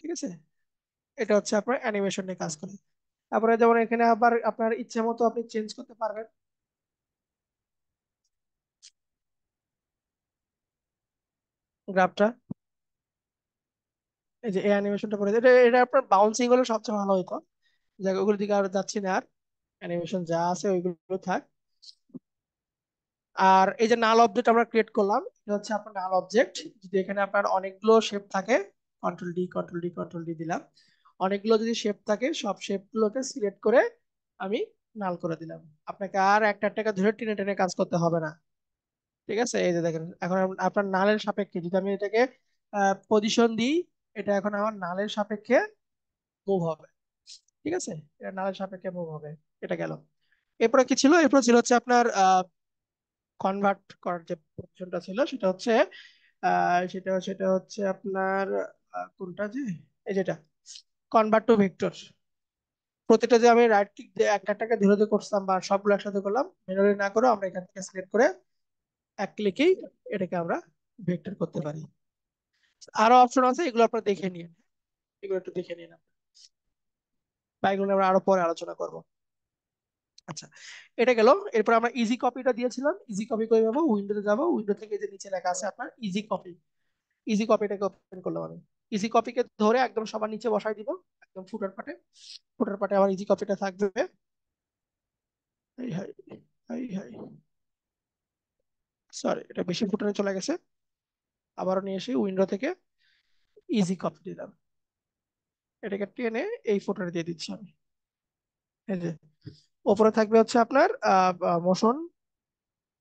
ঠিক আছে। এটা হচ্ছে আপনার অ্যানিমেশন নিয়ে কাজ করে। তারপরে যেমন এখানে আবার আপনার ইচ্ছা মতো আপনি চেঞ্জ করতে পারবেন গ্রাফটা। এই যে এই অ্যানিমেশনটা করে এটা, এটা আপনার বাউন্সিং হলে সবচেয়ে ভালো হতো। যাক, ওগুলোর দিকে আর যাচ্ছি না, আর অ্যানিমেশন যা আছে ওইগুলো থাক। আর এই যে নাল অবজেক্ট আমরা ক্রিয়েট করলাম, এটা হচ্ছে আপনার নাল অবজেক্ট। যদি এখানে আপনার অনেকগুলো শেপ থাকে, কন্ট্রোল ডি দিলাম, অনেকগুলো যদি শেপ থাকে সব শেপ গুলোকে সিলেক্ট করে আমি নাল করে দিলাম। আপনাকে আর একটা একটা ধরে টেনে টেনে কাজ করতে হবে না, ঠিক আছে। এই যে দেখেন এখন আপনার নালের সাপেক্ষে যদি আমি এটাকে পজিশন দিই, এটা এখন আমার নালের সাপেক্ষে মুভ হবে, ঠিক আছে। এটা নালের সাপেক্ষে মুভ হবে। এটা গেল। এরপরে কি ছিল, এরপরে ছিল হচ্ছে আপনার কনভার্ট করার যে পজিশনটা ছিল, সেটা হচ্ছে সেটা হচ্ছে আপনার কোনটা যে, এই যেটা কনভার্ট টু ভেক্টর। প্রতিটা যে আমি রাইট ক্লিক দিয়ে একটা একটাকে ধীরে ধীরে করতাম বা সবগুলো একসাথে করলাম, ম্যানুয়ালি না করে আমরা এখান থেকে সিলেক্ট করে এক ক্লিকেই এটাকে আমরা ভেক্টর করতে পারি। আরো অপশন আছে, এগুলো আপনারা দেখে নিন, এগুলো একটু দেখে নিন আপনারা। বা এগুলো আমরা আরো পরে আলোচনা করব। আচ্ছা, এটা গেল। এরপর আমরা ইজি কপিটা দিয়েছিলাম, ইজি কপি করে যাবো, উইন্ডোতে যাবো, উইন্ডো থেকে যে নিচে লেখা আছে আপনার ইজি কপি, ইজি কপিটাকে ওপেন করলাম আমি। ইজি কপিকে ধরে একদম সবার নিচে বসাই দিব, একদম ফুটার পাটে, ফুটার পাটে আমার ইজি কপিটা থাকবে। এই হাই, এই হাই, সরি এটা বেশি ফুটারে চলে গেছে। আবারও নিয়ে এসে উইন্ডো থেকে ইজি কপি দিলাম, এটাকে টেনে এই ফুটারে দিয়ে দিচ্ছি আমি। এই যে ওপরে থাকবে হচ্ছে আপনার মোশন,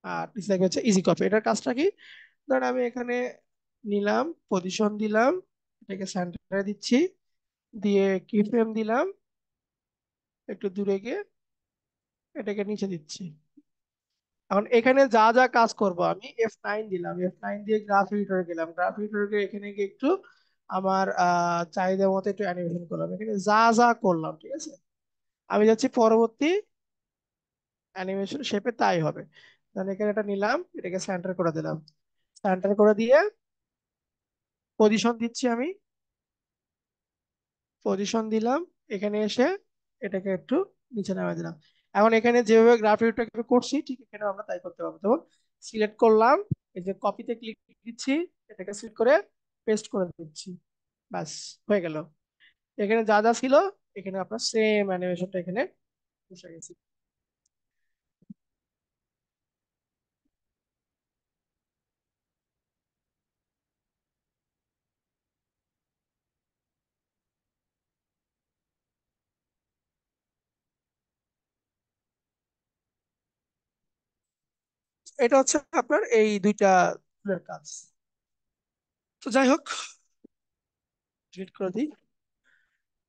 আর নিচে থাকবে হচ্ছে ইজি কপি। এটার কাজটা কি, ধরেন আমি এখানে নিলাম, পজিশন দিলাম, এটাকে সেন্টারে দিচ্ছি, দিয়ে কি ফ্রেম দিলাম, একটু দূরে গিয়ে এটাকে নিচে দিচ্ছি। এখন এখানে যা যা কাজ করব, আমি F9 দিলাম, F9 দিয়ে গ্রাফ এডিটরে গেলাম, গ্রাফ এডিটরে এখানে গিয়ে একটু আমার চাহিদা মতো একটু অ্যানিমেশন করলাম, এখানে যা যা করলাম, ঠিক আছে। আমি যাচ্ছি পরবর্তী অ্যানিমেশন শেপে, তাই হবে। তাহলে এখানে এটা নিলাম, এটাকে সেন্টার করে দিলাম, সেন্টার করে দিয়ে পজিশন দিচ্ছি আমি, পজিশন দিলাম, এখানে এসে এটাকে একটু নিচে নামিয়ে দিলাম। এখন এখানে যেভাবে গ্রাফিকটা করছি, ঠিক এখানে আমরা তাই করতে পারবো। যেমন সিলেক্ট করলাম, এই যে কপিতে ক্লিক দিচ্ছি, এটাকে সিলেক্ট করে পেস্ট করে দিচ্ছি, বাস হয়ে গেল। এখানে যা যা ছিল এখানে আপনার সেম অ্যানিমেশনটা এখানে বসে গেছে। এটা হচ্ছে আপনার এই দুইটা টুলের কাজ। তো যাই হোক, ডিলিট করে দিই,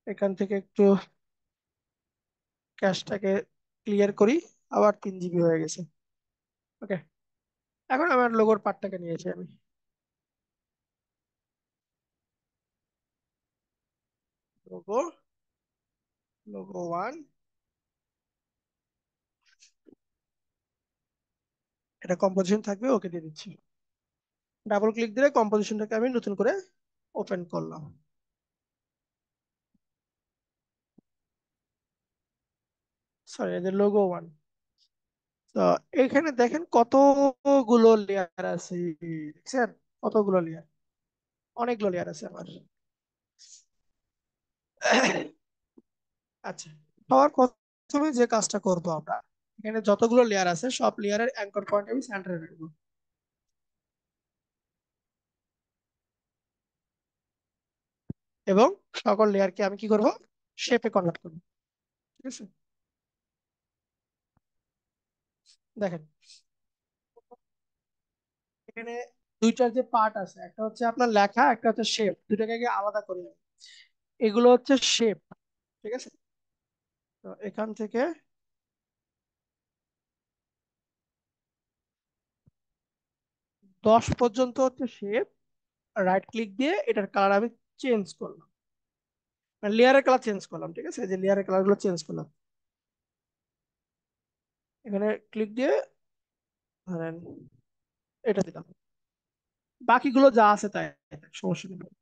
এখান থেকে একটু ক্যাশটাকে ক্লিয়ার করি। আবার 3 জিবি হয়ে গেছে। ওকে, এখন আমার লোগোর পার্টটাকে নিয়েছি আমি, লোগো, লোগো 1, এটা কম্পোজিশন থাকবে, ওকে দিয়ে দিচ্ছি। ডাবল ক্লিক দিলে কম্পোজিশনটাকে আমি নতুন করে ওপেন করলাম। সরি, এদের লোগো ওয়ান। তো এখানে দেখেন কতগুলো লেয়ার আছে, দেখছেন কতগুলো লেয়ার, অনেকগুলো লেয়ার আছে আমার। আচ্ছা, সবার প্রথমে যে কাজটা করব আমরা, এখানে যতগুলো লেয়ার আছে সব লেয়ারের অ্যাঙ্কর পয়েন্ট আমি সেন্টারে রাখবো, এবং সকল লেয়ারকে আমি কি করব, শেপে কনভার্ট করবো। ঠিক আছে, দেখেন এখানে দুইটার যে পার্ট আছে, একটা হচ্ছে আপনার লেখা, একটা হচ্ছে শেপ, দুটাকে আগে আলাদা করি আমি। এগুলো হচ্ছে শেপ। ঠিক আছে, তো এখান থেকে 10 পর্যন্ত হচ্ছে শেপ। রাইট ক্লিক দিয়ে এটার কালার আমি চেঞ্জ করলাম, লেয়ারের কালার চেঞ্জ করলাম। ঠিক আছে, এই যে লেয়ারের কালার গুলো চেঞ্জ করলাম, এখানে ক্লিক দিয়ে ধরেন এটা দিলাম, বাকিগুলো যা আছে তাই থাক, সমস্যা নেই।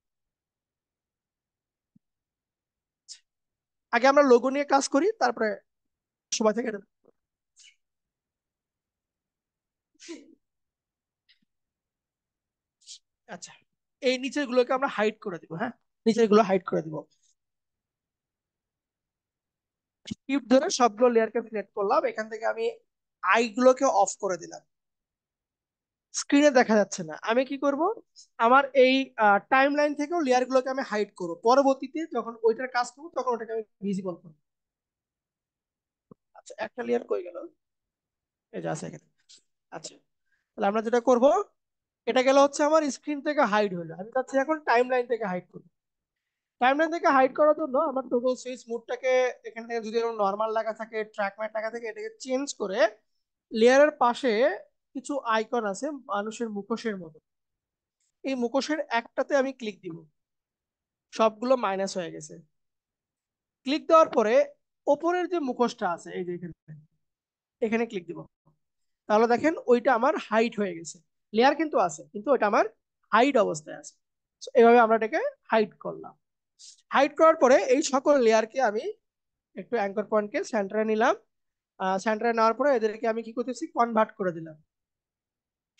আগে আমরা লোগো নিয়ে কাজ করি, তারপরে সবাই থেকে এটা। আচ্ছা, এই নিচের গুলোকে আমরা হাইড করে দিব। হ্যাঁ, নিচের গুলো হাইড করে দিব। শিফট ধরে সবগুলো লেয়ারকে সিলেক্ট করলাম, এখান থেকে আমি আই গুলোকে অফ করে দিলাম, স্ক্রিনে দেখা যাচ্ছে না। আমি কি করব, আমার এই টাইম লাইন থেকেও লেয়ার গুলোকে আমি হাইড করবো, পরবর্তীতে যখন ওইটার কাজ করবো তখন ওটাকে আমি ভিজিবল করবো। আচ্ছা, একটা লেয়ার কই গেল, এই যে আছে এখানে। আচ্ছা, তাহলে আমরা যেটা করব, এটা গেল হচ্ছে আমার স্ক্রিন থেকে হাইড হলো, আমি চাচ্ছি এখন টাইম লাইন থেকে হাইড করবো। টাইম লাইন থেকে হাইড করার জন্য আমার টগল সুইচ মোডটাকে এখান থেকে যদি নর্মাল লেখা থাকে, ট্র্যাক ম্যাট লেখা থাকে, এটাকে চেঞ্জ করে লেয়ারের পাশে কিছু আইকন আছে মানুষের মুখোশের মতো, এই মুখোশের একটাতে আমি ক্লিক দিব, সবগুলো মাইনাস হয়ে গেছে। ক্লিক দেওয়ার পরে ওপরের যে মুখোশটা আছে, এই যে এখানে, এখানে ক্লিক দিব, তাহলে দেখেন ওইটা আমার হাইড হয়ে গেছে। লেয়ার কিন্তু আছে, কিন্তু ওইটা আমার হাইড অবস্থায় আছে। So, এভাবে আমরা এটাকে হাইড করলাম। হাইড করার পরে এই সকল লেয়ারকে আমি একটু অ্যাঙ্কর পয়েন্টকে সেন্টারে নিলাম। সেন্টারে নেওয়ার পরে এদেরকে আমি কি করতেছি, কনভার্ট করে দিলাম।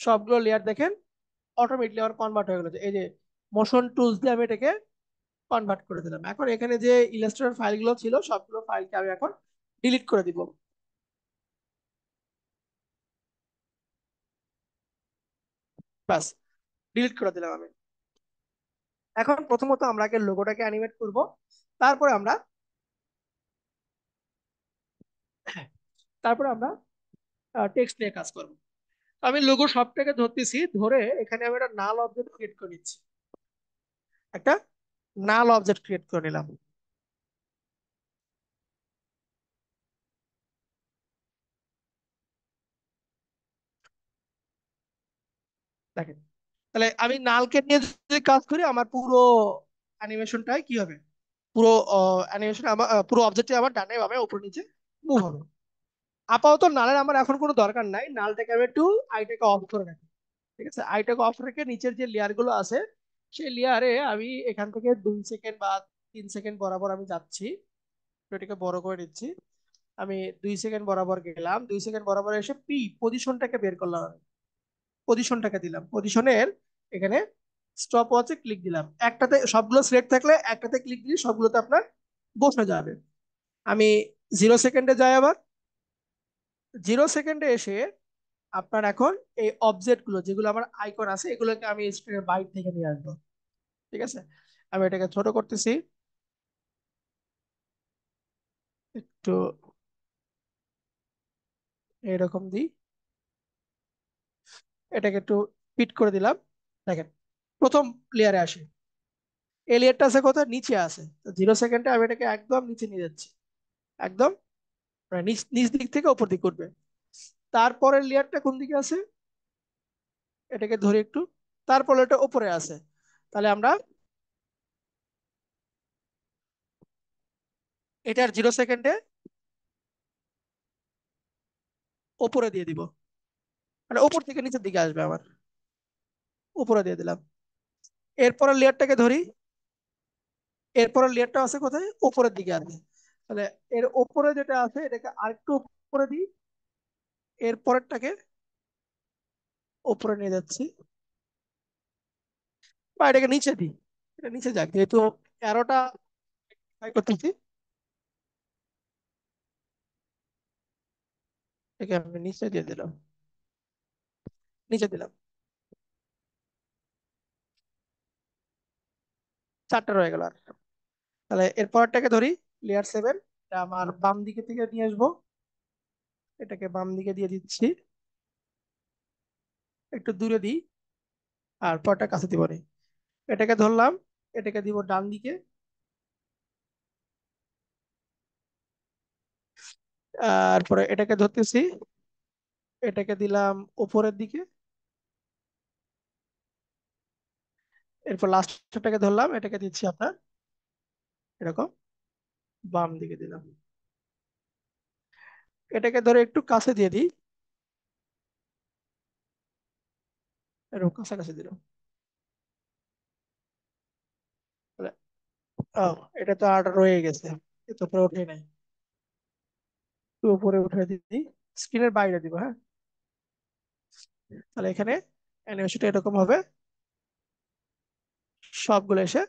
সবগুলো লেয়ার দেখেন অটোমেটিকলি আমার কনভার্ট হয়ে গেল, এই যে মোশন টুলস দিয়ে আমি এটাকে কনভার্ট করে দিলাম। এখন এখানে যে ইলাস্ট্রেটর ফাইলগুলো ছিল সবগুলো ফাইলকে আমি এখন ডিলিট করে দিব। বাস, ডিলিট করে দিলাম আমি। এখন প্রথমত আমরা আগে লোগোটাকে অ্যানিমেট করব, তারপরে আমরা তারপরে আমরা টেক্সট নিয়ে কাজ করব। আমি লোগো সবটাকে ধরতেছি, ধরে এখানে আমি একটা নাল অবজেক্ট ক্রিয়েট করে নিচ্ছি, একটা নাল অবজেক্ট ক্রিয়েট করে নিলাম। দেখেন, তাহলে আমি নালকে নিয়ে যদি কাজ করি, আমার পুরো অ্যানিমেশনটাই কি হবে, পুরো অ্যানিমেশন আমার পুরো অবজেক্টটি আমার ডানে বামে উপর নিচে মুভ হবে। আপাতত নালের আমার এখন কোনো দরকার নাই, নালটাকে আমি একটু আইটাকে অফ করে রাখি। ঠিক আছে, আইটাকে অফ রেখে নিচের যে লেয়ার গুলো আছে, সেই লেয়ারে আমি এখান থেকে 2 সেকেন্ড বা 3 সেকেন্ড বরাবর আমি যাচ্ছি, তো এটাকে বড় করে নিচ্ছি। আমি 2 সেকেন্ড বরাবর গেলাম, 2 সেকেন্ড বরাবর এসে পি পজিশনটাকে বের করলাম, আমি পজিশনটাকে দিলাম, পজিশনের এখানে স্টপ ওয়াচে ক্লিক দিলাম। একটাতে সবগুলো সিলেক্ট থাকলে একটাতে ক্লিক দিলে সবগুলোতে আপনার বসে যাবে। আমি 0 সেকেন্ডে যাই আবার, 0 সেকেন্ডে এসে আপনার এখন এই অবজেক্ট গুলো যেগুলো আমার আইকন আছে এগুলোকে আমি স্ক্রিনের বাইরে থেকে নিয়ে আসবো। ঠিক আছে, আমি এটাকে ছোট করতেছি, একটু এরকম দিই, এটাকে একটু ফিট করে দিলাম। দেখেন প্রথম লেয়ারে আসে, এই লেয়ারটা আছে কোথায়, নিচে আছে। 0 সেকেন্ডে আমি এটাকে একদম নিচে নিয়ে যাচ্ছি, একদম মানে নিচ নিচ দিক থেকে উপর দিক উঠবে। তারপরের লেয়ারটা কোন দিকে আছে, এটাকে ধরে একটু, তারপরে এটা উপরে আছে। তাহলে আমরা এটার 0 সেকেন্ডে উপরে দিয়ে দিব, মানে উপর থেকে নিচের দিকে আসবে আমার, উপরে দিয়ে দিলাম। এরপরের লেয়ারটাকে ধরি, এরপরের লেয়ারটা আছে কোথায়, উপরের দিকে আছে। তাহলে এর উপরে যেটা আছে এটাকে আরেকটু উপরে দিই, এর পরেরটাকে উপরে নিয়ে যাচ্ছি, বা এটাকে নিচে দিই, এটা নিচে যাক যেহেতু অ্যারোটা ট্রাই করতেছি। এটাকে আমি নিচে দিয়ে দিলাম, নিচে দিলাম, চারটা রয়ে গেল আর। তাহলে এর পরেরটাকে ধরি, লেয়ার 7, এটা আমার বাম দিকে থেকে নিয়ে আসবো, এটাকে বাম দিকে দিয়ে দিচ্ছি, একটু দূরে দিই, আর পরটা কাছে দিব না। এটাকে ধরলাম, এটাকে দিব ডান দিকে, তারপরে এটাকে ধরতেছি, এটাকে দিলাম উপরের দিকে, এরপর লাস্টটাকে ধরলাম, এটাকে দিচ্ছি আপনার এরকম বাম দিকে দিলাম। এটাকে ধরে একটু কাছে দিয়ে দিই, এরকম কাছাকাছি দিলাম। তাহলে, ও, এটা তো আর রয়ে গেছে, এ তো উপরে ওঠে নাই, একটু উপরে উঠে দিই, স্ক্রিনের বাইরে দিব, হ্যাঁ। তাহলে এখানে অ্যানিমেশনটা এরকম হবে, সবগুলো এসে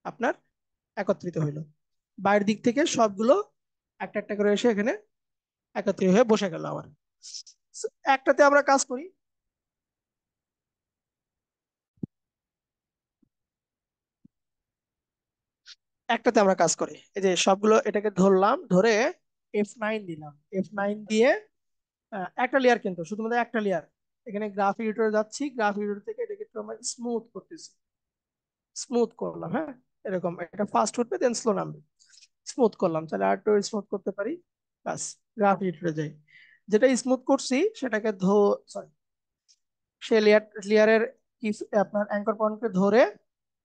আপনার একত্রিত হইলো, বাইরের দিক থেকে সবগুলো একটা একটা করে এসে এখানে একত্রিত হয়ে বসে গেল আমার। So, একটাতে আমরা কাজ করি, একটাতে আমরা কাজ করি, এই যে সবগুলো এটাকে ধরলাম, ধরে F9 দিলাম, F9 দিয়ে একটা লেয়ার, কিন্তু শুধুমাত্র একটা লেয়ার, এখানে গ্রাফ এডিটরে যাচ্ছি, গ্রাফ এডিটর থেকে এটাকে একটু আমরা স্মুথ করতেছি, স্মুথ করলাম, হ্যাঁ, এরকম এটা ফাস্ট উঠবে দেন স্লো নামবে, স্মুথ করলাম, তাহলে আর একটু স্মুথ করতে পারি, বাস, গ্রাফ এডিটরে যাই, যেটা স্মুথ করছি সেটাকে সরি, সে লেয়ারের কি আপনার অ্যাঙ্কর পয়েন্টকে ধরে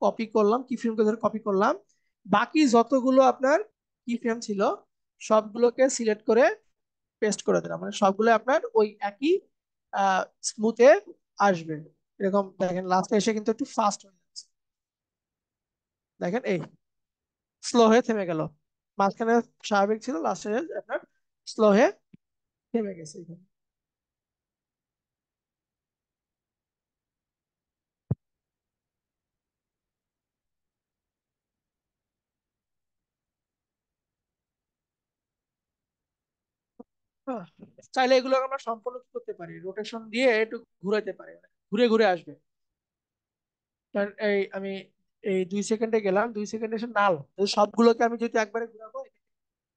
কপি করলাম, কি ফ্রেমকে ধরে কপি করলাম, বাকি যতগুলো আপনার কি ফ্রেম ছিল সবগুলোকে সিলেক্ট করে পেস্ট করে দিলাম, মানে সবগুলো আপনার ওই একই স্মুথে আসবে। এরকম দেখেন লাস্টে এসে কিন্তু একটু ফাস্ট হয়ে যাচ্ছে, দেখেন এই স্লো হয়ে থেমে গেল, মাঝখানে স্বাভাবিক ছিল, লাস্টে আপনার স্লো হয়ে থেমে গেছে এখানে। হ্যাঁ, চাইলে এগুলো আমরা সম্পূর্ণ কি করতে পারি, রোটেশন দিয়ে একটু ঘুরাইতে পারি, মানে ঘুরে ঘুরে আসবে। কারণ এই আমি এই 2 সেকেন্ডে গেলাম, 2 সেকেন্ডে এসে নাল, তো সবগুলোকে আমি যদি একবারে ঘুরাবো,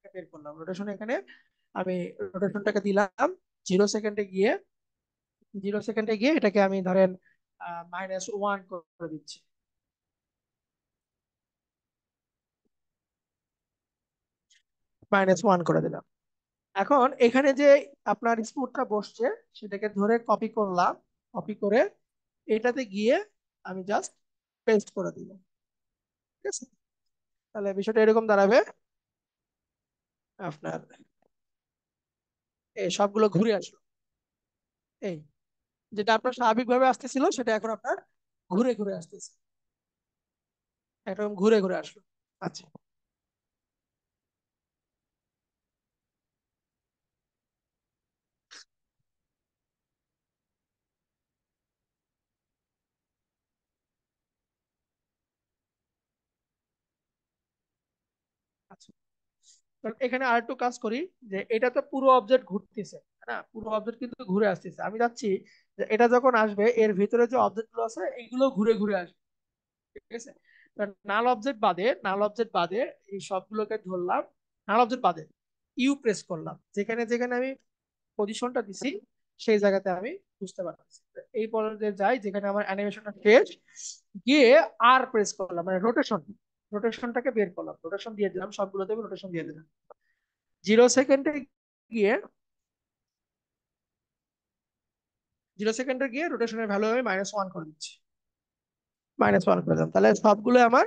এটা বের করলাম রোটেশন, এখানে আমি রোটেশনটাকে দিলাম 0 সেকেন্ডে গিয়ে, 0 সেকেন্ডে গিয়ে এটাকে আমি ধরেন -1 করে দিচ্ছি। -1 করে দিলাম। এখন এখানে যে আপনার স্মুথটা বসছে সেটাকে ধরে কপি করলাম, কপি করে এটাতে গিয়ে আমি জাস্ট পেস্ট করে দিলাম, ঠিক আছে। তাহলে বিষয়টা এরকম দাঁড়াবে, আপনার এই সবগুলো ঘুরে আসলো, এই যেটা আপনার স্বাভাবিকভাবে আসতেছিল সেটা এখন আপনার ঘুরে ঘুরে আসতেছে, একদম ঘুরে ঘুরে আসলো। আচ্ছা, আচ্ছা, কারণ এখানে আরেকটু কাজ করি, যে এটা তো পুরো অবজেক্ট ঘুরতেছে, তাই না, পুরো অবজেক্ট কিন্তু ঘুরে আসতেছে, আমি যাচ্ছি যে এটা যখন আসবে এর ভিতরে যে অবজেক্ট গুলো আছে এগুলো ঘুরে ঘুরে আসবে, ঠিক আছে। নাল অবজেক্ট বাদে, নাল অবজেক্ট বাদে এই সবগুলোকে ধরলাম, নাল অবজেক্ট বাদে ইউ প্রেস করলাম, যেখানে যেখানে আমি পজিশনটা দিছি সেই জায়গাতে আমি বুঝতে পারছি। এই পর্যায়ে যাই যেখানে আমার অ্যানিমেশনটা শেষ, গিয়ে আর প্রেস করলাম, মানে রোটেশন, রোটেশনটাকে বের করলাম, রোটেশন দিয়ে দিলাম, সবগুলোতে রোটেশন দিয়ে দিলাম, 0 সেকেন্ডে গিয়ে, 0 সেকেন্ডে গিয়ে রোটেশনের ভ্যালু আমি -1 করে দিচ্ছি, -1 করে দিলাম, তাহলে সবগুলো আমার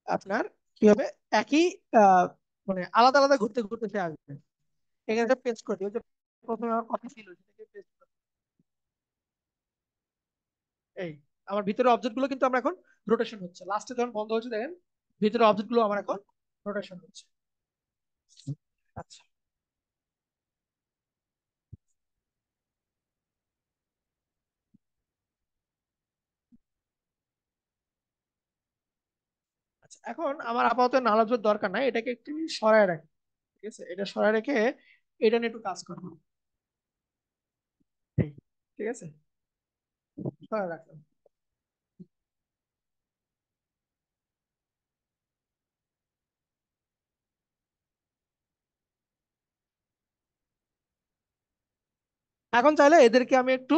আপনার কি হবে, একই আহ, মানে আলাদা আলাদা ঘুরতে ঘুরতে সে আসবে। এখানে পেস্ট করে দিই, ওই যে প্রথমে আমার কথা ছিল সেটাকে পেস্ট করে দিই। এই আমার ভিতরে অবজেক্ট গুলো কিন্তু আমরা এখন রোটেশন হচ্ছে, লাস্টে যখন বন্ধ হচ্ছে দেখেন ভিতরে অবজেক্ট গুলো আমার এখন রোটেশন হচ্ছে। আচ্ছা, আচ্ছা এখন আমার আপাতত নালাজের দরকার নাই, এটাকে একটু সরায় রাখি। ঠিক আছে, এটা সরায় রেখে এটা নিয়ে একটু কাজ করবো। এই, ঠিক আছে, সরায় রাখলাম। এখন চাইলে এদেরকে আমি একটু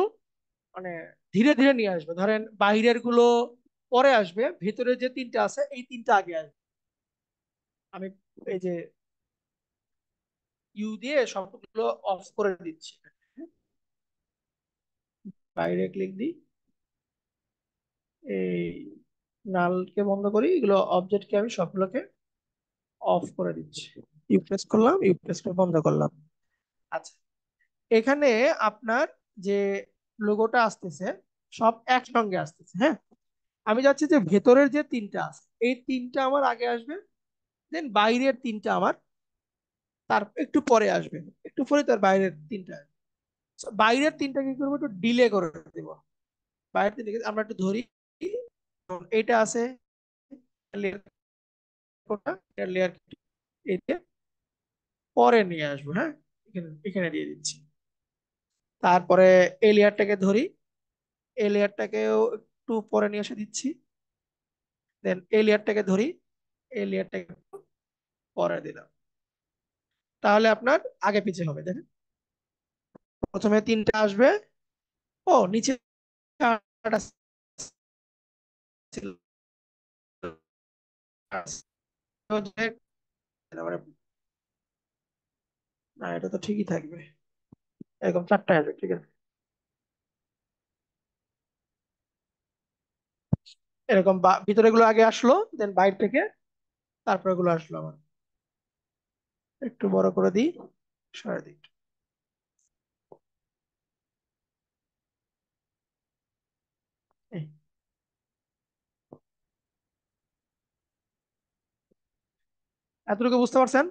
মানে ধীরে ধীরে নিয়ে আসবো, ধরেন বাইরের গুলো পরে আসবে, ভিতরে যে তিনটা আছে এই তিনটা আগে আসবে। আমি এই যে ইউ দিয়ে সবগুলো অফ করে দিচ্ছি। বাইরে ক্লিক দিই, এই নালকে বন্ধ করি, এগুলো অবজেক্টকে আমি সবগুলোকে অফ করে দিচ্ছি। ইউ প্রেস করলাম, ইউ প্রেস করে বন্ধ করলাম। আচ্ছা, এখানে আপনার যে লোগোটা আসতেছে সব একসঙ্গে আসতেছে, হ্যাঁ। আমি যাচ্ছি যে ভেতরের যে তিনটা আছে এই তিনটা আমার আগে আসবে, দেন বাইরের তিনটা আমার তার একটু পরে আসবে, একটু পরে তার বাইরের তিনটা আসবে। So, বাইরের তিনটা কি করবো, একটু ডিলে করে দেব। বাইরের তিনটা আমরা একটু ধরি, যেমন এইটা আছে লেয়ার কোডটা, এটা লেয়ার এই দিয়ে পরে নিয়ে আসবো, হ্যাঁ, এখানে এখানে দিয়ে দিচ্ছি। তারপরে এই লেয়ারটাকে ধরি, এই লেয়ারটাকেও একটু পরে নিয়ে এসে দিচ্ছি। দেন এই লেয়ারটাকে ধরি, এই লেয়ারটাকে পরে দিলাম। তাহলে আপনার আগে পিছে হবে, দেখেন প্রথমে তিনটা আসবে। ও নিচে আরেকটা ছিল। না, এটা তো ঠিকই থাকবে, এরকম চারটা আসবে, ঠিক আছে। এরকম ভিতরে গুলো আগে আসলো, দেন বাইরে থেকে তারপরে গুলো আসলো আমার। একটু বড় করে দিই, সরাই দিই। এই, এতটুকু বুঝতে পারছেন?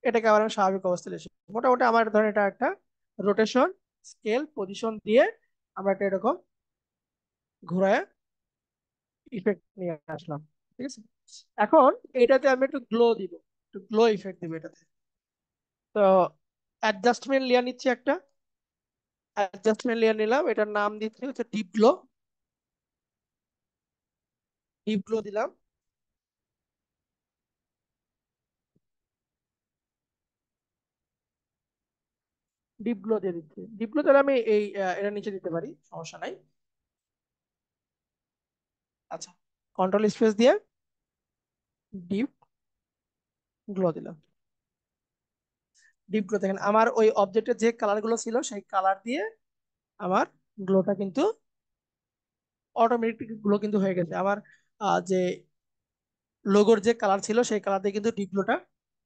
এটাকে আবার আমি স্বাভাবিক অবস্থায় এসে মোটামুটি আমার ধরেন এটা একটা রোটেশন স্কেল পজিশন দিয়ে আমরা একটা এরকম ঘুরায় ইফেক্ট নিয়ে আসলাম, ঠিক আছে। এখন এটাতে আমি একটু গ্লো দিব, একটু গ্লো ইফেক্ট দিব এটাতে। তো অ্যাডজাস্টমেন্ট লেয়ার নিচ্ছি একটা, অ্যাডজাস্টমেন্ট লেয়ার নিলাম, এটার নাম দিচ্ছি হচ্ছে ডিপ গ্লো। ডিপ গ্লো দিলাম, ডিপ গ্লো দিয়ে দিচ্ছি। ডিপ গ্লো তাহলে আমি এই এটা নিচে দিতে পারি, সমস্যা নাই। আচ্ছা, কন্ট্রোল স্পেস দিয়ে ডিপ গ্লো দিলাম। ডিপ গ্লো দেখেন আমার ওই অবজেক্টের যে কালার গুলো ছিল সেই কালার দিয়ে আমার গ্লোটা কিন্তু অটোমেটিক গ্লো কিন্তু হয়ে গেছে আমার। যে লোগোর যে কালার ছিল সেই কালার দিয়ে কিন্তু ডিপ গ্লোটা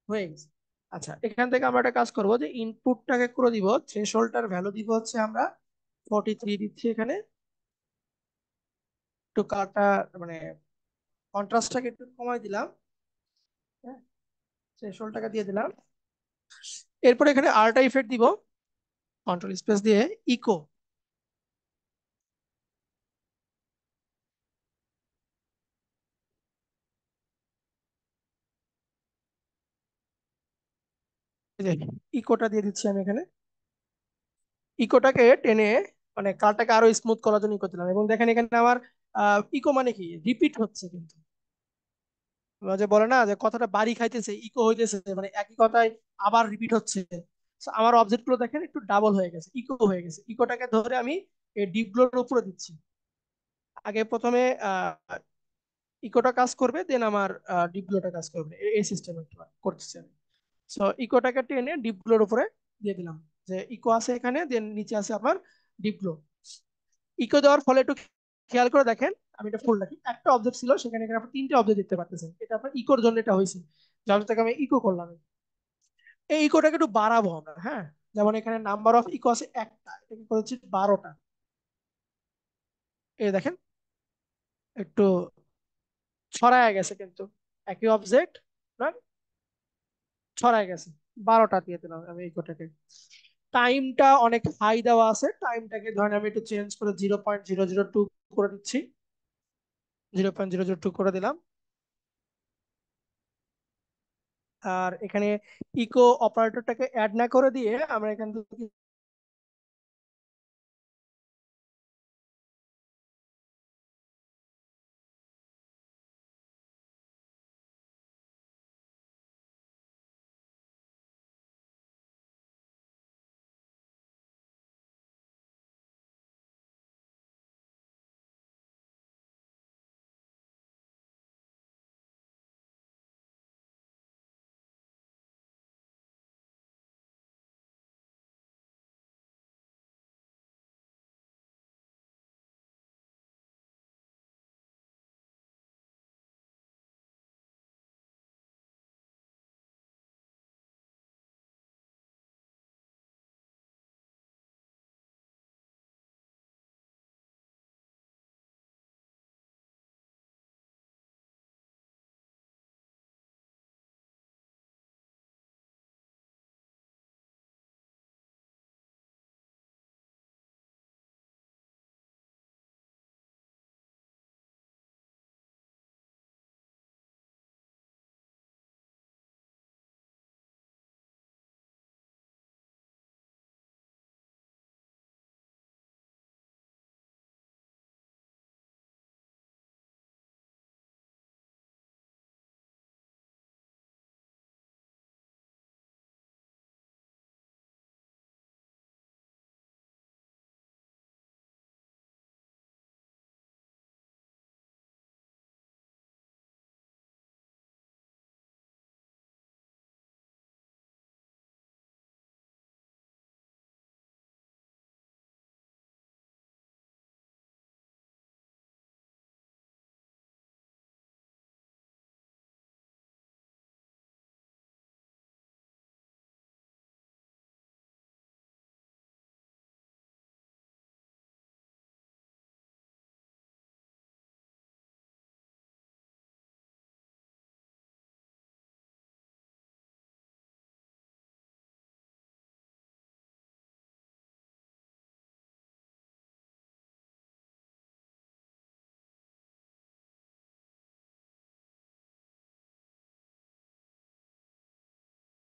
হয়ে গেছে। আচ্ছা, এখান থেকে আমরা একটা কাজ করব যে ইনপুটটাকে করে দিব, থ্রেশহোল্ডটার ভ্যালু দিব হচ্ছে আমরা 43 দিচ্ছি এখানে। একটু কালারটা মানে কন্ট্রাস্টটাকে একটু কমাই দিলাম, হ্যাঁ, থ্রেশহোল্ডটাকে দিয়ে দিলাম। এরপর এখানে আরেকটা ইফেক্ট দিব, কন্ট্রোল স্পেস দিয়ে ইকো। ইকোটা দিয়ে দিচ্ছি আমি এখানে। ইকোটাকে টেনে মানে কারটাকে আরো স্মুথ করার জন্য ইকো দিলাম, এবং দেখেন এখানে আমার ইকো মানে কি রিপিট হচ্ছে কিন্তু। যে বলে না যে কথাটা বাড়ি খাইতেছে ইকো হইতেছে, মানে একই কথাই আবার রিপিট হচ্ছে। So, আমার অবজেক্ট গুলো দেখেন একটু ডাবল হয়ে গেছে, ইকো হয়ে গেছে। ইকোটাকে ধরে আমি এই ডিপ গ্লোর উপরে দিচ্ছি। আগে প্রথমে ইকোটা কাজ করবে, দেন আমার ডিপ গ্লোটা কাজ করবে, এই সিস্টেম করতেছি আমি। সো ইকোটাকে টেনে ডিপ গ্লোর উপরে দিয়ে দিলাম, যে ইকো আছে এখানে, দেন নিচে আছে আমার ডিপ গ্লো। ইকো দেওয়ার ফলে একটু খেয়াল করে দেখেন, আমি এটা ফুল রাখি, একটা অবজেক্ট ছিল সেখানে এখানে আপনি তিনটে অবজেক্ট দেখতে পাচ্ছেন, এটা আপনার ইকোর জন্য এটা হয়েছে। যার থেকে আমি ইকো করলাম, এই ইকোটাকে একটু বাড়াবো আমরা, হ্যাঁ। যেমন এখানে নাম্বার অফ ইকো আছে একটা, এটাকে করেছি 12টা। এই দেখেন একটু ছড়ায় গেছে, কিন্তু একই অবজেক্ট ছড়ায় গেছে। 12টা দিয়ে দিলাম আমি ইকোটাকে। টাইমটা অনেক হাই দেওয়া আছে, টাইমটাকে ধরেন আমি একটু চেঞ্জ করে 0.002 করে দিচ্ছি, 0.002 করে দিলাম। আর এখানে ইকো অপারেটরটাকে অ্যাড না করে দিয়ে আমরা এখান থেকে